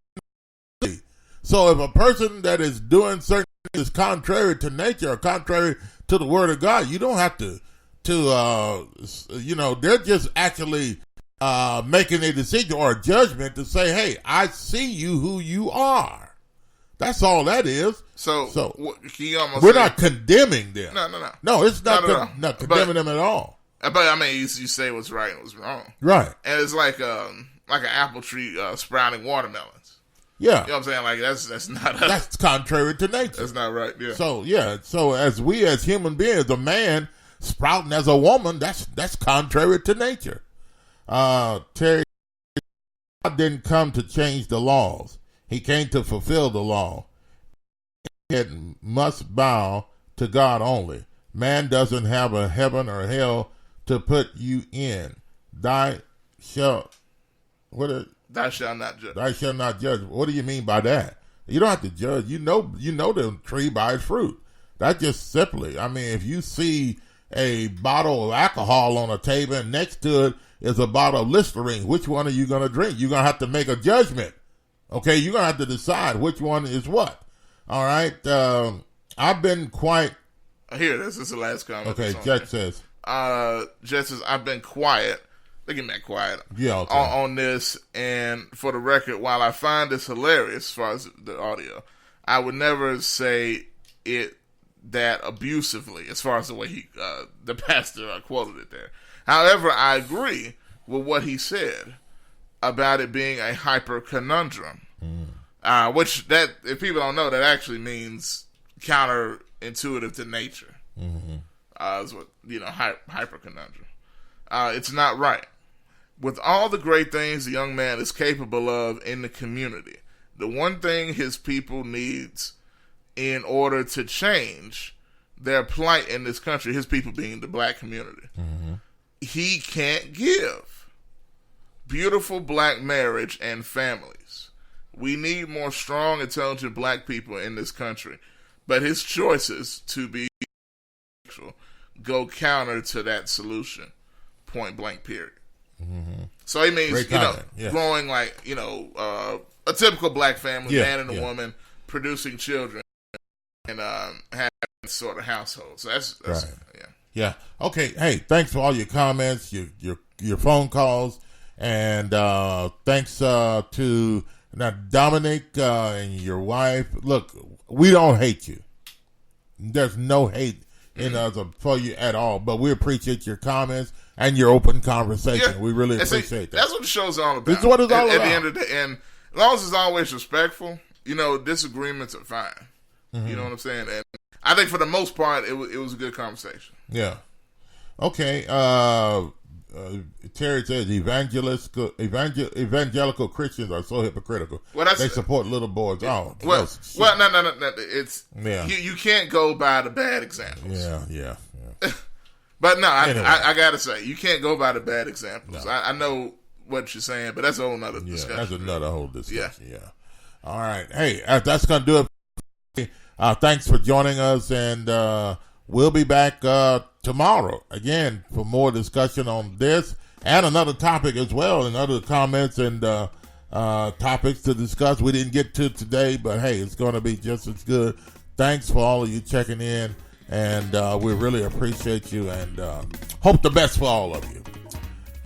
know. So if a person that is doing certain things is contrary to nature or contrary to the word of God, you don't have to they're just actually making a decision or a judgment to say, hey, I see you who you are. That's all that is. So we're not condemning them. No. No, it's not condemning them at all. But I mean, you say what's right and what's wrong. Right. And it's like an apple tree sprouting watermelons. Yeah. You know what I'm saying? Like that's not that's contrary to nature. That's not right. Yeah. So as we as human beings, a man sprouting as a woman, that's contrary to nature. Terry, God didn't come to change the laws. He came to fulfill the law. It must bow to God only. Man doesn't have a heaven or hell to put you in. Thou shalt not judge. Thou shalt not judge. What do you mean by that? You don't have to judge. You know the tree by its fruit. That's just simply. I mean, if you see a bottle of alcohol on a table and next to it is a bottle of Listerine, which one are you going to drink? You're going to have to make a judgment. Okay, you're going to have to decide which one is what. All right. I've been quite. Here, this is the last comment. Okay, Jet says. Jet says, I've been quiet. Look at that quiet. Yeah, okay. on this. And for the record, while I find this hilarious as far as the audio, I would never say it that abusively as far as the way the pastor quoted it there. However, I agree with what he said about it being a hyper conundrum, which that if people don't know, that actually means counterintuitive to nature. Is what hyper conundrum. It's not right. With all the great things the young man is capable of in the community, the one thing his people needs in order to change their plight in this country, his people being the black community, he can't give beautiful black marriage and families. We need more strong, intelligent black people in this country. But his choices to be go counter to that solution, point blank, period. So he means, growing like, a typical black family, man and a woman, producing children, and having this sort of household. So that's right. Yeah. Okay. Hey, thanks for all your comments, your phone calls, and thanks to Now, Dominic and your wife, look, we don't hate you. There's no hate in us for you at all, but we appreciate your comments and your open conversation. We really appreciate that. That's what the show's all about. That's what it's all about. At the end of the day, and as long as it's always respectful, disagreements are fine. Mm-hmm. You know what I'm saying? And I think for the most part, it was a good conversation. Yeah. Okay. Terry says evangelical Christians are so hypocritical. They support little boys. No. It's you can't go by the bad examples. Yeah. But no, anyway. I gotta say, you can't go by the bad examples. No. I know what you're saying, but that's a whole nother discussion. That's another whole discussion. Yeah. All right. Hey, that's gonna do it. Thanks for joining us, and we'll be back tomorrow again for more discussion on this and another topic as well, and other comments and topics to discuss we didn't get to today, but hey, it's going to be just as good. Thanks for all of you checking in, and we really appreciate you, and hope the best for all of you.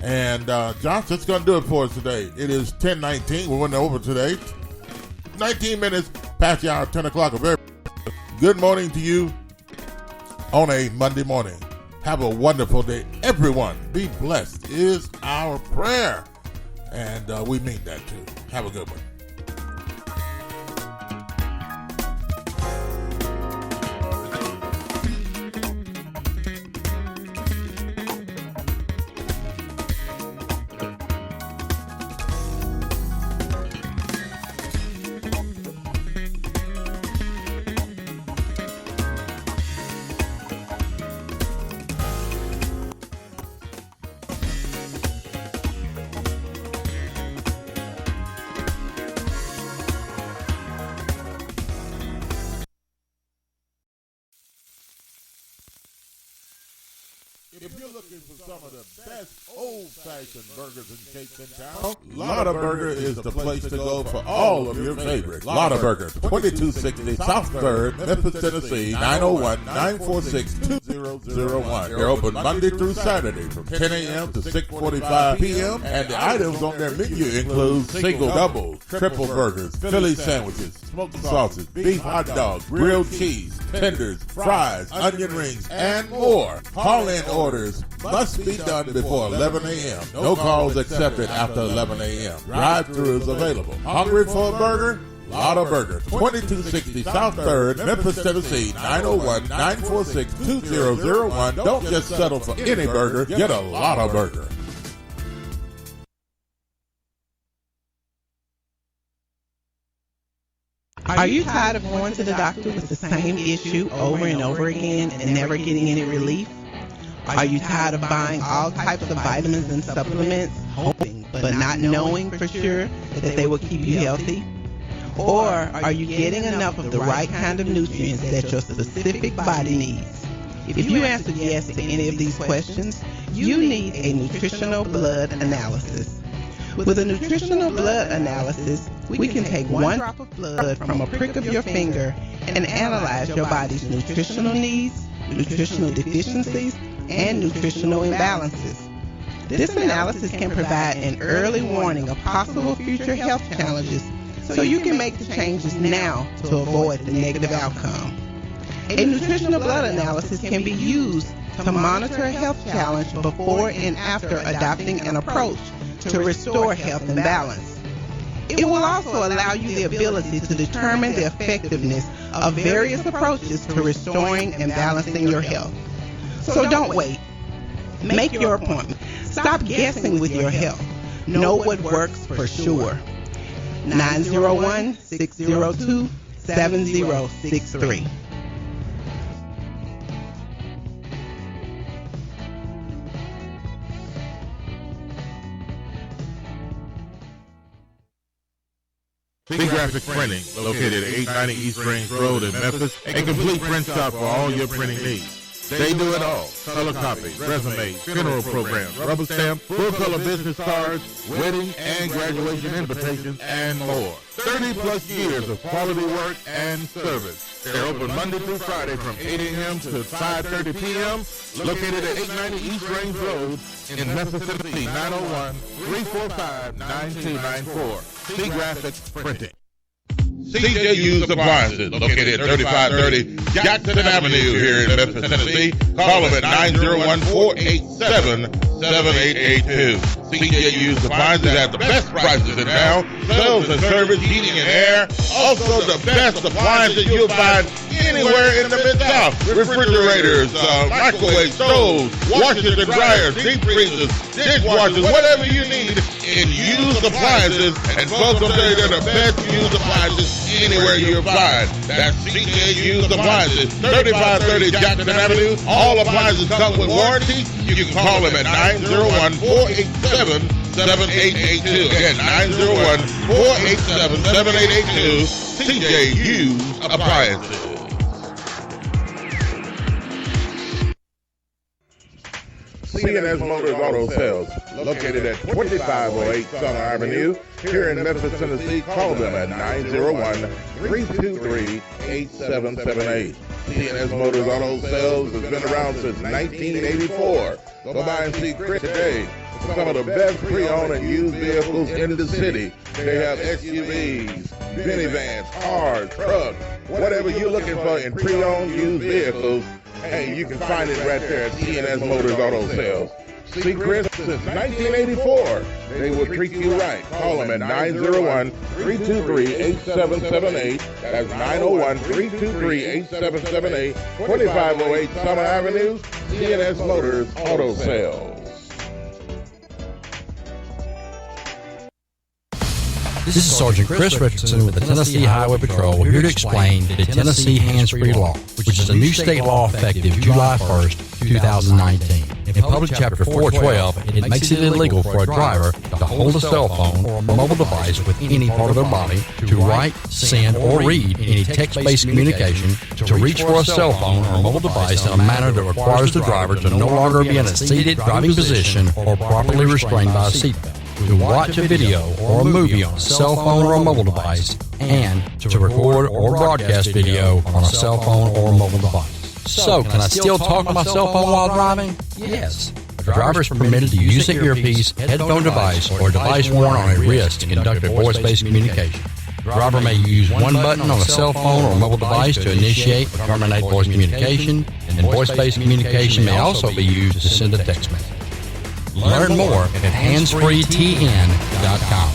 And Josh, that's going to do it for us today. It is 10:19. We went over today. 19 minutes past the hour, 10 o'clock. A very good morning to you on a Monday morning. Have a wonderful day. Everyone, be blessed is our prayer. And we mean that too. Have a good one. If you're looking for some of the best old-fashioned burgers and cakes in town, Lotta Burger is the place to go for all of your favorites. Lotta Burger, 2260 South 3rd, Memphis, Tennessee, 901-946-2001. They're open Monday through Saturday from 10 a.m. to 6:45 p.m. And the items on their menu include single, double, triple burgers, Philly sandwiches, smoked sausage, beef hot dogs, grilled cheese, tenders, fries, onion rings, and more. Call-in orders must be done before 11 a.m. No calls accepted after 11 a.m. Drive-thru is available. Hungry for a burger? Lotta Burger, 2260 South 3rd, Memphis, Tennessee, 901-946-2001. Don't just settle for any burger. Get a Lotta Burger. Are you tired of going to the doctor with the same issue over and over again and never getting any relief? Are you tired of buying all types of vitamins and supplements, hoping but not knowing for sure that they will keep you healthy? Or are you getting enough of the right kind of nutrients that your specific body needs? If you answered yes to any of these questions, you need a nutritional blood analysis. With a nutritional blood analysis, we can take one drop of blood from a prick of your finger and analyze your body's nutritional needs, nutritional deficiencies, and nutritional imbalances. This analysis can provide an early warning of possible future health challenges so you can make the changes now to avoid the negative outcome. A nutritional blood analysis can be used to monitor a health challenge before and after adopting an approach to restore health and balance. It will also allow you the ability to determine the effectiveness of various approaches to restoring and balancing your health. So don't wait. Make your appointment. Stop guessing with your health. Know what works for sure. 901-602-7063. Graphic Printing, located at 890 East Range Road in Memphis, a complete print shop for all your printing needs. They do it all: color copies, resumes, funeral programs, rubber stamps, full-color business cards, wedding and graduation invitations, and more. 30-plus years of quality work and service. They're open Monday through Friday from 8 a.m. to 5:30 p.m. Located at 890 East Range Road in Memphis, Tennessee, 901-345-9294. See Graphics Printing. CJ Used Appliances, located at 3530 Jackson Avenue here in Memphis, Tennessee. Call them at 901-487-7882. CJ Used Appliances has the best prices in town. Sales and service, heating and air. Also the best appliances you'll find anywhere in the Mid-South. Refrigerators, microwave stoves, washers and dryers, deep freezers, dishwashers, whatever you need in used appliances. And folks, I'm telling you, they're the best used appliances anywhere you'll find. That's CJ Used Appliances, 3530 Jackson Avenue. All appliances come with warranty. You can call them at 901-487-7882. Again, 901-487-7882. CJ Used Appliances. C&S Motors Auto Sales, located at 2508 Summer Avenue, here in Memphis, Tennessee. Call them at 901-323-8778. C&S Motors Auto Sales has been around since 1984. Go by and see Chris today. Some of the best pre-owned and used vehicles in the city. They have SUVs, minivans, cars, trucks, whatever you're looking for in pre-owned used vehicles. Hey, you can find it right there at C&S Motors Auto Sales. See Chris since 1984. They will treat you right. Call them at 901-323-8778. That's 901-323-8778. 2508 Summer Avenue, C&S Motors Auto Sales. This is Sergeant Chris Richardson with the Tennessee Highway Patrol, here to explain the Tennessee Hands-Free Law, which is a new state law effective July 1st, 2019. In Public Chapter 412, it makes it illegal for a driver to hold a cell phone or a mobile device with any part of their body, to write, send, or read any text-based communication, to reach for a cell phone or a mobile device in a manner that requires the driver to no longer be in a seated driving position or properly restrained by a seatbelt, to watch a video or a movie on a cell phone or a mobile device, and to record or broadcast video on a cell phone or a mobile device. So, can I still talk on my cell phone while driving? Yes. A driver is permitted to use an earpiece, headphone device, or a device worn on a wrist to conduct a voice-based communication. The driver may use one button on a cell phone or mobile device to initiate or terminate voice communication, and voice-based communication may also be used to send a text message. Learn more at handsfreetn.com.